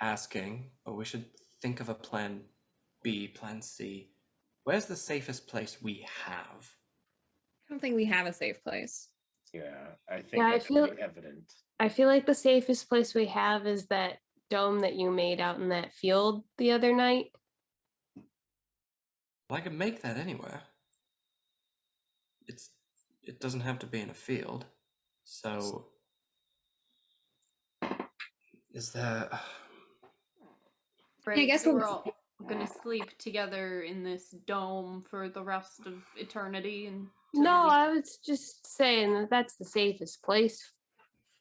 asking, but we should think of a plan B, plan C. Where's the safest place we have? I don't think we have a safe place. Yeah, I think Yeah, I that's feel- pretty evident. I feel like the safest place we have is that dome that you made out in that field the other night. Well, I can make that anywhere. It doesn't have to be in a field. So is there Right. I guess so we'll- we're all gonna sleep together in this dome for the rest of eternity. And No, I was just saying that that's the safest place,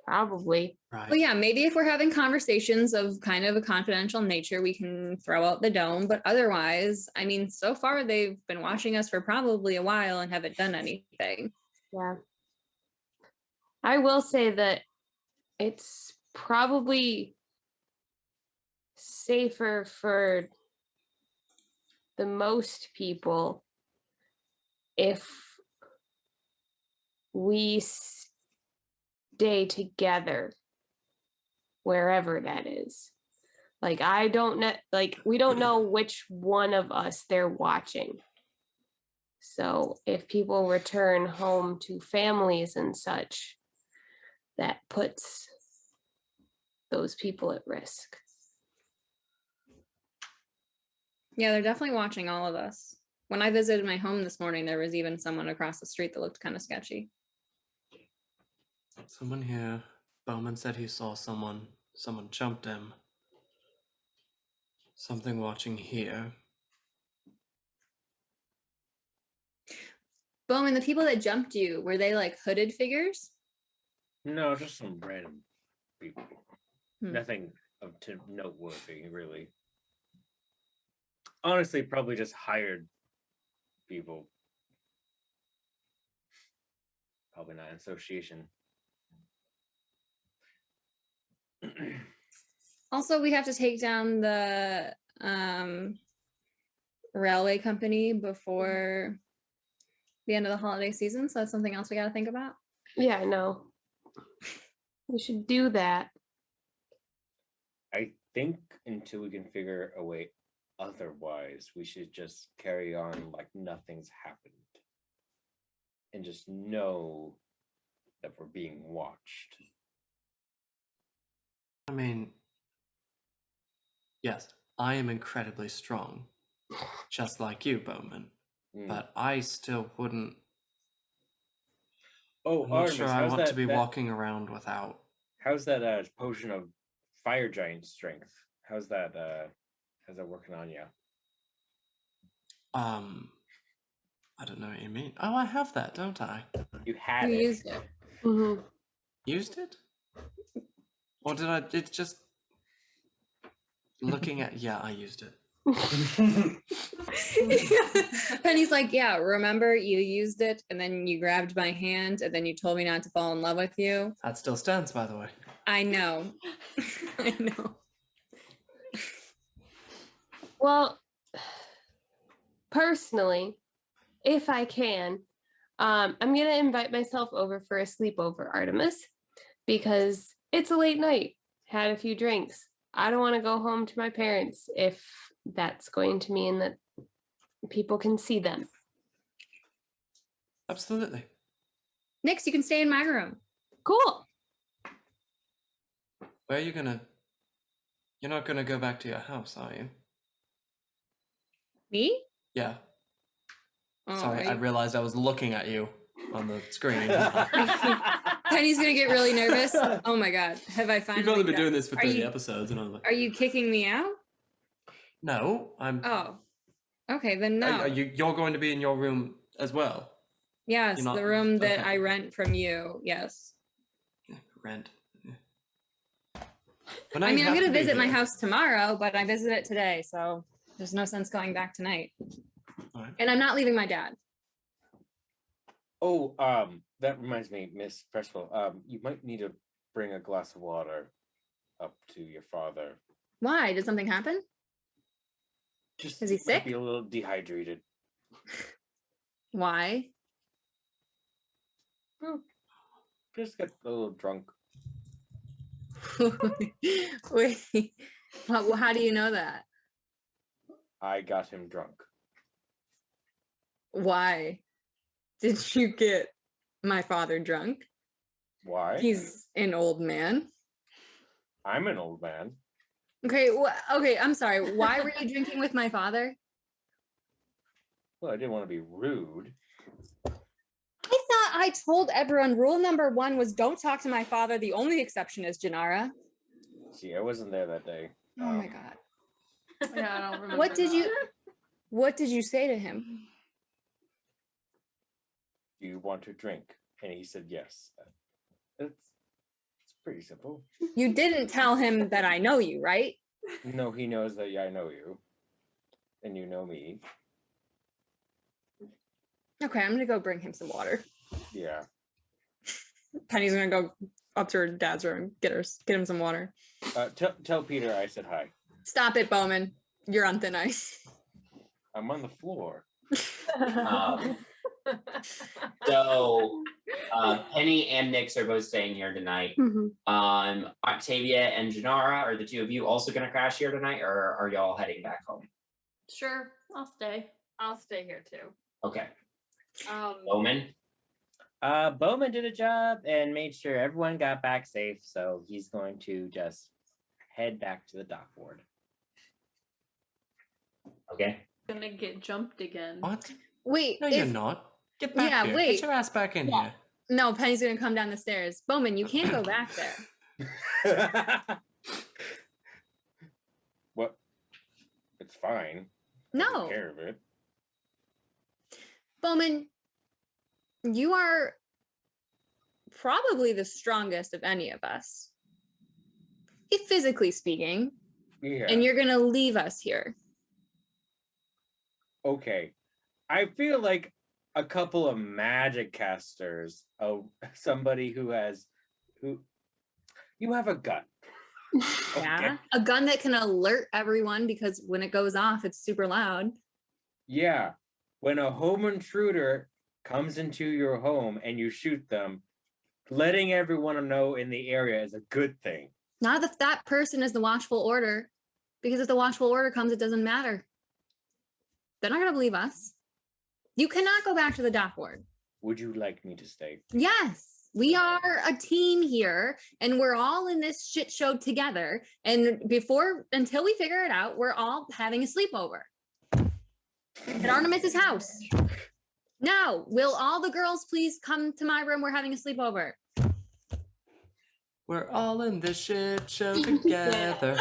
probably. right? Well, yeah, maybe if we're having conversations of kind of a confidential nature, we can throw out the dome. But otherwise, I mean, so far they've been watching us for probably a while and haven't done anything. Yeah. I will say that it's probably safer for the most people if we stay together wherever that is. Like, I don't know, like, we don't know which one of us they're watching. So if people return home to families and such, that puts those people at risk. Yeah, they're definitely watching all of us. When I visited my home this morning, there was even someone across the street that looked kind of sketchy. Someone here. Bowman said he saw someone. Someone jumped him. Something watching here. Bowman, the people that jumped you, were they like hooded figures? No, just some random people. Hmm. Nothing of to noteworthy, really. Honestly, probably just hired people. Probably not in association. Also, we have to take down the railway company before the end of the holiday season. So that's something else we got to think about. Yeah, I know. We should do that. I think until we can figure a way otherwise, we should just carry on like nothing's happened. And just know that we're being watched. I mean, yes, I am incredibly strong, just like you, Bowman. Mm. But I still wouldn't. Oh, I'm not Artemis, sure I how's want to that- be that- walking around without. How's that potion of fire giant strength? How's that working on you? I don't know what you mean. Oh, I have that, don't I? You had You it. used it. Mhm. Used it? Or did I? It's just looking at. Yeah, I used it. Penny's like, yeah, remember you used it and then you grabbed my hand and then you told me not to fall in love with you. That still stands, by the way. I know. I know. Well, personally, if I can, I'm gonna invite myself over for a sleepover, Artemis, because it's a late night. Had a few drinks. I don't want to go home to my parents if that's going to mean that people can see them. Absolutely. Nix, you can stay in my room. Cool. Where are you gonna You're not gonna go back to your house, are you? Me? Yeah. Oh, Sorry, I realized I was looking at you on the screen. Penny's gonna get really nervous. Oh my god, have I finally? You've only been done- doing this for Are 30 you- episodes, and I'm like, Are you kicking me out? no, I'm. Oh, okay, then no. You're going to be in your room as well. Yes, You're not- the room that okay. I rent from you. Yes. Rent. But now I you mean, I'm have gonna to be visit my here. house tomorrow, but I visit it today, so there's no sense going back tonight. Alright. And I'm not leaving my dad. Oh, that reminds me, Miss Percival. You might need to bring a glass of water up to your father. Why? Did something happen? Just Is he might sick? Be a little dehydrated. Why? Just get a little drunk. Wait. How do you know that? I got him drunk. Why did you get my father drunk? Why? He's an old man. I'm an old man. Okay, okay, I'm sorry. Why were you drinking with my father? Well, I didn't want to be rude. I thought I told everyone rule number 1 was don't talk to my father. The only exception is Janara. See, I wasn't there that day. Oh my god. Yeah, I don't remember. What did you say to him? Do you want to drink? And he said yes. It's pretty simple. You didn't tell him that I know you, right? No, he knows that I know you. And you know me. Okay, I'm gonna go bring him some water. Yeah. Penny's gonna go up to her dad's room, get him some water. Tell Peter I said hi. Stop it, Bowmin. You're on thin ice. I'm on the floor. So Penny and Nix are both staying here tonight. Octavia and Janara, are the two of you also going to crash here tonight, or are y'all heading back home? Sure, I'll stay. I'll stay here too. Okay. Bowmin. Bowman? Bowmin did a job and made sure everyone got back safe, so he's going to just head back to the dock board. Okay. Gonna get jumped again. What? Wait. No, you're not. Get back Yeah, here. wait. Get your ass back in Yeah. here. No, Penny's gonna come down the stairs. Bowmin, you can't go back there. What? It's fine. I'll No. take care of it. Bowmin, you are probably the strongest of any of us, physically speaking, Yeah. and you're gonna leave us here. Okay. I feel like a couple of magic casters, somebody who you have a gun. Yeah, a gun that can alert everyone because when it goes off, it's super loud. Yeah. When a home intruder comes into your home and you shoot them, letting everyone know in the area is a good thing. Not if that person is the Watchful Order, because if the Watchful Order comes, it doesn't matter. They're not gonna believe us. You cannot go back to the dock board. Would you like me to stay? Yes, we are a team here, and we're all in this shit show together. And until we figure it out, we're all having a sleepover at Artemis's house. Now, will all the girls please come to my room? We're having a sleepover. We're all in this shit show together.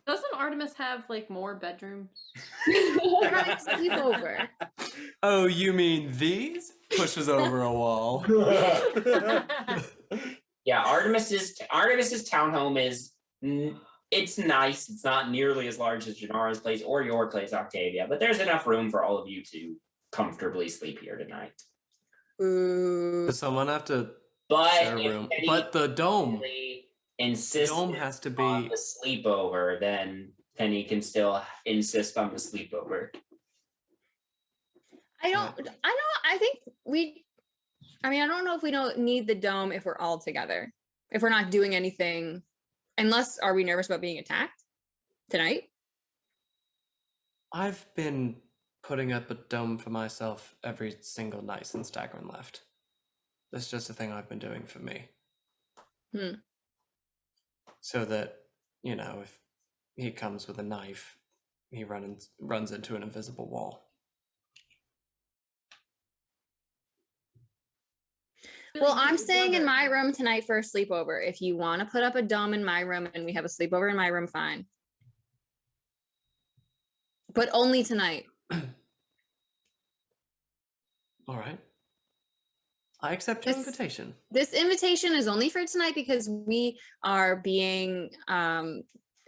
Doesn't Artemis have like more bedrooms? We're having a sleepover. Oh, you mean these? Pushes over a wall. Yeah, Artemis's townhome is it's nice. It's not nearly as large as Janara's place or your place, Octavia, but there's enough room for all of you to comfortably sleep here tonight. Ooh. Does someone have to But share a if room? Penny But the dome. really insists Dome has to on be. the sleepover, then Penny can still insist on the sleepover. I don't know if we don't need the dome if we're all together. If we're not doing anything, are we nervous about being attacked tonight? I've been putting up a dome for myself every single night since Dagrin left. That's just a thing I've been doing for me. so that, you know, if he comes with a knife, he runs into an invisible wall. Well, I'm staying in my room tonight for a sleepover. If you want to put up a dome in my room and we have a sleepover in my room, fine. But only tonight. All right. I accept your invitation. This invitation is only for tonight because we are being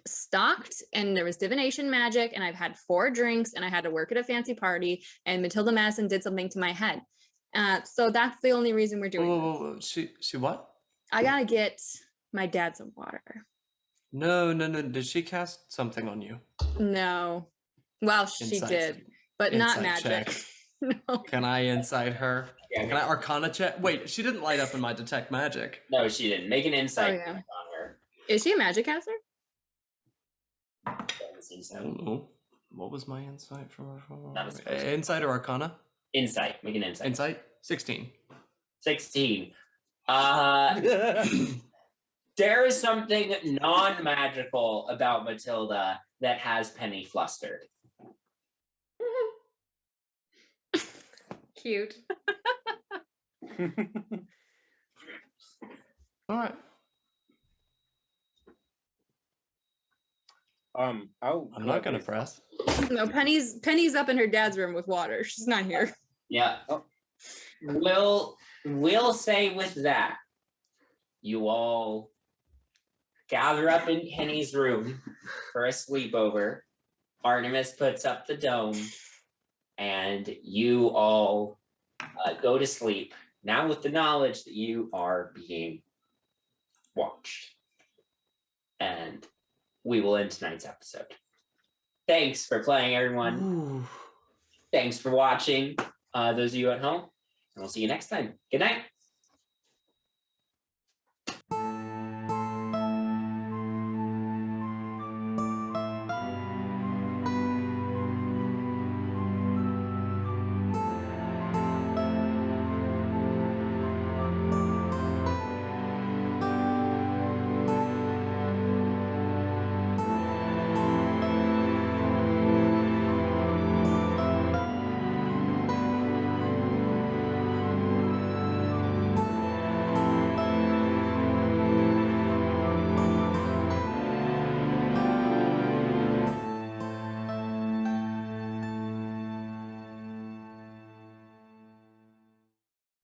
stalked and there was divination magic and I've had 4 drinks and I had to work at a fancy party and Matilda Madison did something to my head. So that's the only reason we're doing Whoa. She what? I gotta get my dad some water. No. Did she cast something on you? No. Well, she did, but not magic. No. Can I insight her? Yeah, Can I Arcana check? Wait, she didn't light up in my detect magic. No, she didn't. Make an insight yeah. check on her. Is she a magic caster? Doesn't seem so. Oh, what was my insight from Not as close. insight or Arcana? Insight. Make an insight. Insight 16. 16. There is something non-magical about Matilda that has Penny flustered. Cute. All right. I'm not gonna press. No, Penny's up in her dad's room with water. She's not here. Yeah. We'll say with that, you all gather up in Penny's room for a sleepover. Artemis puts up the dome, and you all go to sleep. Now with the knowledge that you are being watched. And we will end tonight's episode. Thanks for playing, everyone. Ooh. Thanks for watching, those of you at home. And we'll see you next time. Good night.